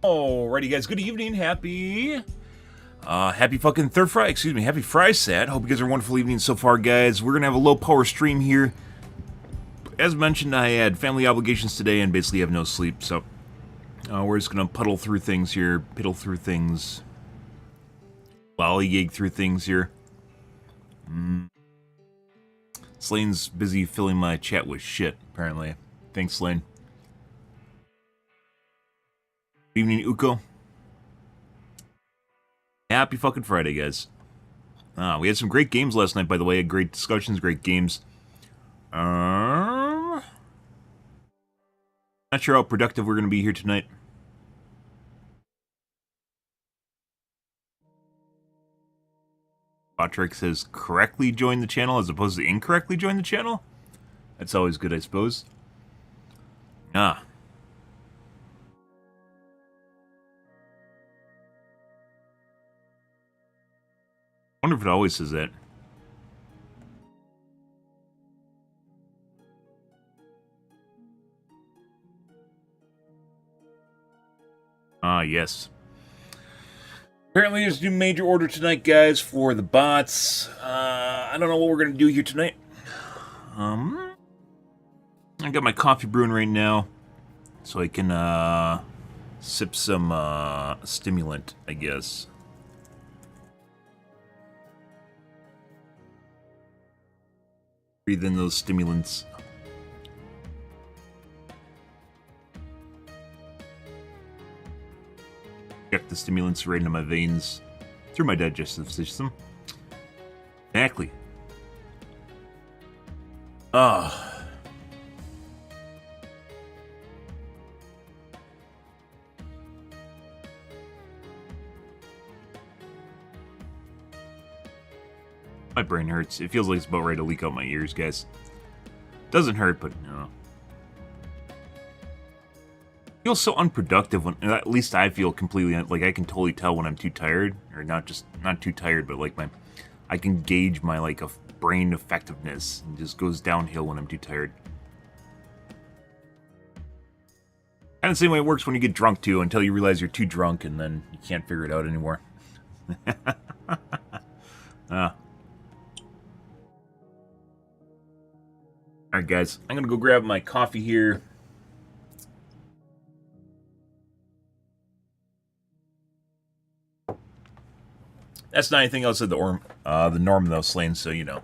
Alrighty, guys. Good evening. Happy fucking happy Fry Sat. Hope you guys are wonderful evening so far, guys. We're gonna have a low power stream here. As mentioned, I had family obligations today and basically have no sleep, so we're just gonna piddle through things, lollygag through things here. Slane's busy filling my chat with shit, apparently. Thanks, Slane. Good evening, Uko. Happy fucking Friday, guys. We had some great games last night, by the way. Great discussions, great games. Not sure how productive we're going to be here tonight. Botrix has correctly joined the channel as opposed to incorrectly joined the channel. That's always good, I suppose. I wonder if it always says that. Yes. Apparently there's a new major order tonight, guys, for the bots. I don't know what we're going to do here tonight. I got my coffee brewing right now, so I can sip some stimulant, I guess. Breathe in those stimulants. Inject the stimulants right into my veins through my digestive system. Exactly. My brain hurts. It feels like it's about ready to leak out my ears, guys. Doesn't hurt, but no. Feels so unproductive when, at least I feel completely, like I can totally tell when I'm too tired, or not too tired, but like I can gauge my like brain effectiveness. It just goes downhill when I'm too tired. Kind of the same way it works when you get drunk too, until you realize you're too drunk and then you can't figure it out anymore. Alright guys, I'm gonna go grab my coffee here. That's not anything else of the norm though, Slane, so you know.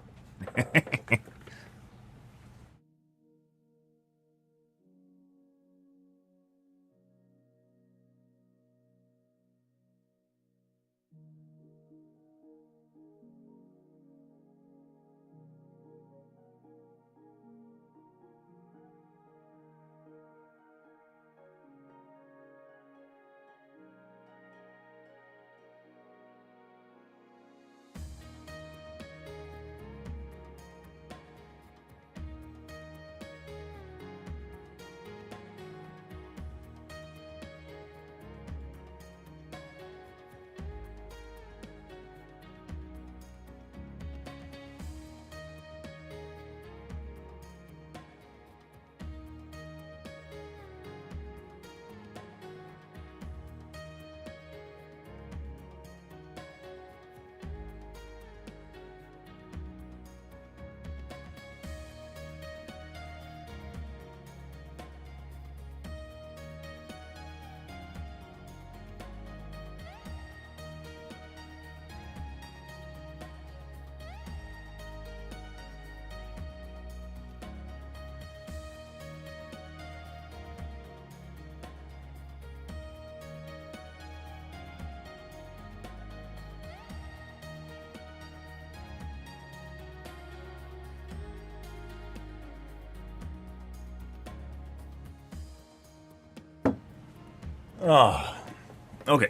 Okay.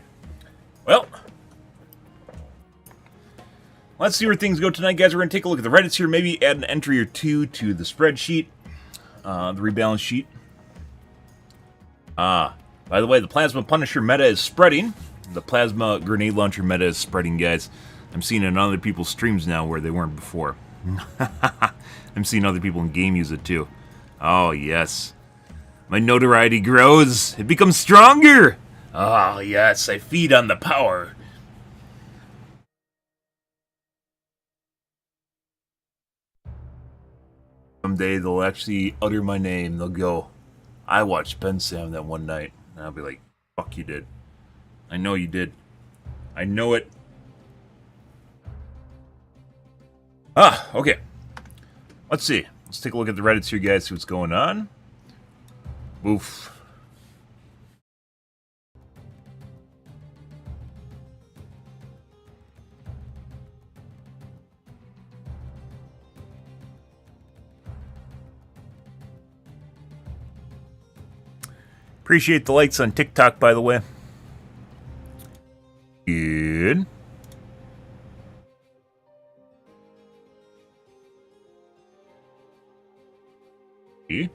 Well, let's see where things go tonight, guys. We're going to take a look at the Reddits here, maybe add an entry or two to the spreadsheet, the rebalance sheet. By the way, the Plasma Punisher meta is spreading. The Plasma Grenade Launcher meta is spreading, guys. I'm seeing it on other people's streams now where they weren't before. I'm seeing other people in game use it too. Oh, yes. My notoriety grows. It becomes stronger. Ah, yes, I feed on the power. Someday they'll actually utter my name. They'll go, I watched Ben Sam that one night. And I'll be like, fuck you did. I know you did. I know it. Ah, okay. Let's see. Let's take a look at the Reddits here, guys, see what's going on. Oof. Appreciate the likes on TikTok, by the way. Good. Okay.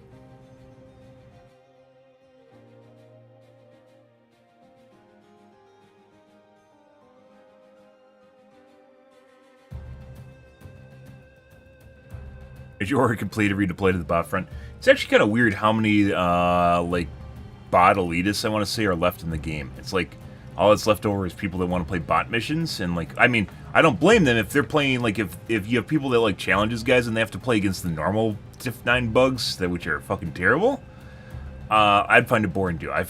As you already completed, redeploy to the bot front. It's actually kind of weird how many, like, bot elitists, I want to say, are left in the game. It's like, all that's left over is people that want to play bot missions, and, like, I mean, I don't blame them if they're playing, like, if you have people that, like, challenges guys and they have to play against the normal Diff 9 bugs, which are fucking terrible, I'd find it boring too. I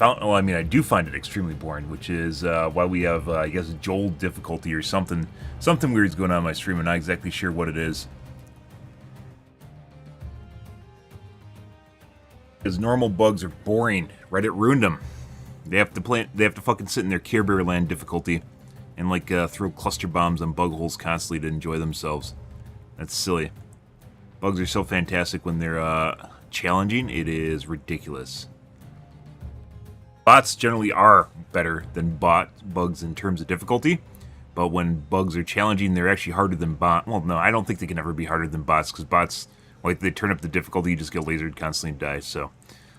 do find it extremely boring, which is why we have, I guess, Joel difficulty or something weird's going on in my stream. I'm not exactly sure what it is. Because normal bugs are boring. Reddit ruined them. They have to fucking sit in their Care Bear Land difficulty and like throw cluster bombs on bug holes constantly to enjoy themselves. That's silly. Bugs are so fantastic when they're challenging. It is ridiculous. Bots generally are better than bugs in terms of difficulty, but when bugs are challenging, they're actually harder than bots. Well, no, I don't think they can ever be harder than bots, because bots, like, they turn up the difficulty, you just get lasered constantly and die, so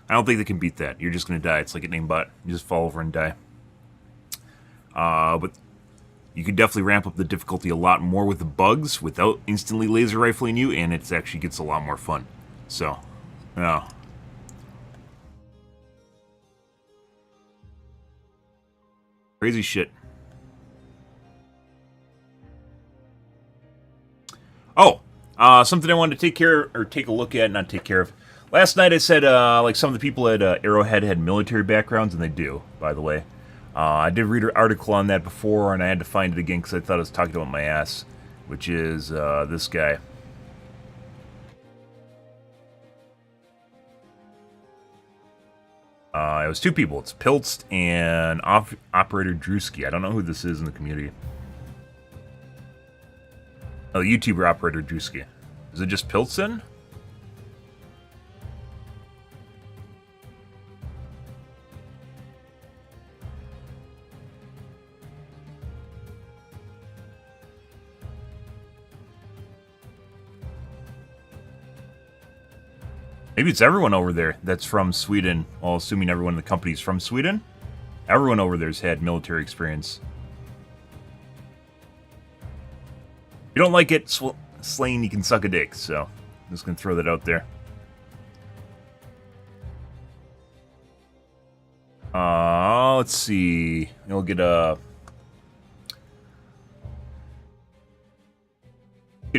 I don't think they can beat that. You're just going to die. It's like an aimbot. You just fall over and die. But you could definitely ramp up the difficulty a lot more with the bugs without instantly laser rifling you, and it actually gets a lot more fun. So, yeah. Crazy shit. Oh, something I wanted to take a look at, not take care of. Last night I said, like, some of the people at Arrowhead had military backgrounds, and they do, by the way. I did read an article on that before, and I had to find it again because I thought I was talking about my ass, which is this guy. It was two people. It's Piltz and Operator Drewski. I don't know who this is in the community. Oh, the YouTuber Operator Drewski. Is it just Piltz then? Maybe it's everyone over there that's from Sweden. Well, assuming everyone in the company's from Sweden. Everyone over there's had military experience. If you don't like it, Slane, you can suck a dick. So, I'm just going to throw that out there. Let's see. We'll get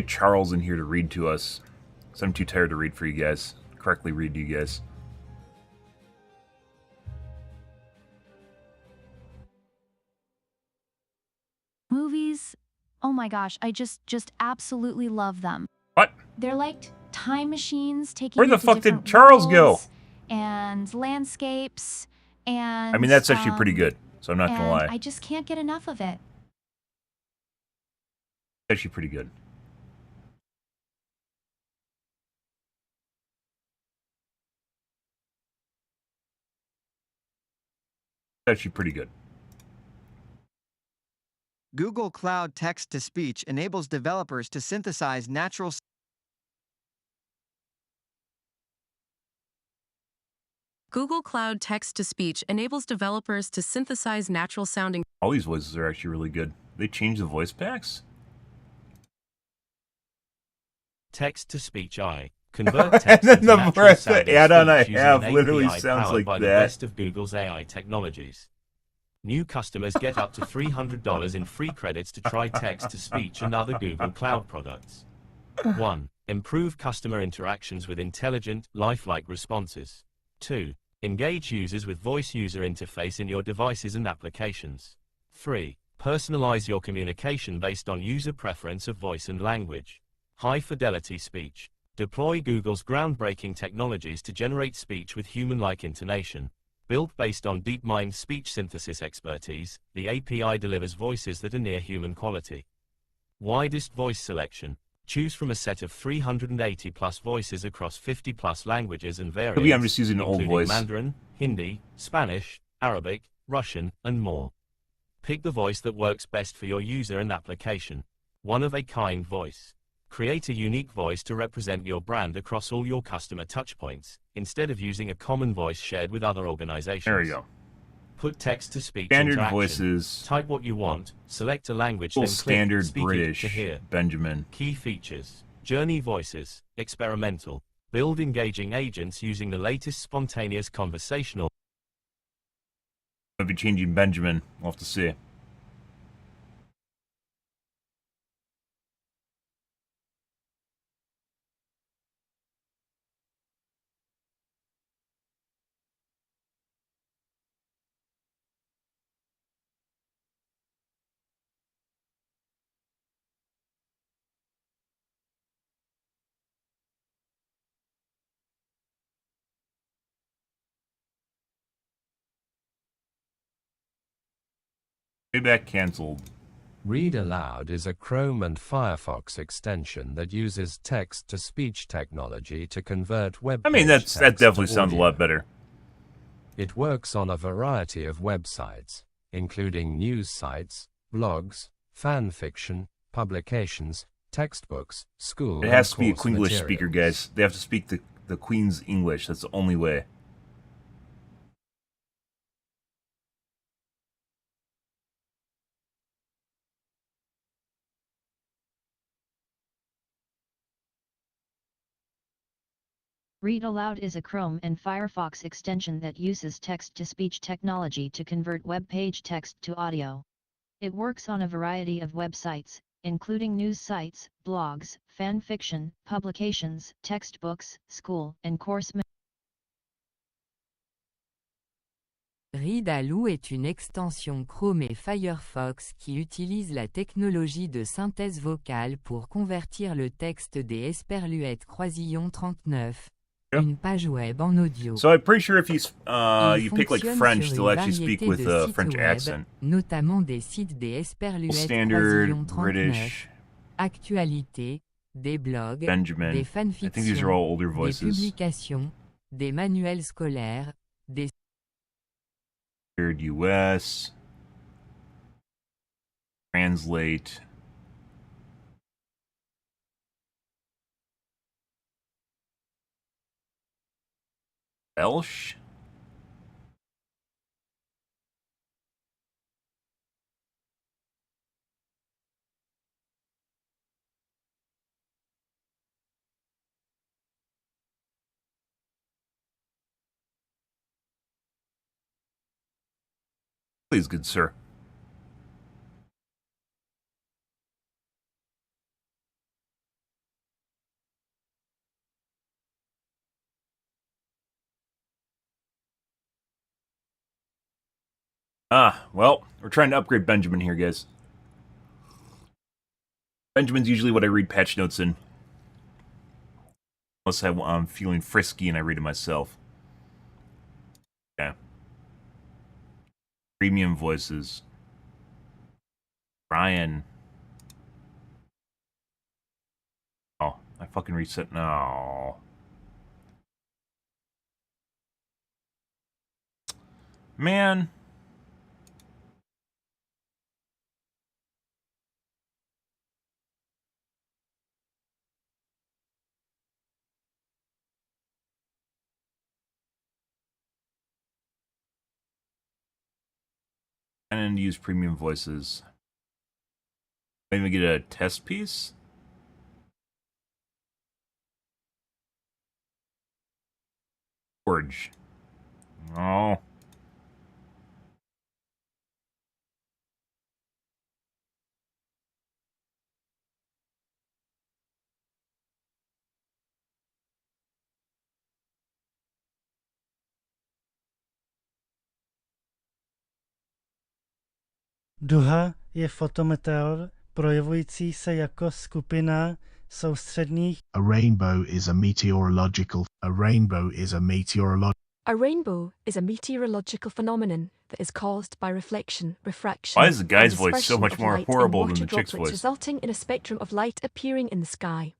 Charles in here to read to us. Because I'm too tired to read for you guys. Correctly read to you guys. Movies, oh my gosh, I just absolutely love them. What? They're like time machines taking Where you the to fuck did different Charles go? worlds and landscapes, and I mean, that's actually pretty good, so I'm not gonna lie. I just can't get enough of it. Actually pretty good. Actually pretty good. Google Cloud Text-to-Speech enables developers to synthesize natural Google Cloud Text-to-Speech enables developers to synthesize natural-sounding... All these voices are actually really good. They changed the voice packs? Text-to-speech I. Convert text into natural-sounding add-on I speech using have an literally API sounds powered like by that. the best of Google's AI technologies. New customers get up to $300 in free credits to try text-to-speech and other Google Cloud products. 1. Improve customer interactions with intelligent, lifelike responses. 2. Engage users with voice user interface in your devices and applications. 3. Personalize your communication based on user preference of voice and language. High-fidelity speech. Deploy Google's groundbreaking technologies to generate speech with human-like intonation. Built based on DeepMind speech synthesis expertise, the API delivers voices that are near human quality. Widest voice selection. Choose from a set of 380-plus voices across 50-plus languages and variants, Maybe I'm just using an old including voice. Mandarin, Hindi, Spanish, Arabic, Russian, and more. Pick the voice that works best for your user and application. One-of-a-kind voice. Create a unique voice to represent your brand across all your customer touchpoints, instead of using a common voice shared with other organizations. There we go. Put text-to-speech Standard into action. voices. Type what you want, select a language, Full then click standard Speak It British to hear. Benjamin. Key features. Journey voices. Experimental. Build engaging agents using the latest spontaneous conversational. I'll be changing Benjamin. We'll have to see. Playback canceled. Read Aloud is a Chrome and Firefox extension that uses text-to-speech technology to convert web I mean, page that text definitely to sounds a audio. lot better. It works on a variety of websites, including news sites, blogs, fan fiction, publications, textbooks, school It has and to be a course Queenglish materials. speaker, guys. They have to speak the Queen's English. That's the only way. Read Aloud is a Chrome and Firefox extension that uses text-to-speech technology to convert web page text to audio. It works on a variety of websites, including news sites, blogs, fan fiction, publications, textbooks, school and course materials. Read Aloud est une extension Chrome et Firefox qui utilise la technologie de synthèse vocale pour convertir le texte des Esperluettes Croisillon 39. Yeah. Une page web en audio. So I'm pretty sure if you Il pick like fonctionne French, sur they'll une actually speak variété with de a sites French web, accent. notamment des sites des Esperluettes Standard Croisillon 39, British actualités, des blogs, Benjamin. des I think these are fanfictions, all older des voices. publications, des manuels scolaires, des Standard US. Translate. Welsh? Please, good sir. Well, we're trying to upgrade Benjamin here, guys. Benjamin's usually what I read patch notes in. Unless I'm feeling frisky and I read it myself. Yeah. Premium voices. Ryan. Oh, I fucking reset. No. Man. And use premium voices. Maybe get a test piece? Forge. Oh. Duha je fotometeor projevující se jako skupina soustředních. A rainbow is a meteorological A rainbow is a meteorological phenomenon that is caused by reflection, refraction, Why is the guy's and voice so dispersion much of more light in horrible water than the chick's droplets, voice? resulting in a spectrum of light appearing in the sky.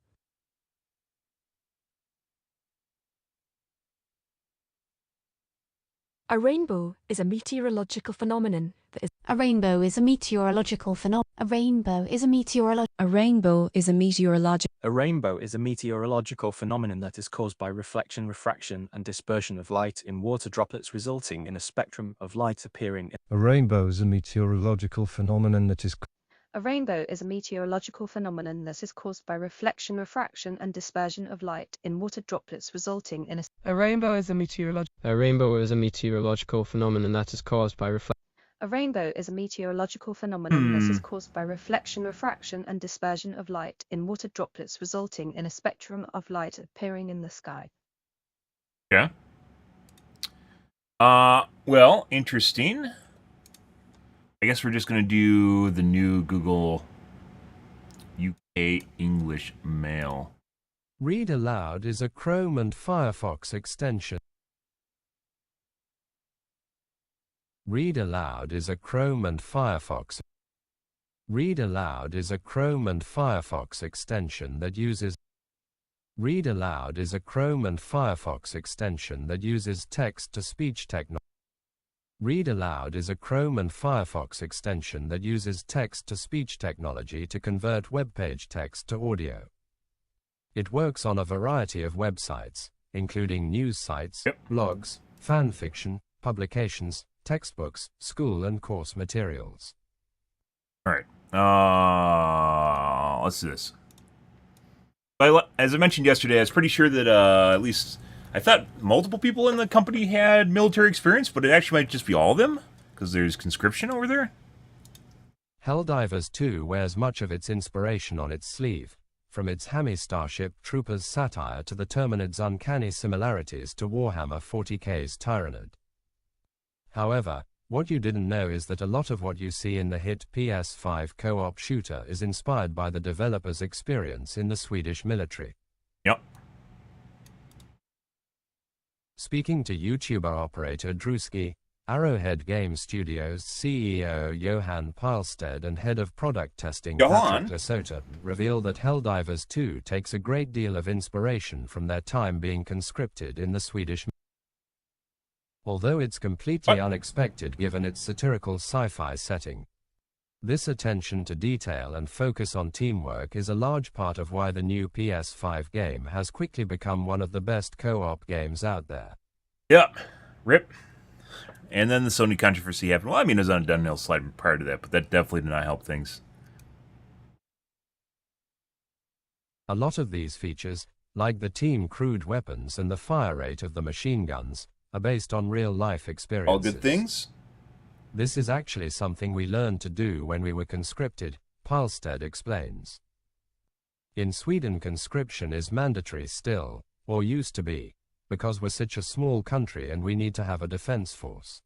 A rainbow is a meteorological phenomenon that is. A rainbow is a meteorological phenomenon. A rainbow is a meteorological. A rainbow is a meteorological. A rainbow is a meteorological phenomenon that is caused by reflection, refraction, and dispersion of light in water droplets, resulting in a spectrum of light appearing. A rainbow is a meteorological phenomenon that is. A rainbow is a meteorological phenomenon that is caused by reflection, refraction, and dispersion of light in water droplets, resulting in a. A rainbow is a meteorological phenomenon that is caused by reflection. A rainbow is a meteorological phenomenon that is caused by reflection, refraction, and dispersion of light in water droplets, resulting in a spectrum of light appearing in the sky. Yeah. Well, interesting. I guess we're just going to do the new Google UK English Mail. Read Aloud is a Chrome and Firefox extension. Read Aloud is a Chrome and Firefox. Read Aloud is a Chrome and Firefox extension that uses. Read Aloud is a Chrome and Firefox extension that uses text-to-speech technology. Read Aloud is a Chrome and Firefox extension that uses text-to-speech technology to convert web page text to audio. It works on a variety of websites, including news sites, blogs, fan fiction, publications, textbooks, school and course materials. All right. Let's do this. As I mentioned yesterday, I was pretty sure that at least I thought multiple people in the company had military experience, but it actually might just be all of them, because there's conscription over there. Helldivers 2 wears much of its inspiration on its sleeve, from its hammy Starship Troopers satire to the Terminid's uncanny similarities to Warhammer 40k's Tyranid. However, what you didn't know is that a lot of what you see in the hit PS5 co-op shooter is inspired by the developer's experience in the Swedish military. Yep. Speaking to YouTuber operator Drewski, Arrowhead Game Studios CEO Johan Pilstead and head of product testing Patrick Lesota reveal that Helldivers 2 takes a great deal of inspiration from their time being conscripted in the Swedish military. Although it's completely unexpected given its satirical sci-fi setting. This attention to detail and focus on teamwork is a large part of why the new PS5 game has quickly become one of the best co-op games out there. Yep. Rip. And then the Sony controversy happened. Well, I mean, it was on a downhill slide prior to that, but that definitely did not help things. A lot of these features, like the team-crewed weapons and the fire rate of the machine guns, are based on real-life experiences. All good things? This is actually something we learned to do when we were conscripted, Pilstead explains. In Sweden, conscription is mandatory still, or used to be, because we're such a small country and we need to have a defense force.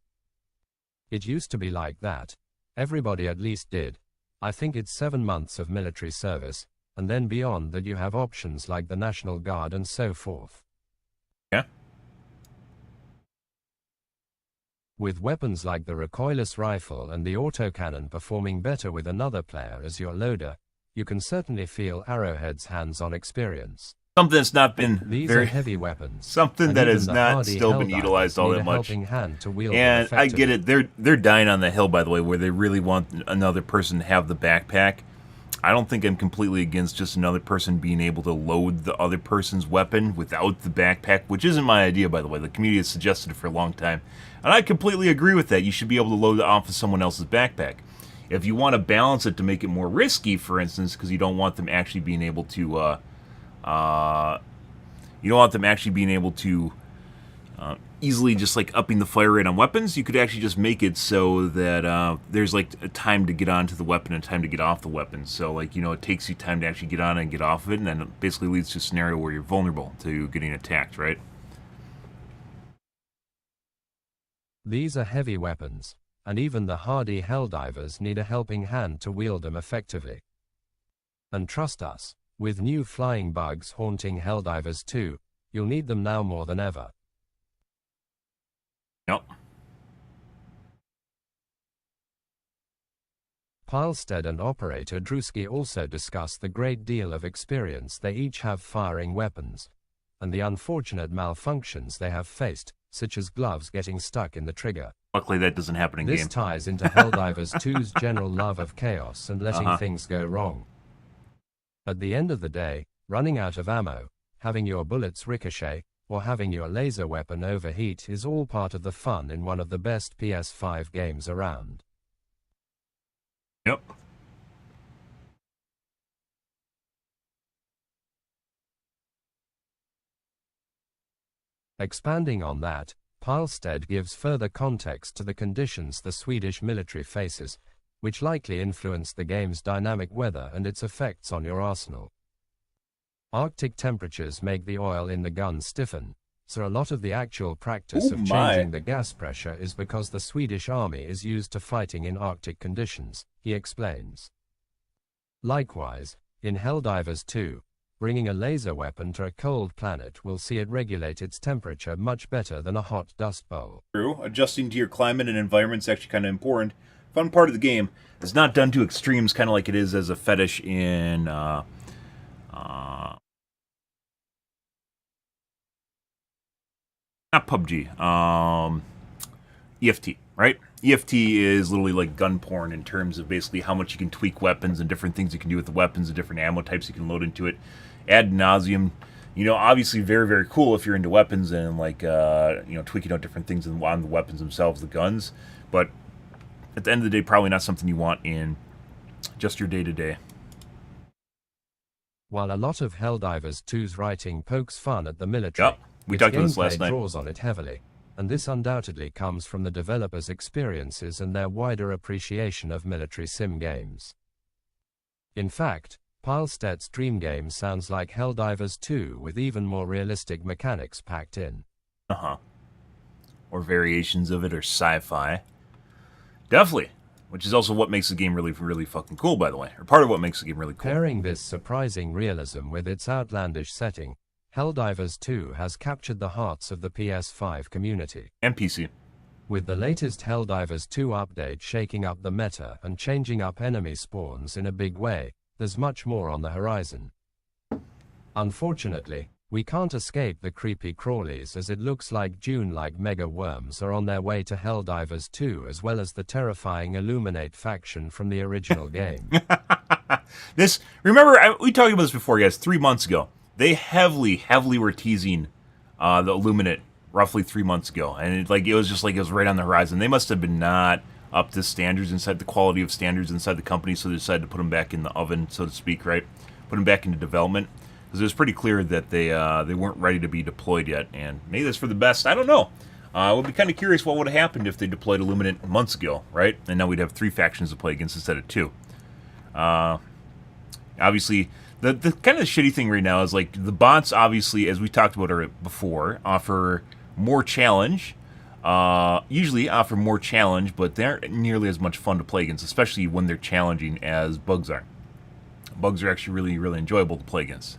It used to be like that. Everybody at least did. I think it's 7 months of military service, and then beyond that you have options like the National Guard and so forth. Yeah. With weapons like the recoilless rifle and the autocannon performing better with another player as your loader, you can certainly feel Arrowhead's hands-on experience. Something that's not been These very are heavy weapons. Something that has not still been utilized all that much. And I get it. They're dying on the hill, by the way, where they really want another person to have the backpack. I don't think I'm completely against just another person being able to load the other person's weapon without the backpack, which isn't my idea, by the way. The community has suggested it for a long time. And I completely agree with that. You should be able to load it off of someone else's backpack. If you want to balance it to make it more risky, for instance, because you don't want them actually being able to, easily just like upping the fire rate on weapons, you could actually just make it so that there's like a time to get onto the weapon and time to get off the weapon. So like, it takes you time to actually get on and get off of it, and then it basically leads to a scenario where you're vulnerable to getting attacked, right? These are heavy weapons, and even the hardy Helldivers need a helping hand to wield them effectively. And trust us, with new flying bugs haunting Helldivers 2, you'll need them now more than ever. Yep. Pilestead and operator Drewski also discuss the great deal of experience they each have firing weapons, and the unfortunate malfunctions they have faced, such as gloves getting stuck in the trigger. Luckily that doesn't happen in game. This ties into Helldivers 2's general love of chaos and letting things go wrong. At the end of the day, running out of ammo, having your bullets ricochet, or having your laser weapon overheat is all part of the fun in one of the best PS5 games around. Yep. Expanding on that, Pilestead gives further context to the conditions the Swedish military faces, which likely influence the game's dynamic weather and its effects on your arsenal. Arctic temperatures make the oil in the gun stiffen, so a lot of the actual practice of changing the gas pressure is because the Swedish army is used to fighting in Arctic conditions, he explains. Likewise, in Helldivers 2, bringing a laser weapon to a cold planet will see it regulate its temperature much better than a hot dust bowl. True. Adjusting to your climate and environment is actually kind of important. Fun part of the game. It's not done to extremes, kind of like it is as a fetish in not PUBG, EFT, right? EFT is literally like gun porn in terms of basically how much you can tweak weapons and different things you can do with the weapons and different ammo types you can load into it ad nauseum. You know, obviously very, very cool if you're into weapons and like, tweaking out different things on the weapons themselves, the guns. But at the end of the day, probably not something you want in just your day-to-day. While a lot of Helldivers 2's writing pokes fun at the military, yep. We talked about this last night. Draws on it heavily, and this undoubtedly comes from the developers' experiences and their wider appreciation of military sim games. In fact, Pilestead's dream game sounds like Helldivers 2 with even more realistic mechanics packed in. Or variations of it, or sci-fi. Definitely. Which is also what makes the game really, really fucking cool, by the way. Or part of what makes the game really cool. Pairing this surprising realism with its outlandish setting, Helldivers 2 has captured the hearts of the PS5 community. And PC. With the latest Helldivers 2 update shaking up the meta and changing up enemy spawns in a big way, there's much more on the horizon. Unfortunately, we can't escape the creepy crawlies as it looks like Dune-like mega worms are on their way to Helldivers 2 as well as the terrifying Illuminate faction from the original game. Remember, we talked about this before, guys, 3 months ago. They heavily were teasing the Illuminate roughly 3 months ago, and it was just like it was right on the horizon. They must have been not up to standards inside the quality of standards inside the company, so they decided to put them back in the oven, so to speak, right? Put them back into development, because it was pretty clear that they weren't ready to be deployed yet, and maybe that's for the best. I don't know. I would be kind of curious what would have happened if they deployed Illuminate months ago, right? And now we'd have 3 factions to play against instead of 2. Obviously, the kind of shitty thing right now is like the bots, obviously, as we talked about before, offer more challenge. Usually offer more challenge, but they aren't nearly as much fun to play against, especially when they're challenging as bugs are. Bugs are actually really, really enjoyable to play against.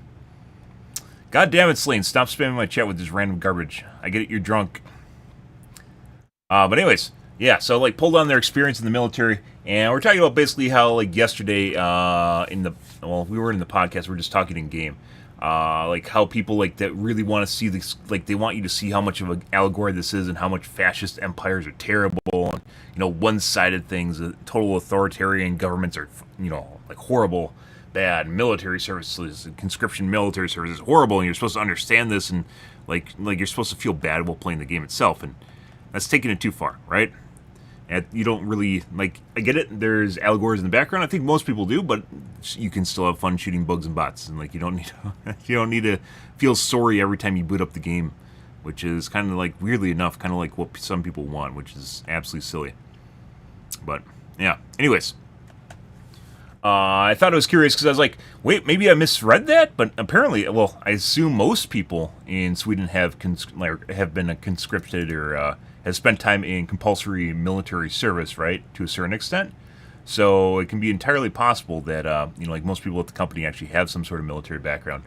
God damn it, Slane, stop spamming my chat with this random garbage. I get it, you're drunk. But anyways, yeah, so like pulled on their experience in the military, and we're talking about basically how like yesterday we were in the podcast, we were just talking in game. Like how people like that really want to see this, like they want you to see how much of an allegory this is and how much fascist empires are terrible and, one-sided things, total authoritarian governments are, like horrible, bad military services, conscription military services, horrible, and you're supposed to understand this and like you're supposed to feel bad while playing the game itself, and that's taking it too far, right? And you don't really, I get it, there's allegories in the background, I think most people do, but you can still have fun shooting bugs and bots, and you don't need to feel sorry every time you boot up the game, which is kind of like, weirdly enough, kind of like what some people want, which is absolutely silly. But, yeah, anyways. I thought it was curious because I was like, wait, maybe I misread that? But apparently, well, I assume most people in Sweden have been conscripted or has spent time in compulsory military service, right, to a certain extent. So it can be entirely possible that, like most people at the company actually have some sort of military background.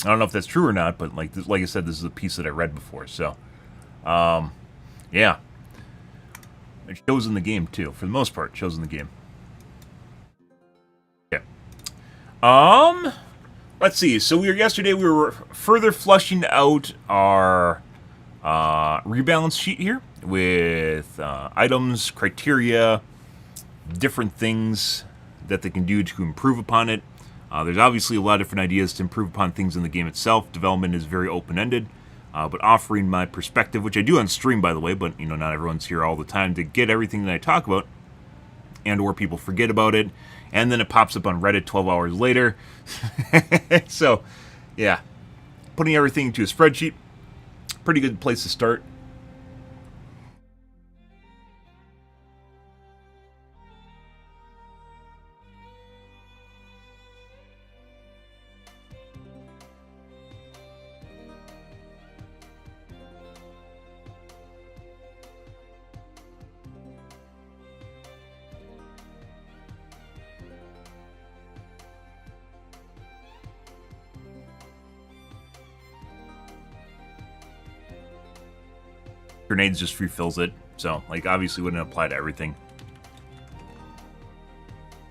I don't know if that's true or not, but like I said, this is a piece that I read before. So, yeah. It shows in the game, too. For the most part, it shows in the game. Okay. Let's see. So yesterday we were further flushing out our rebalance sheet here with items, criteria, different things that they can do to improve upon it. There's obviously a lot of different ideas to improve upon things in the game itself. Development is very open-ended, but offering my perspective, which I do on stream, by the way, but not everyone's here all the time to get everything that I talk about, and or people forget about it, and then it pops up on Reddit 12 hours later. So, yeah, putting everything into a spreadsheet, pretty good place to start. Grenades just refills it, so like obviously wouldn't apply to everything.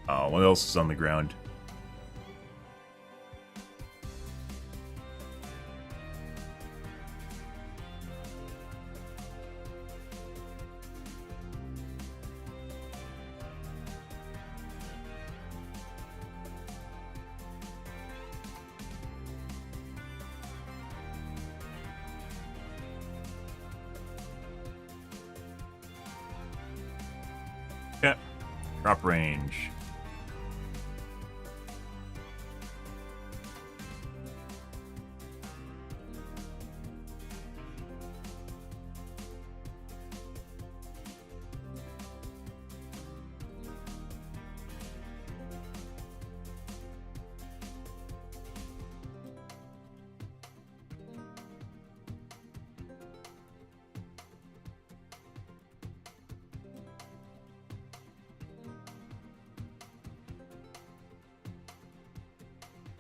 What else is on the ground? Yeah, drop range.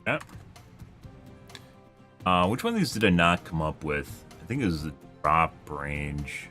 Yeah. Which one of these did I not come up with? I think it was the drop range.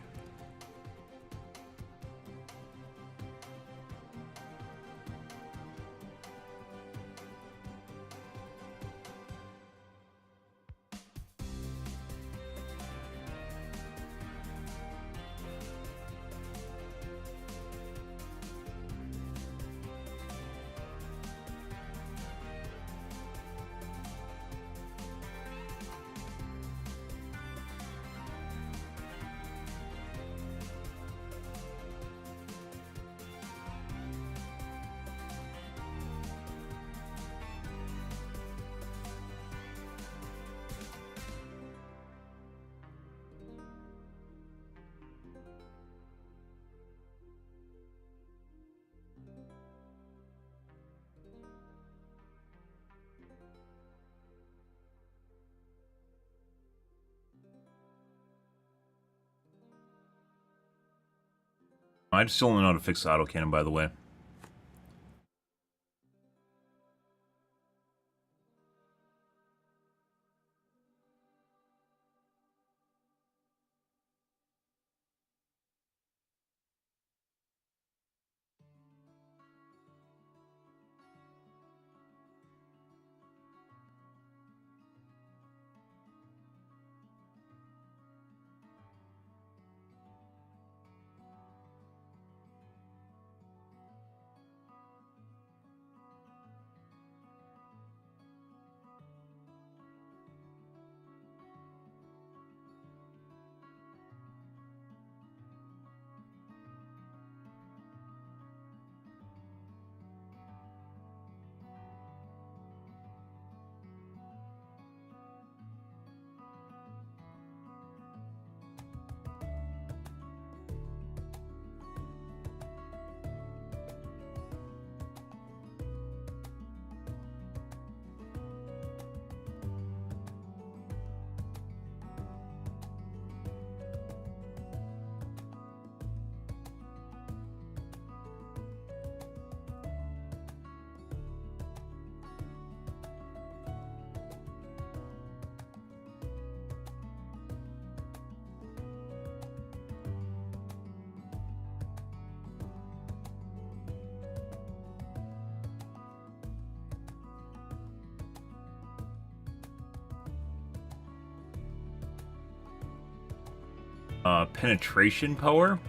I just still don't know how to fix the autocannon, by the way. penetration power.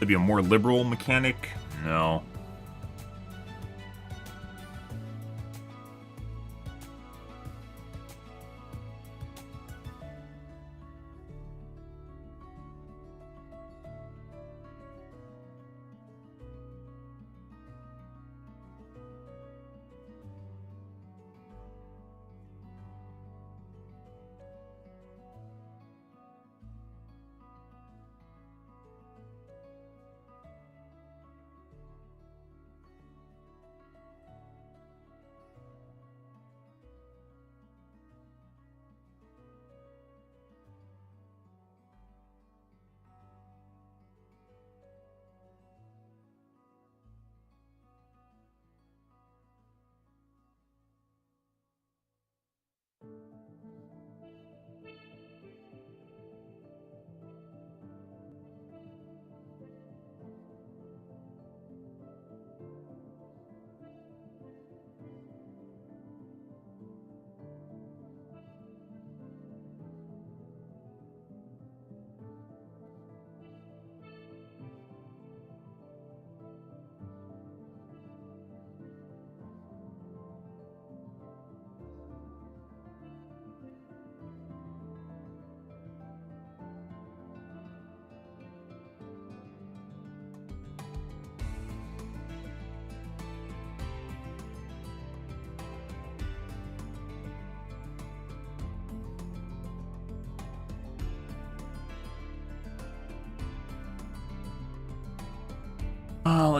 Maybe a more liberal mechanic? No.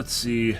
Let's see.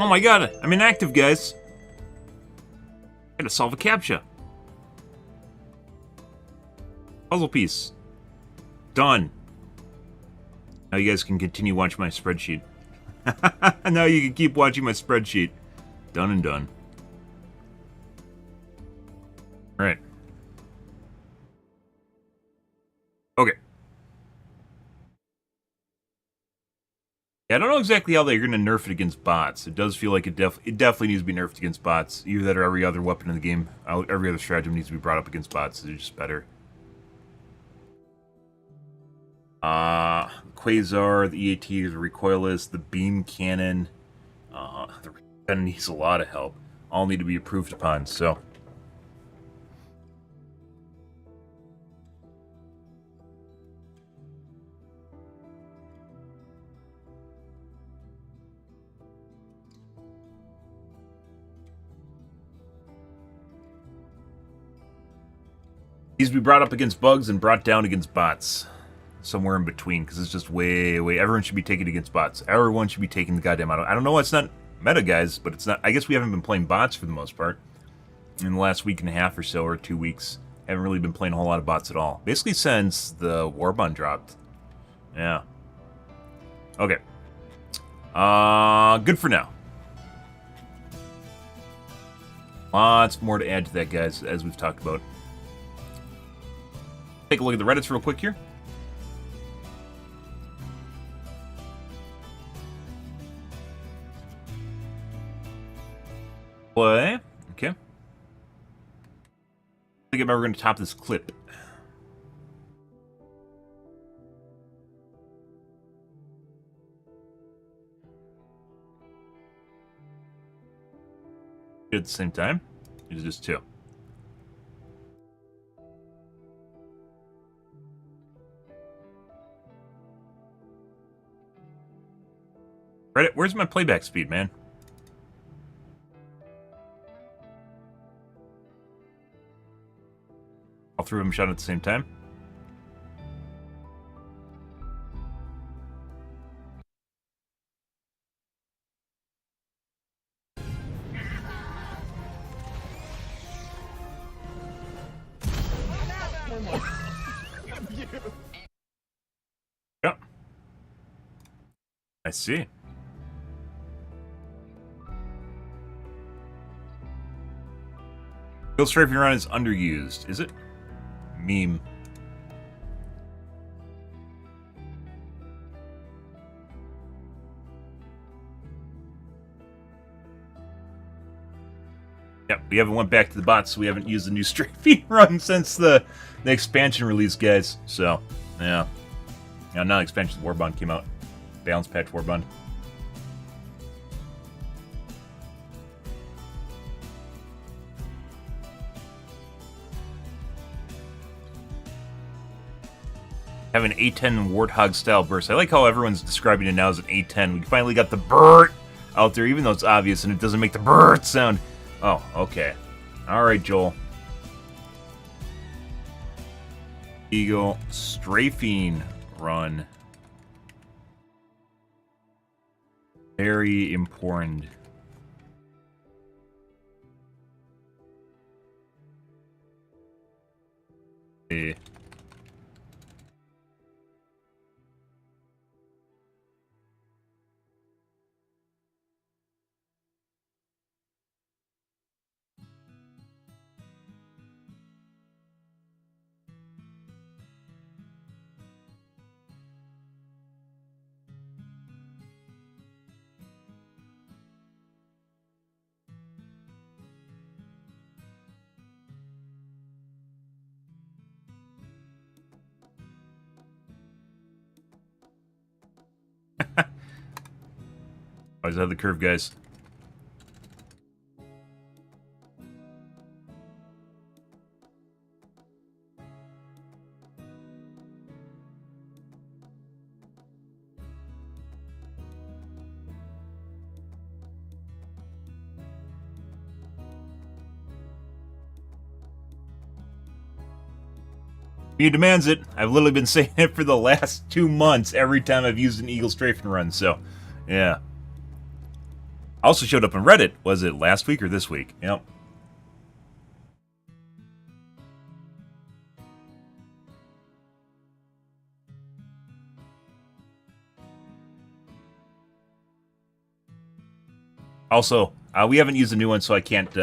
Oh my god, I'm inactive, guys. I gotta solve a CAPTCHA. Puzzle piece. Done. Now you guys can continue watching my spreadsheet. Now you can keep watching my spreadsheet. Done and done. Alright. Okay. Yeah, I don't know exactly how they're going to nerf it against bots. It does feel like it definitely needs to be nerfed against bots. Either that or every other weapon in the game, every other stratagem needs to be brought up against bots. They're just better. Quasar, the EAT, the recoilless, the beam cannon. The cannon needs a lot of help. All need to be approved upon, so... needs to be brought up against bugs and brought down against bots. Somewhere in between, because it's just way... Everyone should be taking against bots. Everyone should be taking the goddamn auto. I don't know why it's not meta, guys, but it's not... I guess we haven't been playing bots for the most part. In the last week and a half or so, or 2 weeks. Haven't really been playing a whole lot of bots at all. Basically since the Warbond dropped. Yeah. Okay. Good for now. Lots more to add to that, guys, as we've talked about. Take a look at the Reddits real quick here. Play. Okay. I think I'm ever going to top this clip. At the same time. It's just two. Reddit, where's my playback speed, man? All three of them shot at the same time. Yep. I see. Field strafing run is underused, is it? Meme. Yep, we haven't went back to the bots, so we haven't used the new strafing run since the expansion release, guys. So, yeah. Yeah, not expansion, Warbond came out. Balance patch Warbond. Have an A10 Warthog style burst. I like how everyone's describing it now as an A10. We finally got the BRRT out there, even though it's obvious and it doesn't make the BRRT sound. Oh, okay. Alright, Joel. Eagle strafing run. Very important. Eh. Always have the curve, guys. He demands it. I've literally been saying it for the last 2 months every time I've used an Eagle strafing run, so, yeah. Also showed up on Reddit. Was it last week or this week? Yep. Also, we haven't used a new one, so I can't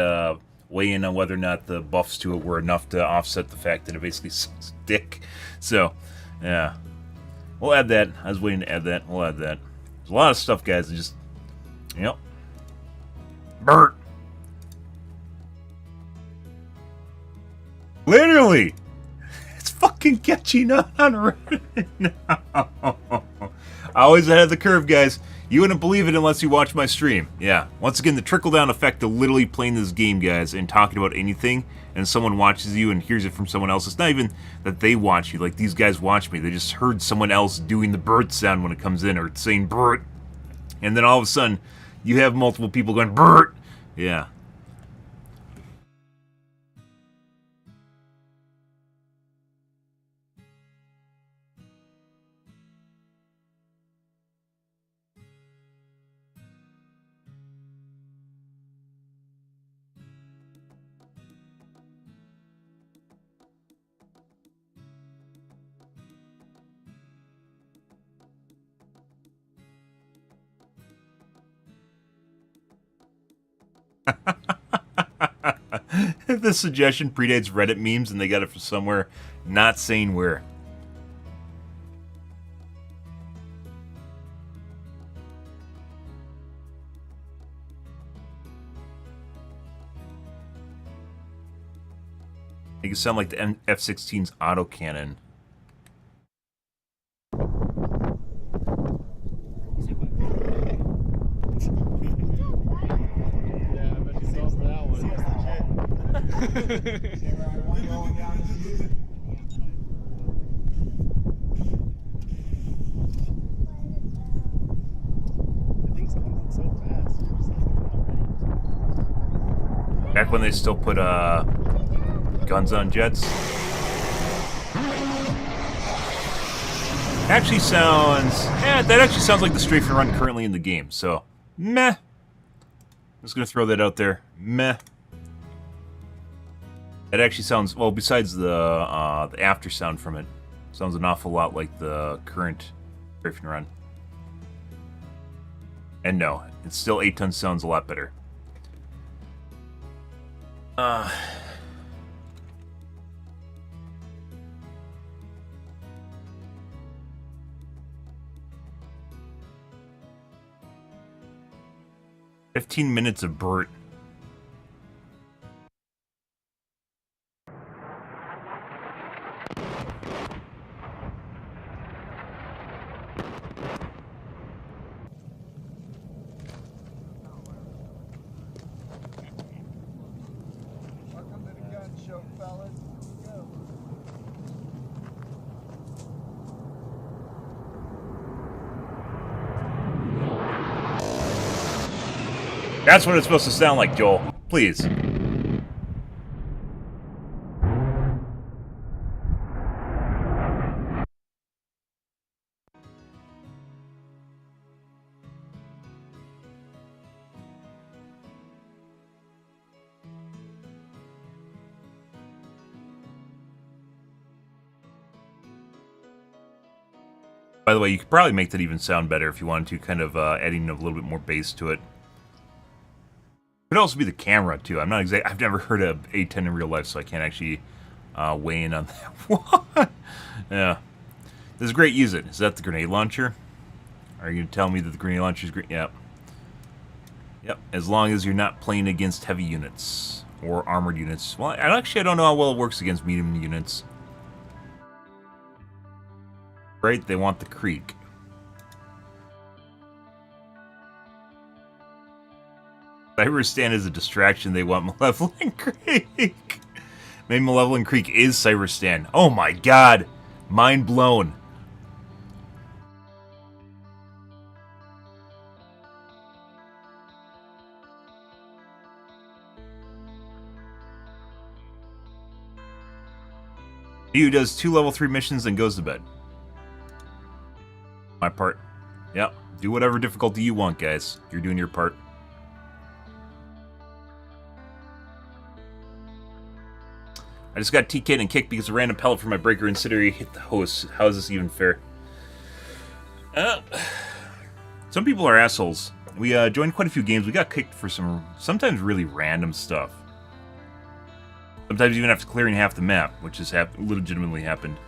weigh in on whether or not the buffs to it were enough to offset the fact that it basically sucks dick. So, yeah. We'll add that. I was waiting to add that. We'll add that. There's a lot of stuff, guys. That just... Yep. Bert! Literally! It's fucking catching on Reddit now. Always ahead of the curve, guys. You wouldn't believe it unless you watch my stream. Yeah. Once again, the trickle-down effect of literally playing this game, guys, and talking about anything, and someone watches you and hears it from someone else. It's not even that they watch you. Like, these guys watch me. They just heard someone else doing the bird sound when it comes in, or saying Bert. And then all of a sudden, you have multiple people going, Bert! Yeah. This suggestion predates Reddit memes, and they got it from somewhere, not saying where. It can sound like the F-16's autocannon. Back when they still put guns on jets. Actually sounds... that actually sounds like the strafe and run currently in the game, so... Meh. I'm just gonna throw that out there. Meh. It actually sounds, well, besides the after sound from it, sounds an awful lot like the current strafe and run. And no, it's still 8 tons sounds a lot better. 15 minutes of Bert. That's what it's supposed to sound like, Joel. Please. By the way, you could probably make that even sound better if you wanted to, kind of adding a little bit more bass to it. Could also be the camera too. I'm not exact. I've never heard of A10 in real life, so I can't actually weigh in on that. What? Yeah, this is great. Use it. Is that the grenade launcher? Are you gonna tell me that the grenade launcher is great? Yep. Yep. As long as you're not playing against heavy units or armored units. Well, actually, I don't know how well it works against medium units. Right? They want the creek. Cyberstan is a distraction. They want Malevolent Creek. Maybe Malevolent Creek is Cyberstan. Oh my god. Mind blown. He who does 2 level 3 missions and goes to bed. My part. Yep. Do whatever difficulty you want, guys. You're doing your part. I just got TK'd and kicked because a random pellet from my breaker incendiary hit the host. How is this even fair? Some people are assholes. We joined quite a few games. We got kicked for some sometimes really random stuff. Sometimes even after clearing half the map, which has legitimately happened.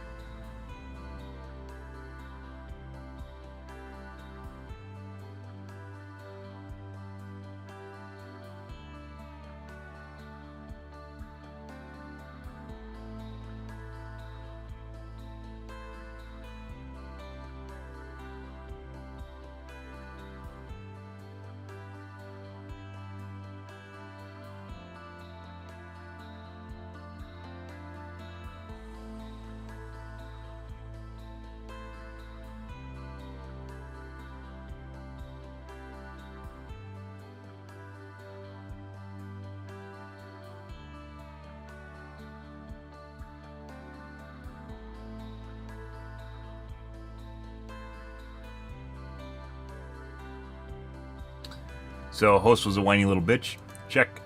So, host was a whiny little bitch? Check.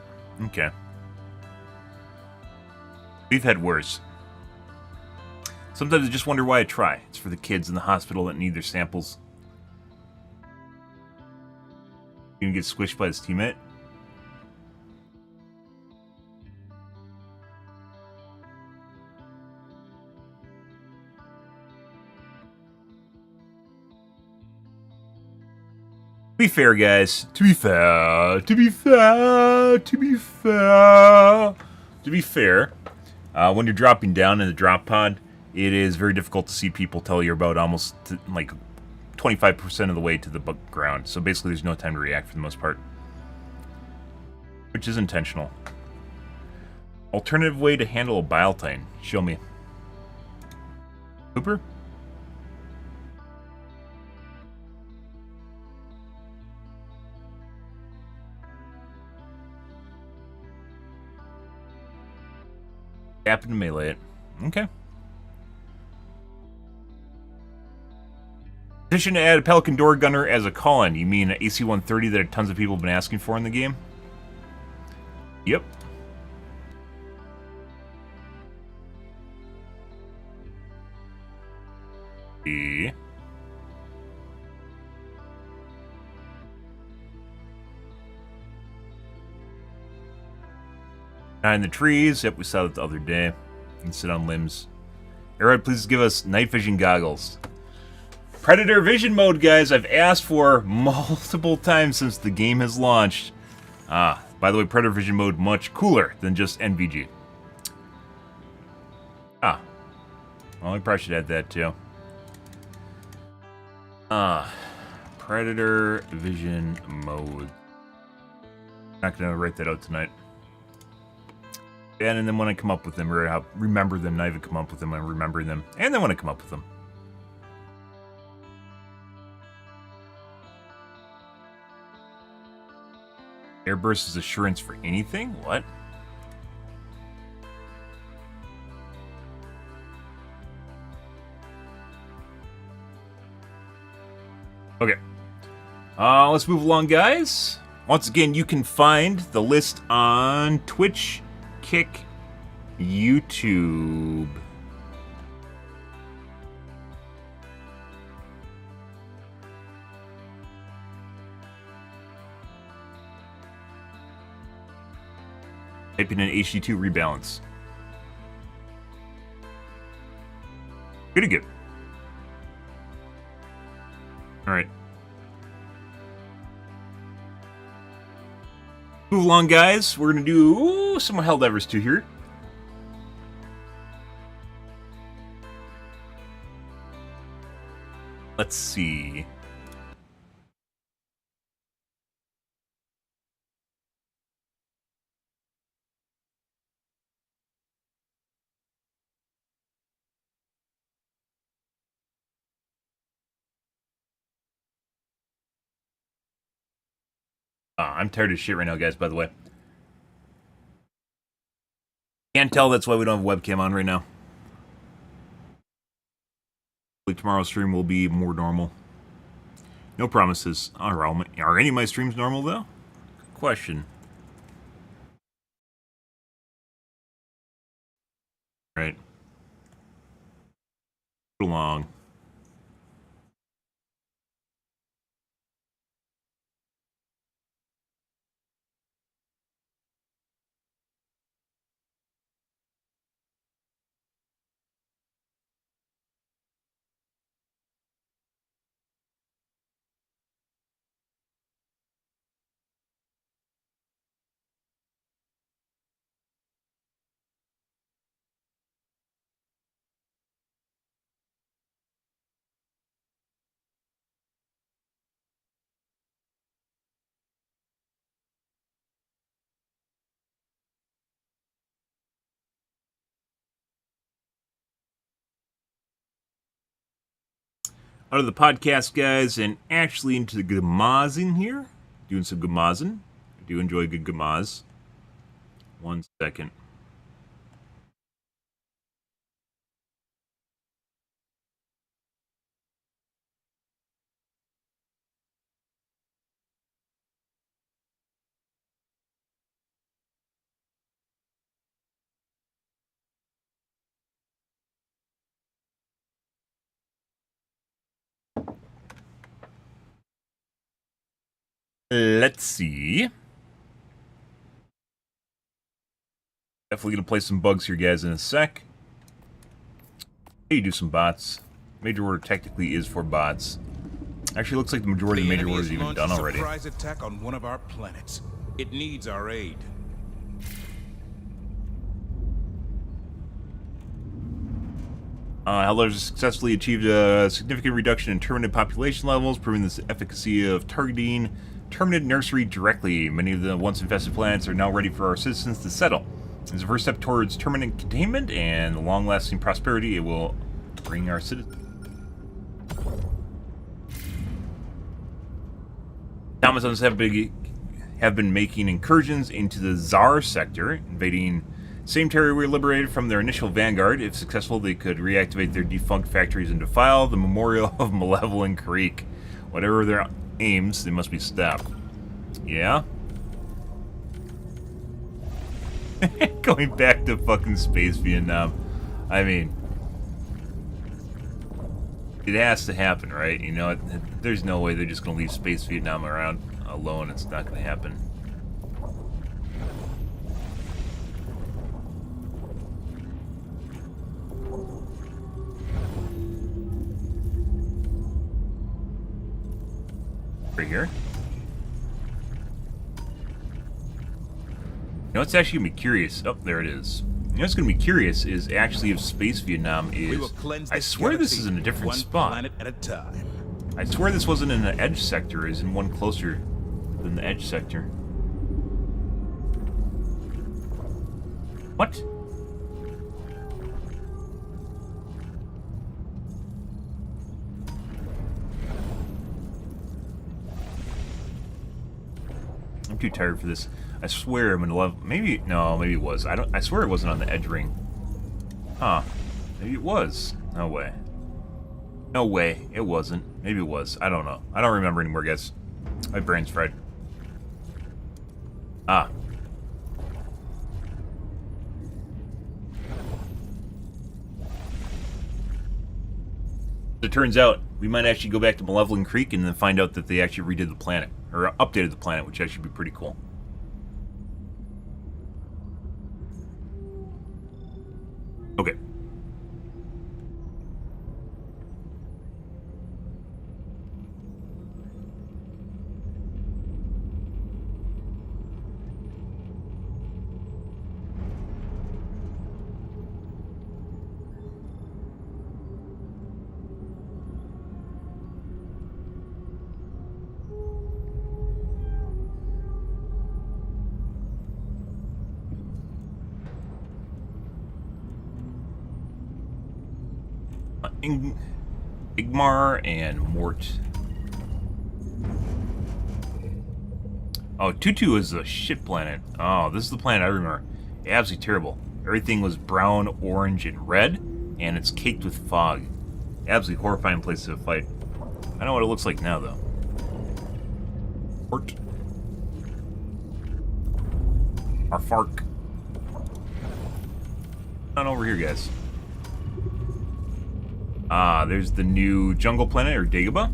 Okay. We've had worse. Sometimes I just wonder why I try. It's for the kids in the hospital that need their samples. You can get squished by his teammate? To be fair, guys. To be fair. To be fair. To be fair. To be fair. When you're dropping down in the drop pod, it is very difficult to see people till you're about almost like 25% of the way to the ground. So basically there's no time to react for the most part. Which is intentional. Alternative way to handle a biotine. Show me. Cooper? Happen to melee it. Okay. Petition to add a Pelican Door Gunner as a call-in. You mean an AC-130 that tons of people have been asking for in the game? Yep. E. In the trees. Yep, we saw that the other day. You can sit on limbs. Arrowhead, please give us night vision goggles. Predator vision mode, guys. I've asked for multiple times since the game has launched. By the way, Predator vision mode much cooler than just NVG. Well, I probably should add that too. Predator vision mode. Not gonna write that out tonight. And then when I come up with them, or I'll remember them, not even come up with them, I'm remembering them. And then when I come up with them. Airburst is assurance for anything? What? Okay. Let's move along, guys. Once again, you can find the list on Twitch, Kick, YouTube. Typing in hd2rebalance. Pretty good. Alright. Move along, guys. We're going to do some Helldivers 2 here. Let's see. I'm tired of shit right now, guys, by the way. Can't tell, that's why we don't have webcam on right now. Hopefully tomorrow's stream will be more normal. No promises. Are any of my streams normal, though? Good question. Right. Along. Out of the podcast, guys, and actually into the gamazing here. Doing some gamazing. I do enjoy good gamaz. 1 second. Let's see. Definitely gonna play some bugs here, guys, in a sec. Hey, you do some bots. Major order technically is for bots. Actually, looks like the majority of major orders is even done already. Surprise attack on one of our planets. It needs our aid. Helldivers successfully achieved a significant reduction in terminid population levels, proving the efficacy of targeting terminid nursery directly. Many of the once infested planets are now ready for our citizens to settle. As a first step towards terminid containment and long-lasting prosperity, it will bring our citizens. Amazons have been making incursions into the Tsar sector, invading same territory liberated from their initial vanguard. If successful, they could reactivate their defunct factories and defile the memorial of Malevolent Creek. Whatever their aims, they must be stopped. Yeah? Going back to fucking space Vietnam. I mean, it has to happen, right? You know, there's no way they're just going to leave space Vietnam around alone. It's not going to happen. Right here. You know, it's actually going to be curious. Oh, there it is. You know what's going to be curious is actually if Space Vietnam is... I swear this is in a different spot. Planet at a time. I swear this wasn't in the Edge sector, is in one closer than the Edge sector. What? I'm too tired for this. I swear I'm in love. Maybe no, maybe it was. I swear it wasn't on the edge ring. Huh? Maybe it was. No way. No way. It wasn't. Maybe it was. I don't know. I don't remember anymore, guys. My brain's fried. Ah. It turns out we might actually go back to Malevolent Creek and then find out that they actually redid the planet. Or updated the planet, which actually be pretty cool. Okay. Igmar and Mort. Oh, Tutu is a shit planet. Oh, this is the planet I remember. Absolutely terrible. Everything was brown, orange, and red, and it's caked with fog. Absolutely horrifying place to fight. I know what it looks like now, though. Mort. Arfark. On over here, guys. Ah, there's the new jungle planet, or Dagobah.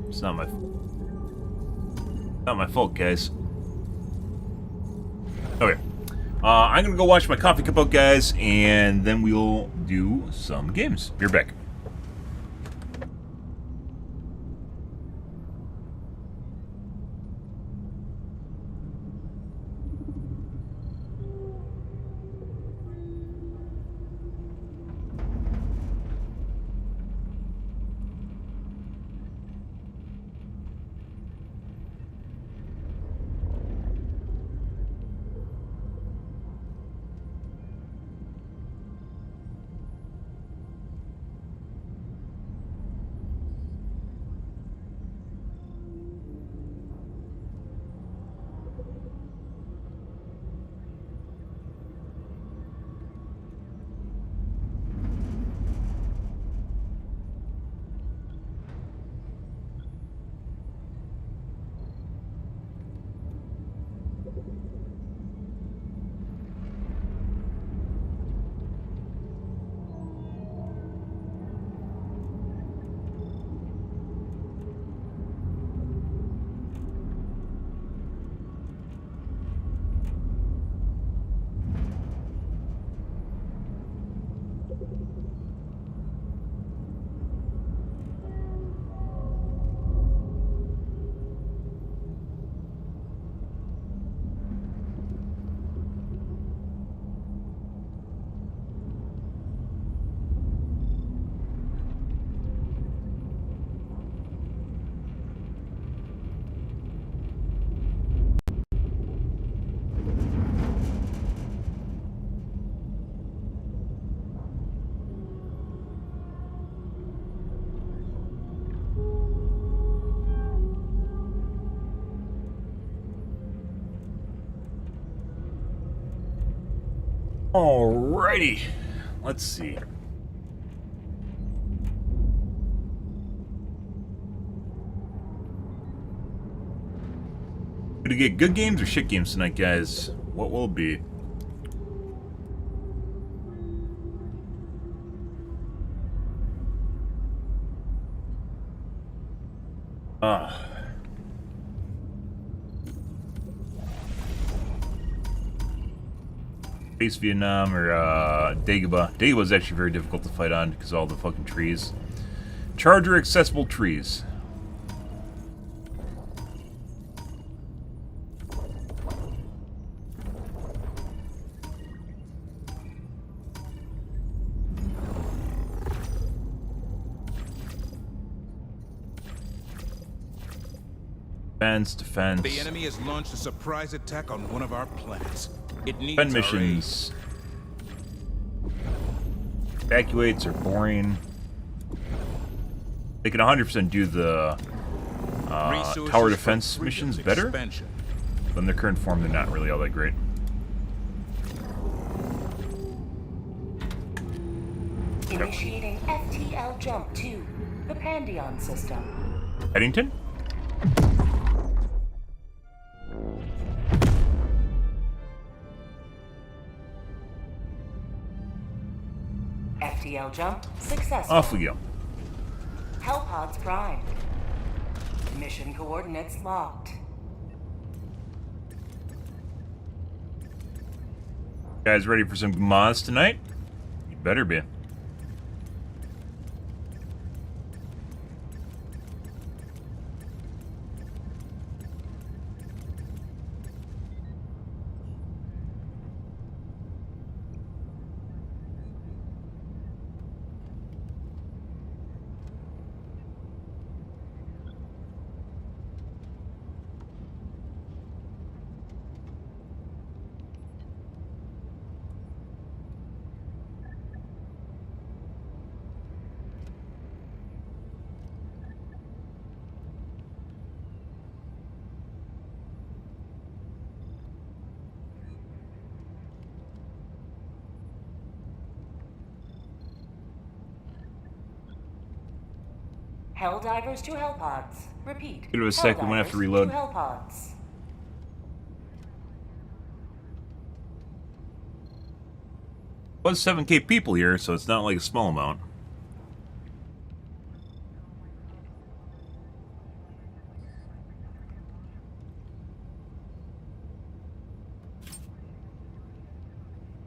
It's not my fault, guys. Okay. I'm gonna go wash my coffee cup out, guys, and then we'll do some games. Be right back. Alrighty. Let's see. Gonna get good games or shit games tonight, guys? What will it be? Space Vietnam or Dagobah. Dagobah is actually very difficult to fight on because of all the fucking trees. Charger accessible trees. Defense. The enemy has launched a surprise attack on one of our planets. It needs Defend missions. Evacuates are boring. They can 100% do the tower defense missions better. Expansion. But in their current form, they're not really all that great. Initiating FTL jump to the Pandion system. Eddington? FTL jump successful. Off we go. Hellpods primed. Mission coordinates locked. Guys ready for some mods tonight? You better be. Helldivers to Hellpods. Repeat. Give it a second, I'm gonna have to reload. To Hellpods. Was 7K people here, so it's not like a small amount.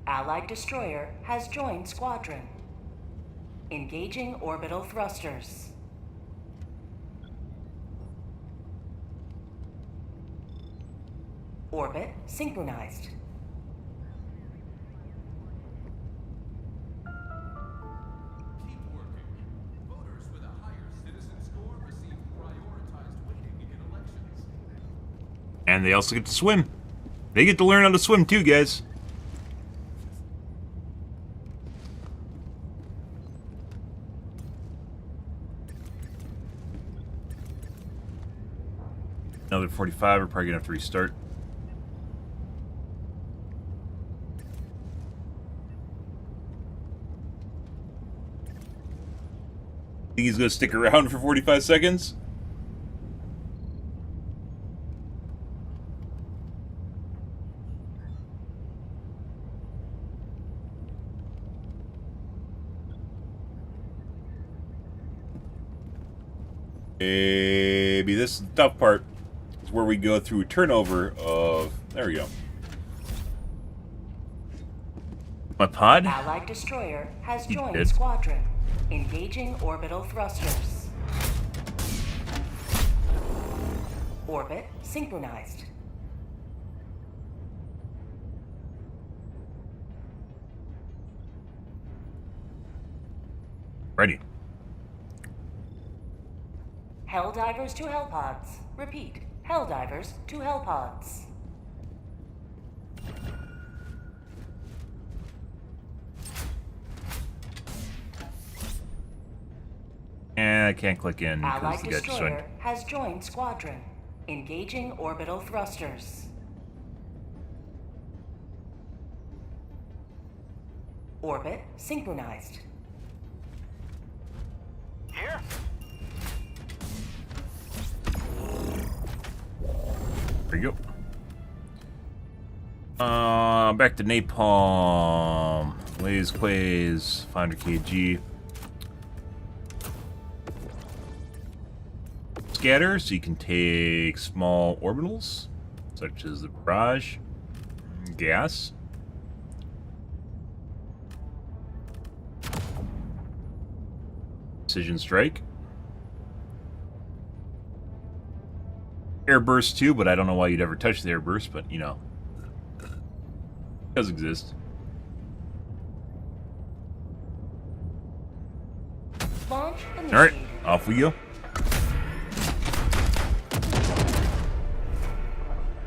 Allied destroyer has joined squadron. Engaging orbital thrusters. Orbit synchronized. And they also get to swim. They get to learn how to swim too, guys. Another 45, we're probably gonna have to restart. Think he's gonna stick around for 45 seconds? Maybe this is the tough part. It's where we go through turnover of... There we go. My pod? Allied destroyer has joined squadron. Engaging orbital thrusters. Orbit synchronized. Ready. Helldivers to Hellpods. Repeat. Helldivers to Hellpods. And I can't click in because Allied the guy just destroyer went. has joined squadron. Engaging orbital thrusters. Orbit synchronized. Here? There you go. Back to napalm. Lays Quays, 500 kg. Scatter, so you can take small orbitals, such as the barrage, gas. Precision strike. Airburst too, but I don't know why you'd ever touch the airburst, but you know. It does exist. Launch initiated. Alright, off we go.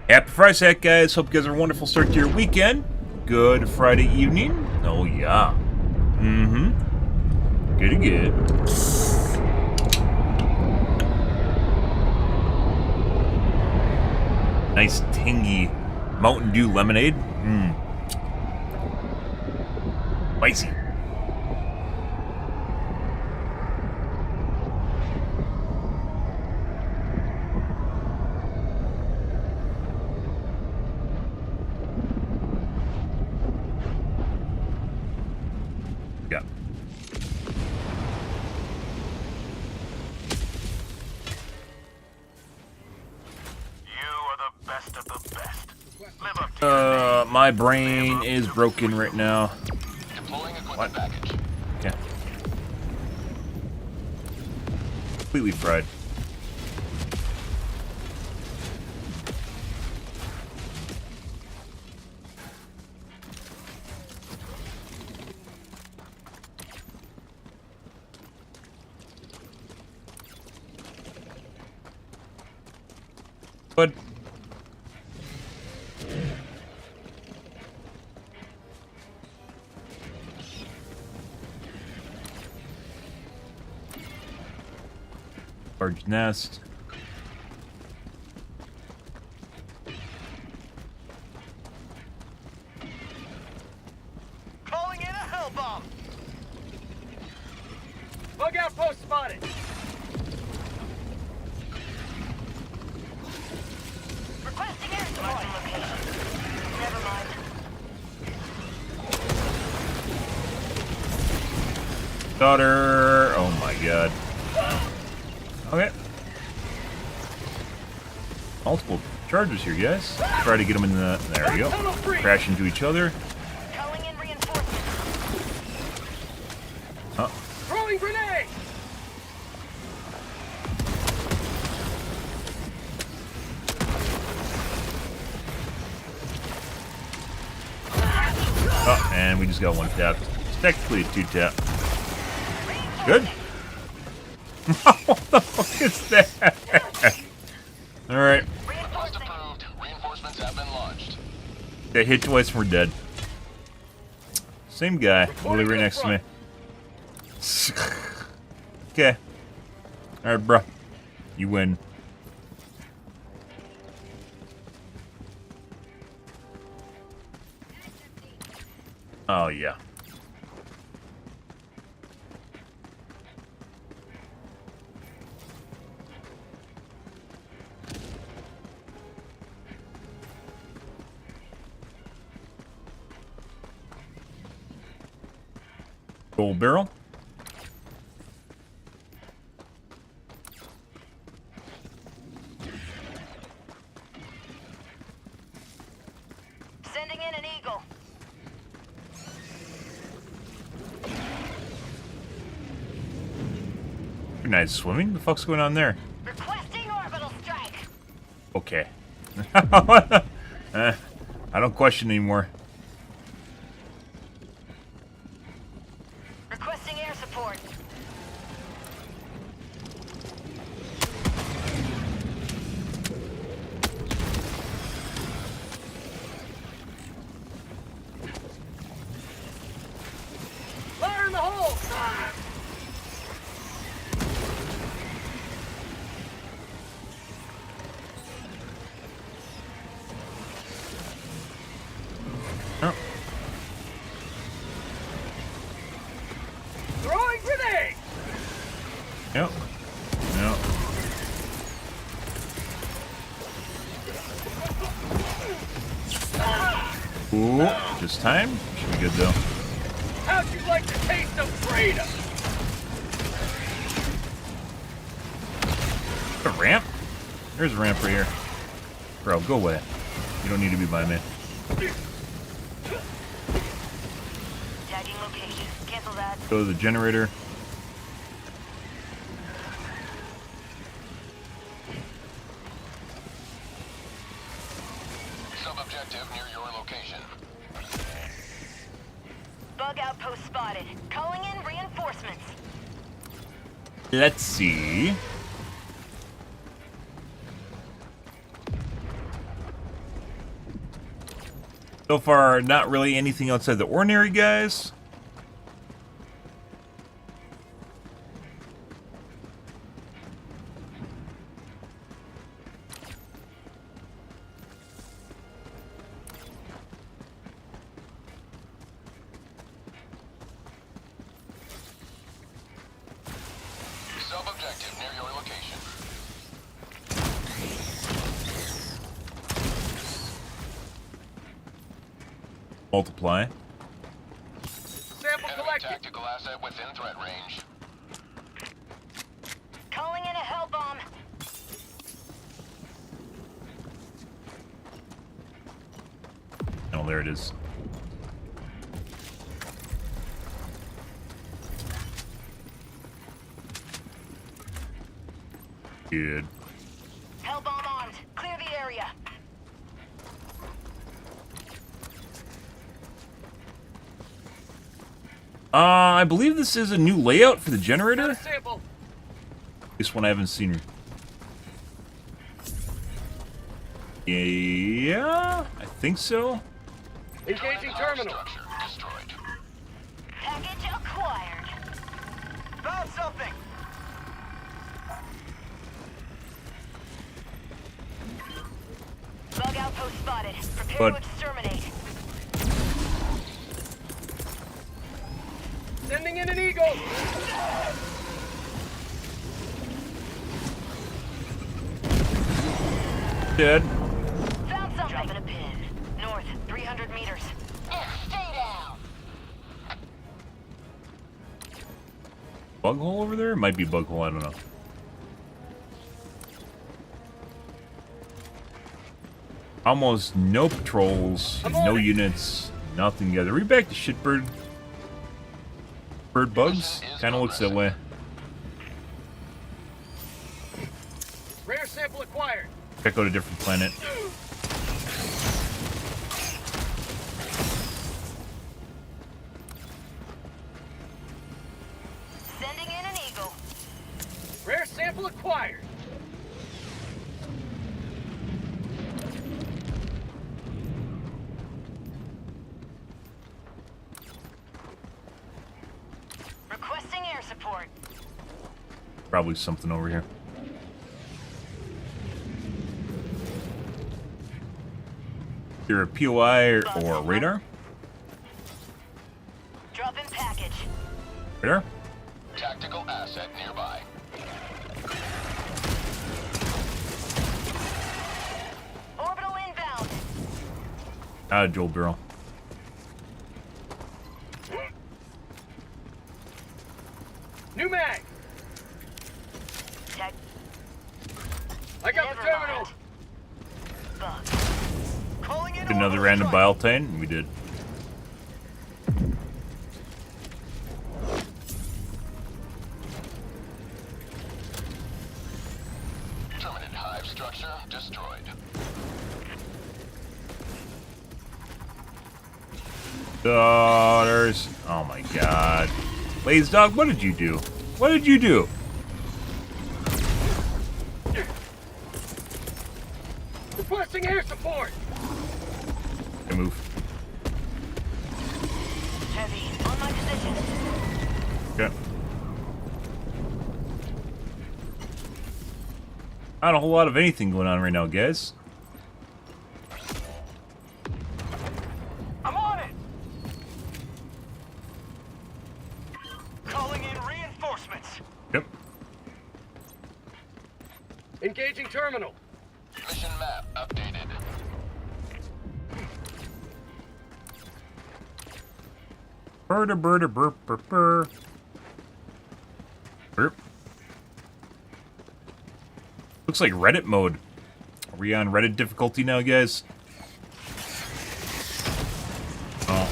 Happy Friday, guys. Hope you guys have a wonderful start to your weekend. Good Friday evening. Oh, yeah. Good. Nice, tangy Mountain Dew lemonade. Spicy. Yeah. My brain is broken right now. What? Okay. Completely fried. But large nest. Calling in a hell bomb. Bug outpost spotted. Daughter. Oh my god. Okay. Multiple charges here, guys. Try to get them in the. There we go. Crash into each other. Oh. Throwing grenade! Oh, and we just got one tap. It's technically a 2-tap. Good. What the fuck is that? Alright. They hit twice and we're dead. Same guy. Literally right next to me. Okay. Alright, bro. You win. Oh, yeah. Gold barrel. Sending in an eagle. Pretty nice swimming. The fuck's going on there? Requesting orbital strike. Okay. I don't question anymore. Requesting air support. Fire in the hole! Oh. Throwing grenade! Yep. Yep. Ooh, just time. Should be good though. How'd you like the taste of freedom? A ramp? There's a ramp right here. Bro, go away. You don't need to be by me. Tagging location. Cancel that. Go to the generator. Sub-objective near your location. Bug outpost spotted. Calling in reinforcements. Let's see. So far, not really anything outside the ordinary, guys. Sub-objective near your location. Multiply. Sample collected. Tactical asset within threat range. Calling in a hell bomb. Oh, there it is. Good. Hell bomb armed. Clear the area. I believe this is a new layout for the generator. Sample. This one I haven't seen. Yeah, I think so. Engaging terminal. Destroyed. Package acquired. Found something. Bug outpost spotted. Prepare But- to exterminate. Sending in an eagle. Dead. Found something. Dropping a pin. North, 300 meters. Stay down. bug hole over there? It might be a bug hole, I don't know. Almost no patrols, no units, nothing together. Are we back to shitbird? Bird bugs? Kinda looks that way. Rare sample acquired. Check out a different planet. Sending in an eagle. Rare sample acquired. Requesting air support. Probably something over here. You're a POI or radar? Drop in package. Radar? Tactical asset nearby. Orbital inbound. Joel Barrel. New mag. Tech. I got the terminal. Calling in Another random Biotane? We did. Permanent hive structure destroyed. Daughters. Oh my god. Blaze Dog, what did you do? What did you do? Requesting air support. I move. Heavy on my position. Okay. Not a whole lot of anything going on right now, guys. I'm on it. Calling in reinforcements. Yep. Engaging terminal. Mission map updated. Burda burda burp burp burp. Burp. Looks like Reddit mode. Are we on Reddit difficulty now, guys? Oh.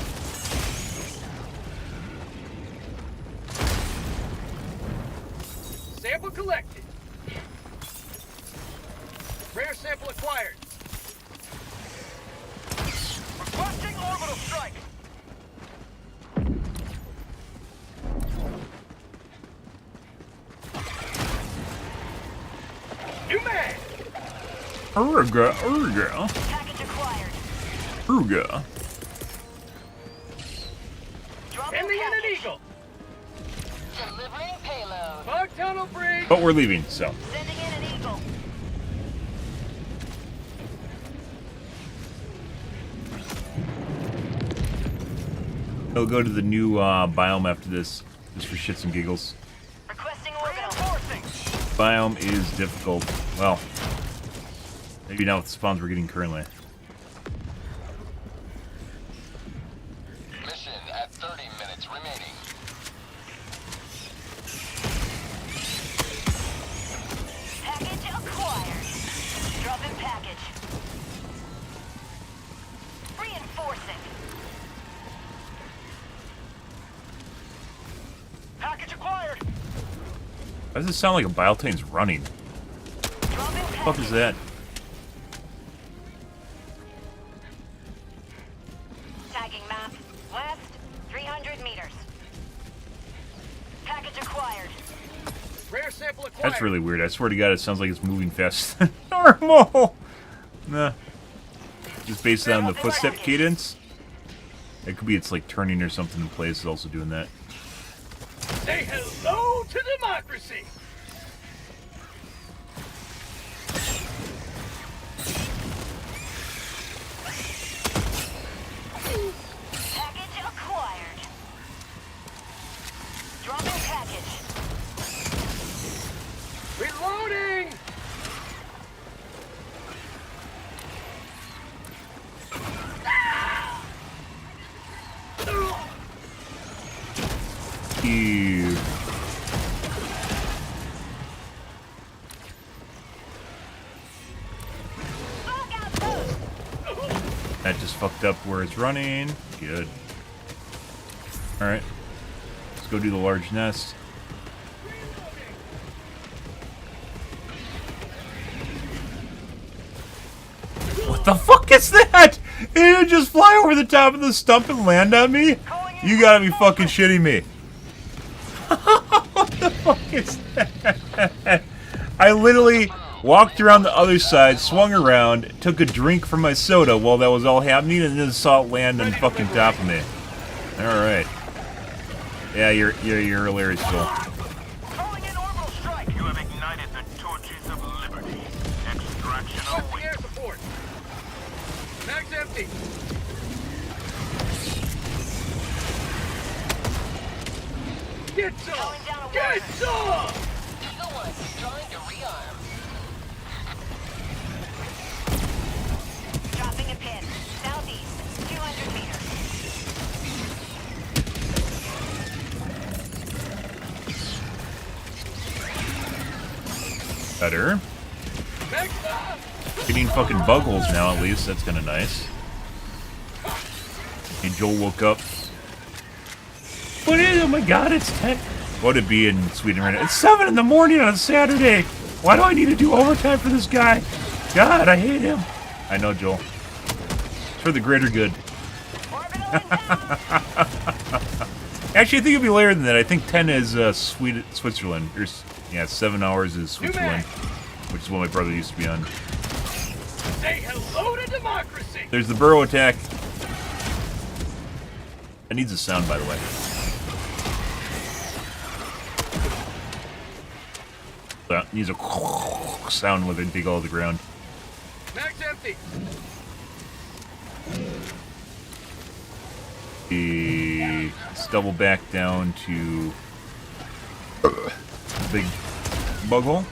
Sample collected. Rare sample acquired. Requesting orbital strike. New mag. Urga, urga. Package acquired. Urga. Sending in an eagle. Delivering payload. Bug tunnel breach. But we're leaving, so. Sending in an eagle. We'll go to the new biome after this, just for shits and giggles. Requesting orbital. Biome is difficult. Well, maybe not with the spawns we're getting currently. Mission at 30 minutes remaining. Package acquired. Drop in package. Reinforcing. Package acquired. Why does it sound like a Biotane's running? What the fuck is that? Tagging map. West, 300 meters. Package acquired. Rare sample acquired. That's really weird. I swear to God, it sounds like it's moving faster than normal. Nah. Just based on the footstep cadence. It could be it's like turning or something in place is also doing that. Say hello to democracy. Package acquired. Dropping package. Reloading. Ew. That just fucked up where it's running. Good. Alright. Let's go do the large nest. What the fuck is that? Did it just fly over the top of the stump and land on me? You gotta be fucking shitting me. What the fuck is that? I literally walked around the other side, swung around, took a drink from my soda while that was all happening, and then saw it land on fucking top of me. Alright. Yeah, you're hilarious, Joel. Calling in orbital strike. You have ignited the torches of liberty. Extraction away. Air support. Mag's empty. Get some! Get some! Eagle One trying to rearm. Dropping a pin. Southeast, 200 meters. Better. Getting fucking bug holes now, at least. That's kind of nice. Hey, Joel woke up. What is it? Oh my god, it's 10. What would it be in Sweden right now? It's 7 in the morning on a Saturday. Why do I need to do overtime for this guy? God, I hate him. I know, Joel. It's for the greater good. Actually, I think it'll be later than that. I think 10 is Switzerland. Yeah, 7 hours is Switzerland, which is what my brother used to be on. Say hello to democracy. There's the burrow attack. It needs a sound, by the way. That needs a sound when they dig all the ground. Mag's empty. Let's double back down to big bug hole.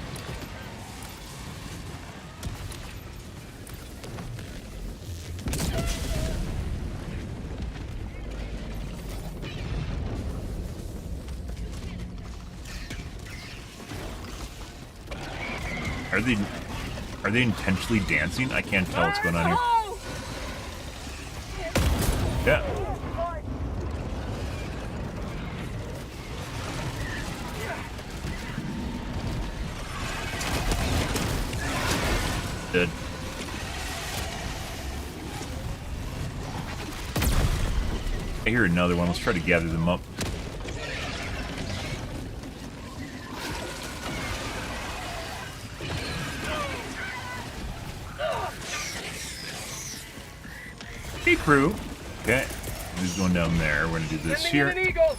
Are they intentionally dancing? I can't tell what's going on here. Yeah. Dead. I hear another one. Let's try to gather them up. Hey, crew. Okay. Who's going down there? We're gonna do this here. An eagle.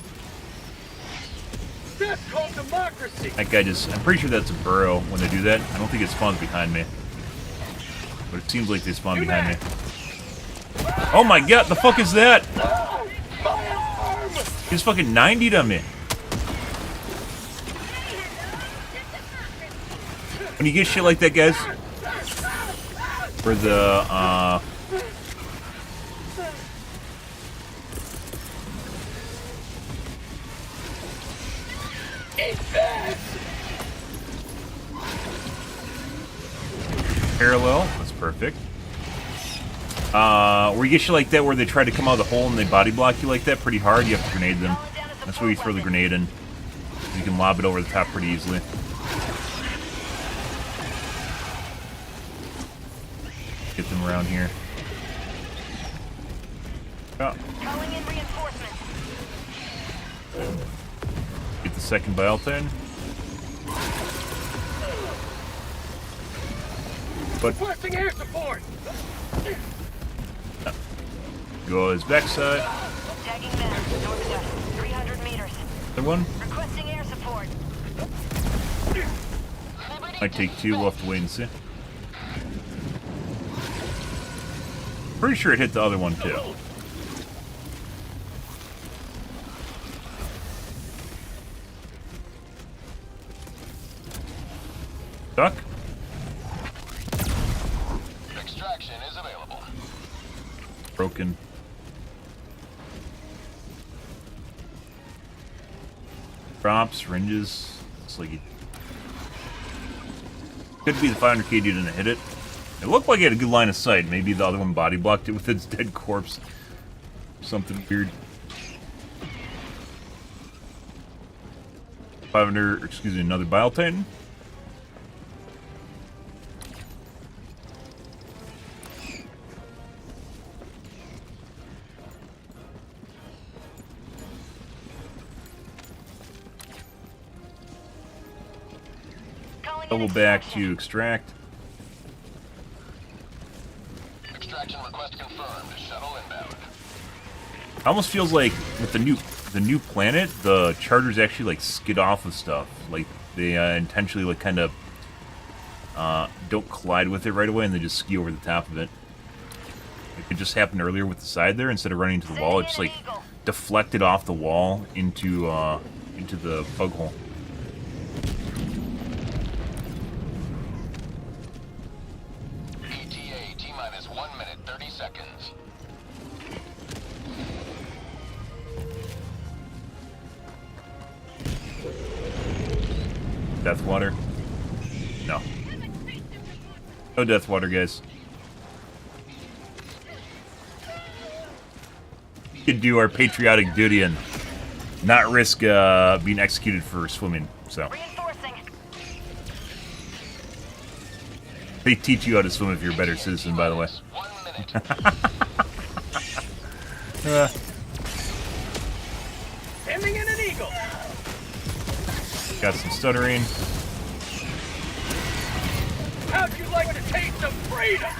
That's called democracy. That guy just... I'm pretty sure that's a burrow when they do that. I don't think it spawns behind me. But it seems like they spawn behind me. Oh my god, the fuck is that? He's fucking 90'd on me. When you get shit like that, guys, for the, parallel, that's perfect. Where you get shit like that where they try to come out of the hole and they body block you like that pretty hard, you have to grenade them. That's where you throw the grenade in. You can lob it over the top pretty easily. Get them around here. Oh. Calling in reinforcements. Get the second Bialtine. But Requesting air support. go his backside. Tagging them. Northwest, 300 meters. Other one. Requesting air support. Might take two. We'll have to wait and see. Pretty sure it hit the other one too. Duck. Extraction is available. Broken. Drops, syringes. It's like it could be the 500k dude didn't hit it. It looked like it had a good line of sight. Maybe the other one body blocked it with its dead corpse. Something weird. 500, excuse me, another Bile Titan. Double back to extract. Extraction request confirmed. Shuttle inbound. It almost feels like with the new planet, the chargers actually like skid off of stuff. Like they intentionally like kind of don't collide with it right away, and they just ski over the top of it. Like it just happened earlier with the side there. Instead of running into the wall, it just like deflected off the wall into the bug hole. ETA T-minus 1 minute 30 seconds. Death water? No. No death water, guys. We could do our patriotic duty and not risk being executed for swimming, so. They teach you how to swim if you're a better citizen, by the way. Sending in an eagle. Got some stuttering. How'd you like to taste of freedom?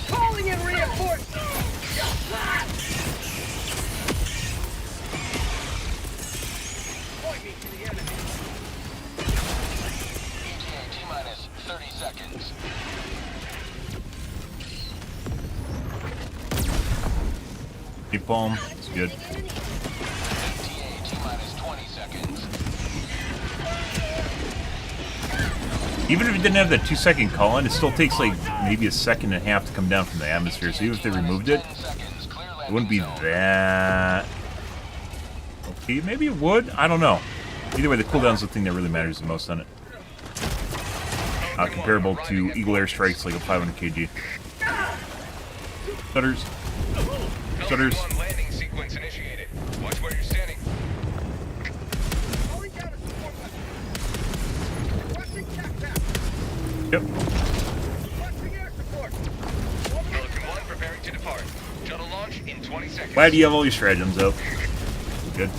Calling in reinforcements. Point me to the enemy. ETA T-minus 30 seconds. Napalm, it's good. ETA T-minus 20 seconds. Even if it didn't have that 2-second call-in, it still takes like maybe a second and a half to come down from the atmosphere. So even if they removed it, it wouldn't be that... Okay, maybe it would? I don't know. Either way, the cooldown's the thing that really matters the most on it. Comparable to Eagle Airstrikes like a 500 kg. Stutters. Stutters. Landing sequence initiated. Watch where you're standing. Yep. Pelican 1 preparing to depart. Shuttle launch in 20 seconds. Glad you have all your stratagems up. Good.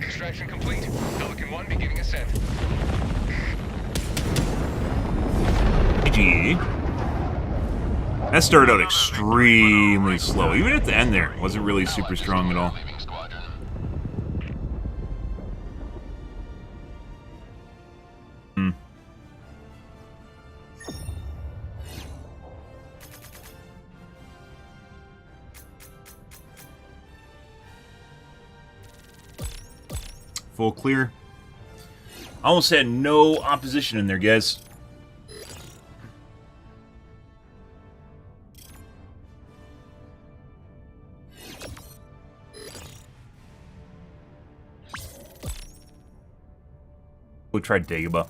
Extraction complete. Pelican 1 beginning ascent. GG. That started out extremely slow. Even at the end there, it wasn't really super strong at all. Hmm. Full clear. Almost had no opposition in there, guys. We'll try Dagobah.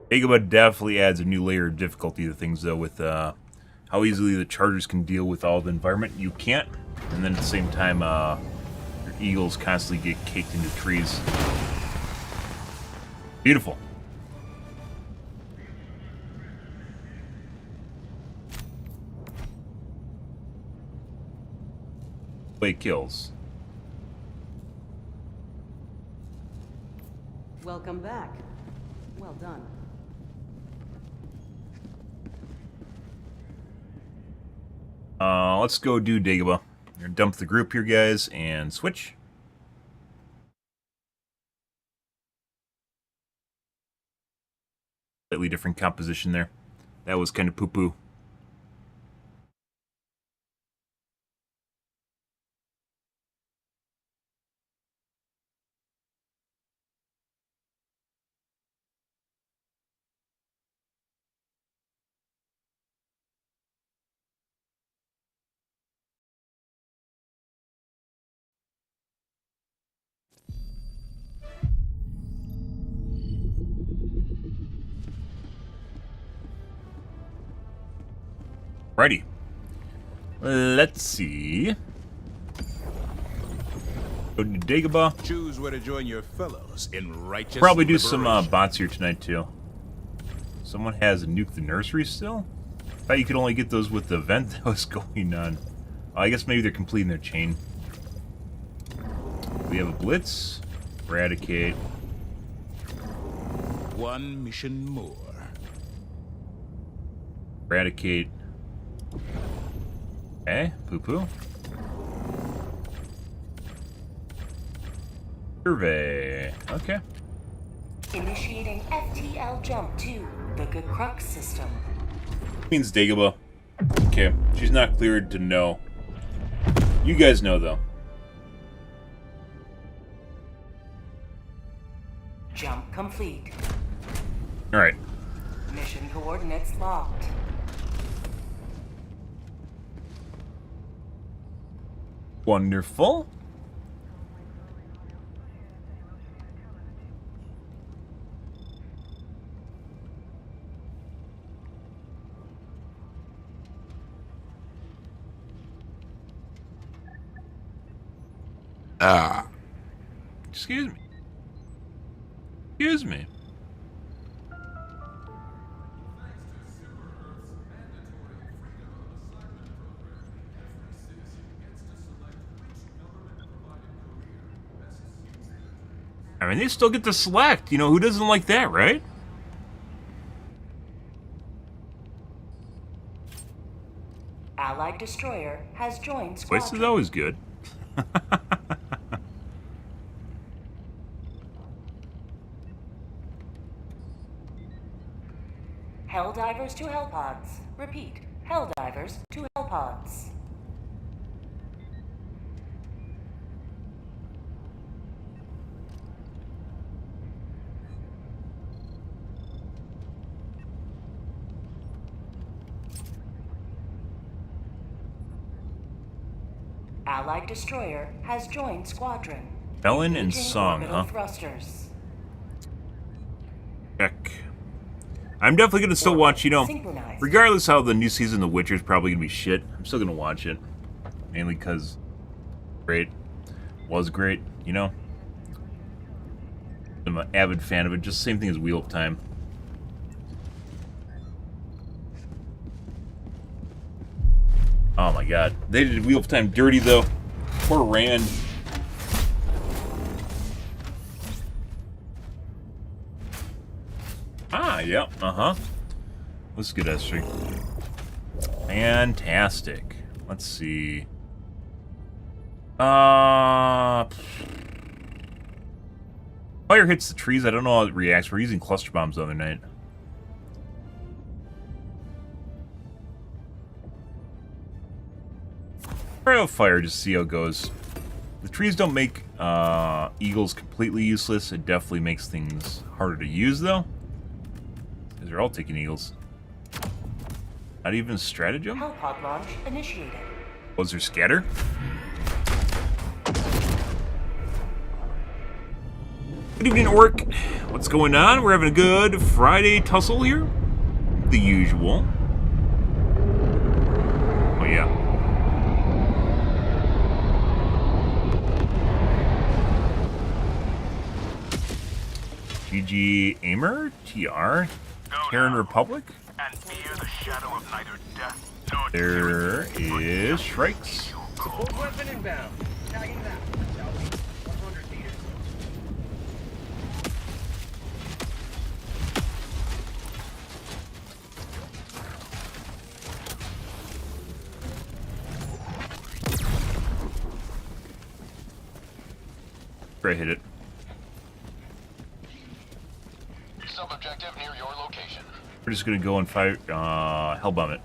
Dagobah definitely adds a new layer of difficulty to things, though, with how easily the chargers can deal with all the environment. You can't, and then at the same time, your eagles constantly get caked into trees. Beautiful. Way kills. Welcome back. Well done. Let's go do Dagobah. We're gonna dump the group here, guys, and switch. Slightly different composition there. That was kind of poo-poo. Righty. Let's see. Go to Dagobah. Choose where to join your fellows in righteous Probably do some liberation. bots here tonight too. Someone has a Nuke the Nursery still? I thought you could only get those with the event that was going on. Oh, I guess maybe they're completing their chain. We have a Blitz. Eradicate. One mission more. Eradicate. Okay, poo-poo. Survey. Okay. Initiating FTL jump to the Crux system. Means Dagobah. Okay, she's not cleared to know. You guys know though. Jump complete. Alright. Mission coordinates locked. Wonderful. Excuse me. Excuse me. I mean, they still get to select. You know, who doesn't like that, right? Allied destroyer has joined This squadron. is always good. Helldivers to Hellpods. Repeat. Helldivers to Hellpods. Allied destroyer has joined squadron. Ellen and Engaging Song, orbital huh? Thrusters. Heck. I'm definitely gonna still watch, you know, Synchronized. regardless how the new season of The Witcher is probably gonna be shit, I'm still gonna watch it. Mainly because great. Was great, you know? I'm an avid fan of it, just same thing as Wheel of Time. Oh my god. They did Wheel of Time dirty though. Poor Rand. Ah, yeah, uh-huh. Let's get S3. Fantastic. Let's see. Fire hits the trees. I don't know how it reacts. We're using cluster bombs the other night. Try out fire, just see how it goes. The trees don't make eagles completely useless. It definitely makes things harder to use, though. Because they're all taking eagles. Not even stratagem? Hellpod launch initiated. Was there scatter? Good evening, Orc. What's going on? We're having a good Friday tussle here. The usual. Oh, yeah. GG Aimer? TR? Terran Republic? And fear the shadow of night or death. There is Shrikes. Support weapon inbound. Tagging that. Southeast 100 meters. Right, hit it. Sub-objective near your location. We're just gonna go and fight Hellbomb it.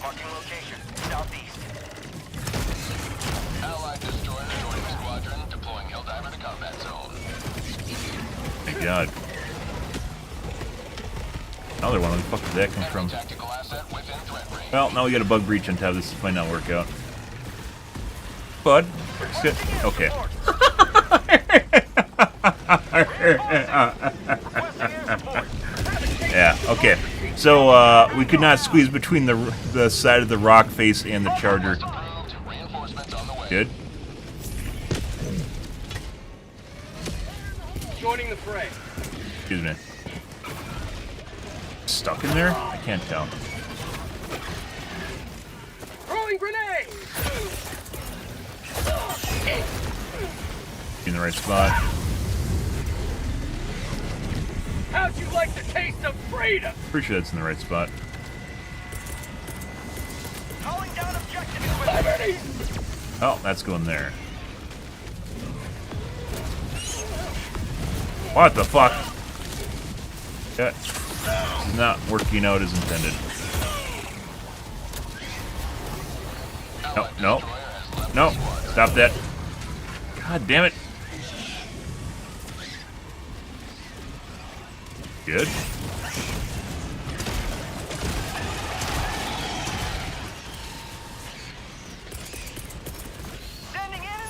Marking location. Southeast. Allied destroyer joining squadron, deploying Helldiver to combat zone. Thank God. Another one. Where the fuck did that come from? Tactical asset within threat range. Well, now we got a bug breach on top. This might not work out. Bud, sit. Okay. Yeah, okay. So, we could not squeeze between the side of the rock face and the charger. Good. Joining the fray. Excuse me. Stuck in there? I can't tell. Throwing grenade! In the right spot. How'd you like the taste of freedom? Pretty sure that's in the right spot. Calling down objective liberty! Oh, that's going there. What the fuck? Yeah. This is not working out as intended. No, no. No. Stop that. God damn it. Good.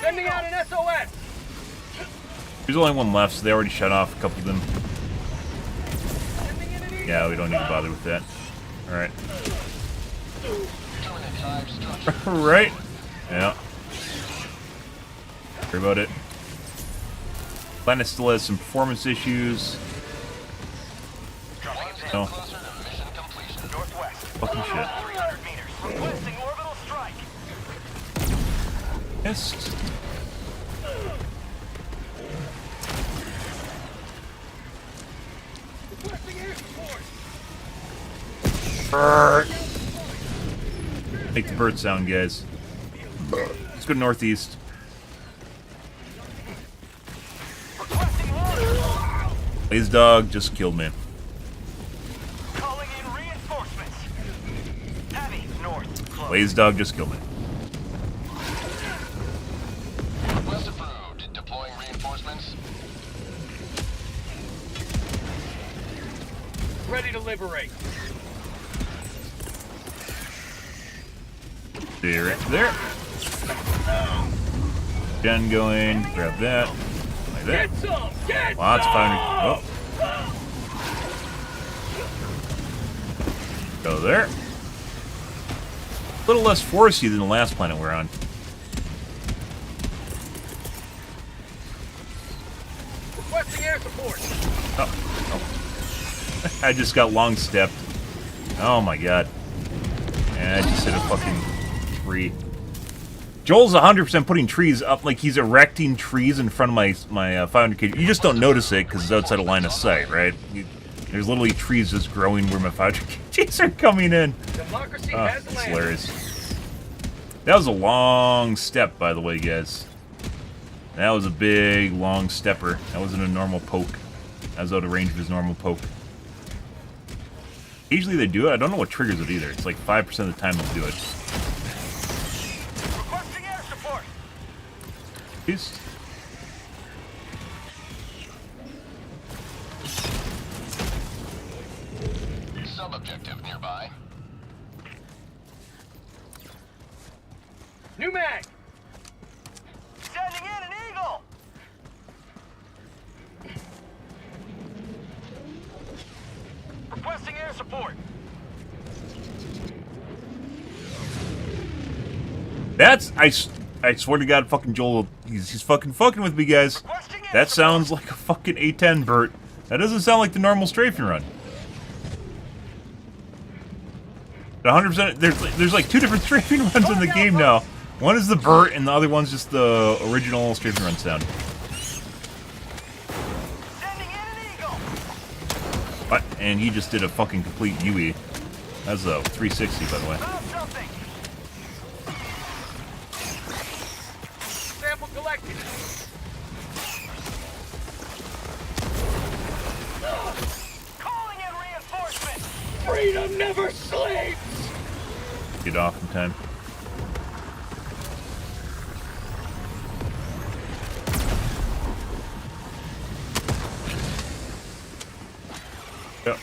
Sending out an SOS! There's only one left, so they already shut off a couple of them. Yeah, we don't need to bother with that. Alright. Right? Yeah. Worry about it. Planet still has some performance issues. No. Fucking shit. Missed. Make the bird sound, guys. Let's go northeast. Blaze dog just killed me. Calling in reinforcements. Heavy north. Blaze dog just killed me. Request approved. Deploying reinforcements. Ready to liberate. See right there. Gun going. Grab that. Like that. Get some! Get Lots of fire. Oh. Go there. A little less foresty than the last planet we're on. Requesting air support. Oh. I just got long stepped. Oh my god. And I just hit a fucking tree. Joel's 100% putting trees up, like he's erecting trees in front of my 500K. You just don't notice it because it's outside of line of sight, right? There's literally trees just growing where my 500Ks are coming in. It's hilarious. That was a long step, by the way, guys. That was a big, long stepper. That wasn't a normal poke. That was out of range of his normal poke. Usually they do it. I don't know what triggers it either. It's like 5% of the time they'll do it. Requesting air support. Peace. Sub-objective nearby. New mag. Sending in an eagle. Requesting air support. That's I swear to God, fucking Joel, he's fucking with me, guys. That sounds like a fucking A10 Burt. That doesn't sound like the normal strafing run. 100%. There's like two different strafing runs in the game now. One is the Burt, and the other one's just the original strafing run sound. What? And he just did a fucking complete UE. That's a 360, by the way. Sample collected. Calling in reinforcements. Freedom never sleeps. Get off in time. Yep.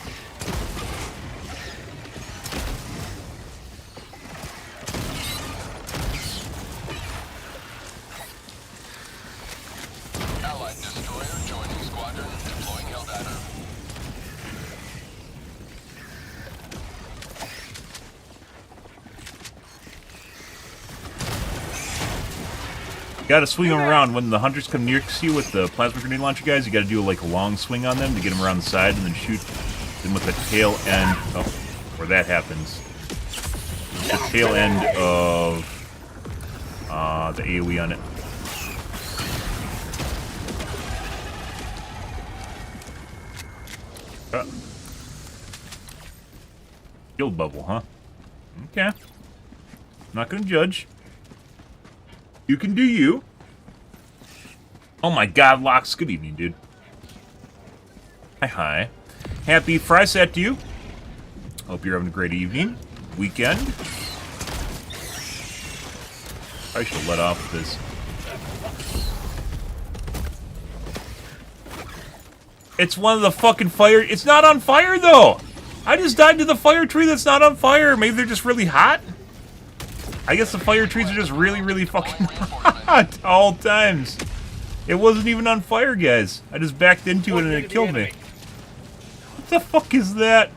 Allied destroyer joining squadron, deploying Gotta swing them around. When the hunters come near to you with the plasma grenade launcher guys, you gotta do like a long swing on them to get them around the side and then shoot them with the tail end. Oh, where that happens. The tail end of the AoE on it. Shield bubble, huh? Okay. Not gonna judge. You can do you. Oh my god, Locks. Good evening, dude. Hi. Happy Friday to you. Hope you're having a great evening. Weekend. I should let off this. It's one of the fucking fire. It's not on fire, though. I just died to the fire tree that's not on fire. Maybe they're just really hot? I guess the fire trees are just really, really fucking hot all times. It wasn't even on fire, guys. I just backed into it and it killed me. What the fuck is that?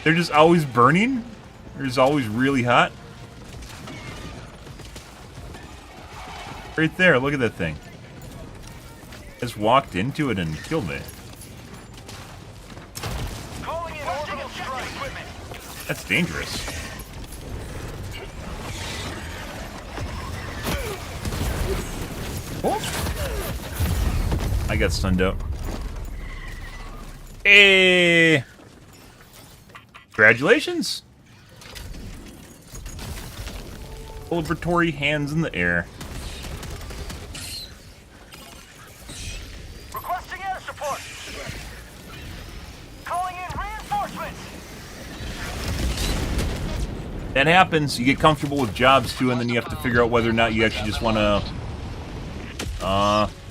They're just always burning? They're just always really hot? Right there, look at that thing. Just walked into it and killed me. That's dangerous. Oh. I got stunned out. Hey! Congratulations! Celebratory hands in the air. Requesting air support. Calling in reinforcements. That happens. You get comfortable with jobs too, and then you have to figure out whether or not you actually just want to.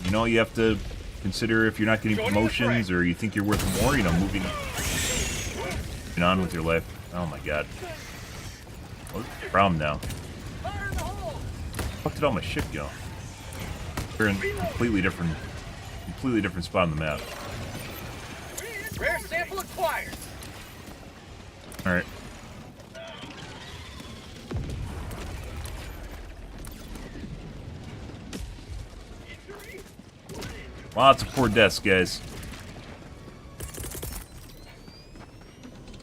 You know, you have to consider if you're not getting promotions or you think you're worth more. You know, moving on with your life. Oh my god. What's the problem now? Where did all my shit go? We're in a completely different spot on the map. Rare sample acquired. All right. Lots of poor deaths, guys.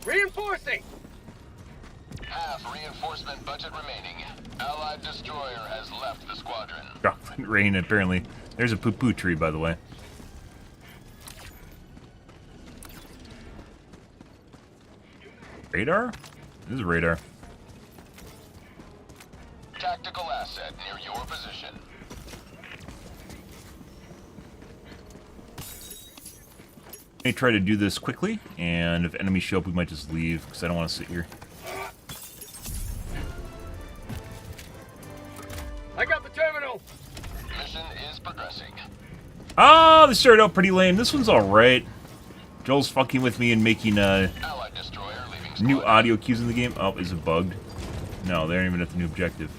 Reinforcing. Half reinforcement budget remaining. Allied destroyer has left the squadron. Droplet rain, apparently. There's a poo-poo tree, by the way. Radar? This is a radar. Tactical asset near your position. May try to do this quickly, and if enemies show up, we might just leave, because I don't want to sit here. I got the terminal. Mission is progressing. Oh, they started out pretty lame. This one's alright. Joel's fucking with me and making new audio cues in the game. Oh, is it bugged? No, they aren't even at the new objective.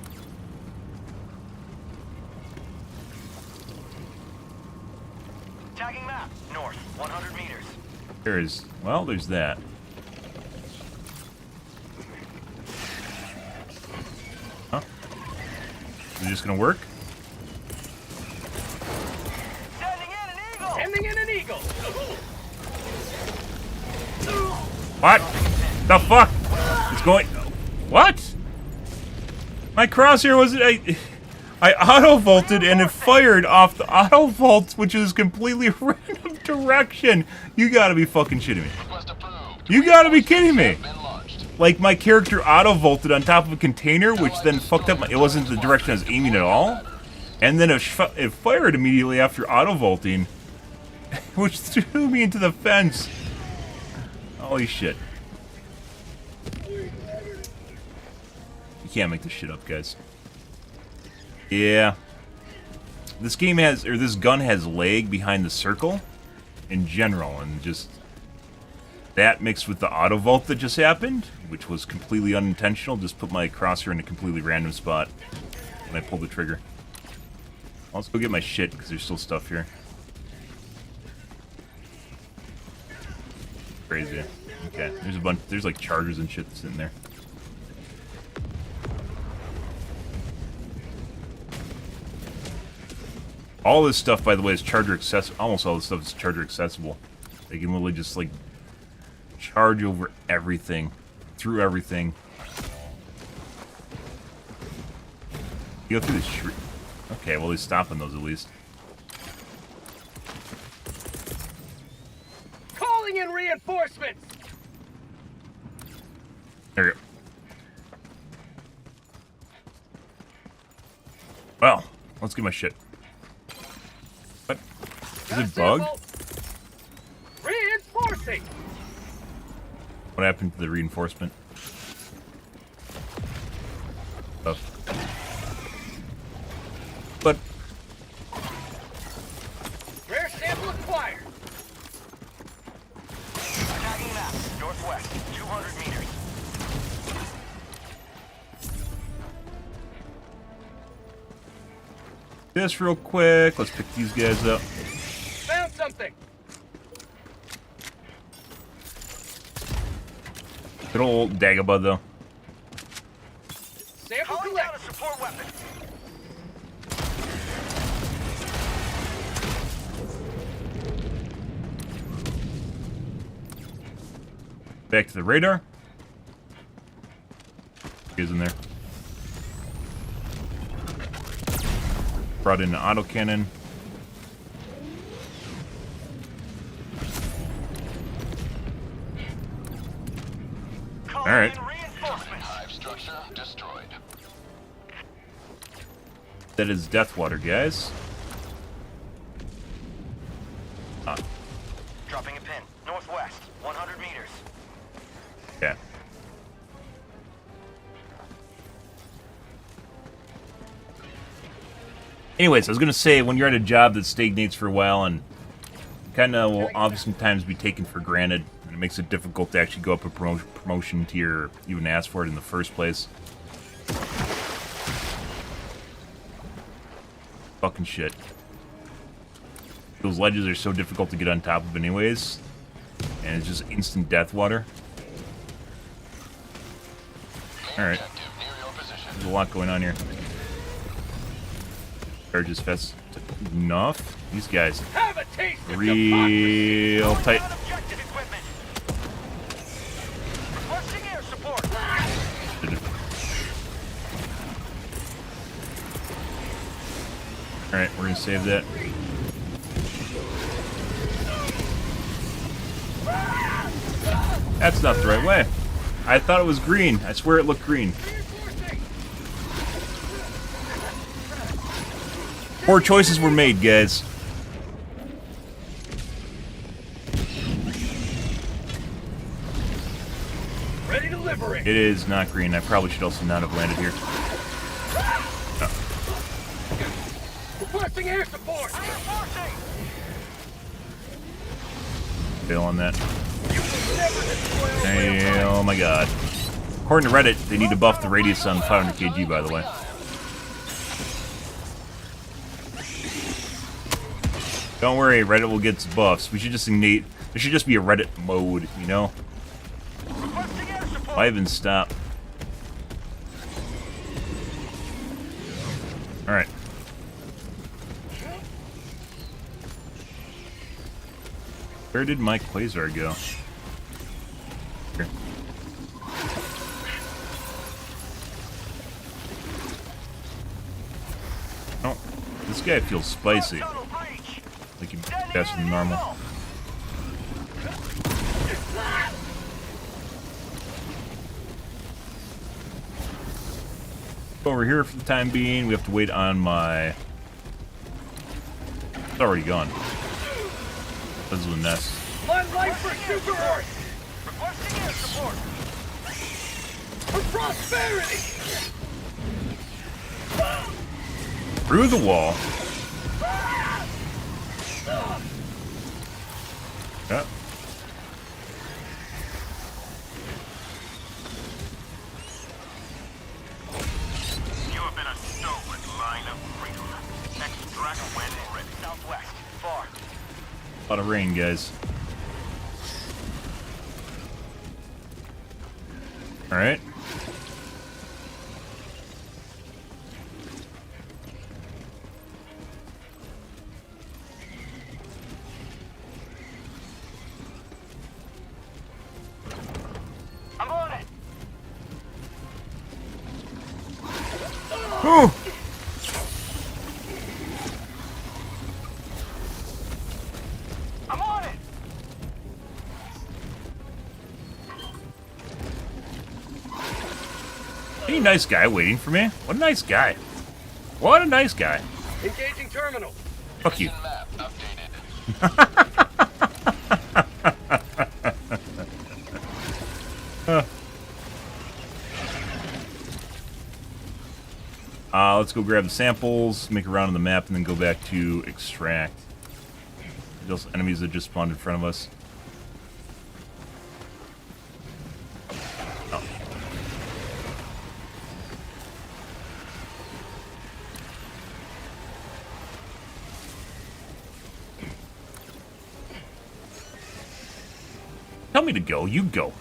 Tagging map. North, 100 meters. There's, well, there's that. Huh? Is it just gonna work? Sending in an eagle. What? The fuck? It's going... What? My crosshair wasn't... I auto-vaulted and it fired off the auto-vault, which is completely random direction. You gotta be fucking shitting me. You gotta be kidding me. Like, my character auto-vaulted on top of a container, which then fucked up my... It wasn't the direction I was aiming at all. And then it fired immediately after auto-vaulting, which threw me into the fence. Holy shit. You can't make this shit up, guys. Yeah. This game has, or this gun has lag behind the circle in general, and just that mixed with the auto vault that just happened, which was completely unintentional, just put my crosshair in a completely random spot when I pulled the trigger. Let's go get my shit, because there's still stuff here. Crazy. Okay, there's a bunch, there's like chargers and shit that's in there. All this stuff, by the way, is charger accessible. Almost all this stuff is charger accessible. They can literally just, like, charge over everything. Through everything. You go through the street. Okay, well, he's stopping those at least. Calling in reinforcements! There you go. Well, let's get my shit. What? Is it bugged? Reinforcing! What happened to the reinforcement? Oh. But Rare sample acquired. Attacking map. Northwest, 200 meters. this real quick. Let's pick these guys up. Found something. Good old Dagobah, though. Sample collect. A support weapon. Back to the radar. He's in there. Brought in an autocannon. Alright. Hive structure destroyed. That is Deathwater, guys. Ah, Dropping a pin. Northwest, 100 meters. yeah. Anyways, I was gonna say, when you're at a job that stagnates for a while and kind of will oftentimes be taken for granted, and it makes it difficult to actually go up a promotion tier, even ask for it in the first place. Fucking shit. Those ledges are so difficult to get on top of anyways, and it's just instant death water. Alright. There's a lot going on here. Charges fast enough. These guys Have a taste of real tight. objective equipment. Requesting air support. Alright, we're gonna save that. That's not the right way. I thought it was green. I swear it looked green. Poor choices were made, guys. Ready to liberate. It is not green. I probably should also not have landed here. Requesting air support. Fail on that. Hey, oh my god. According to Reddit, they need to buff the radius on 500 kg, by the way. Don't worry, Reddit will get its buffs. We should just innate. There should just be a Reddit mode, you know? Why even stop? Alright. Where did my Quasar go? Here. Oh, this guy feels spicy. Like he's faster than normal. Over here for the time being. We have to wait on my... It's already gone. This is a nest. One life for Super Earth. Requesting air support. For prosperity. Through the wall. Yep. You have been a stolen line of freedom. Extract when ready. Southwest. Far. A lot of rain, guys. Alright. Oh! I'm on it. Any nice guy waiting for me? What a nice guy. What a nice guy. Engaging terminal. Fuck you. Map updated. Let's go grab the samples, make a round on the map, and then go back to extract. Those enemies that just spawned in front of us. Oh. Tell me to go, you go.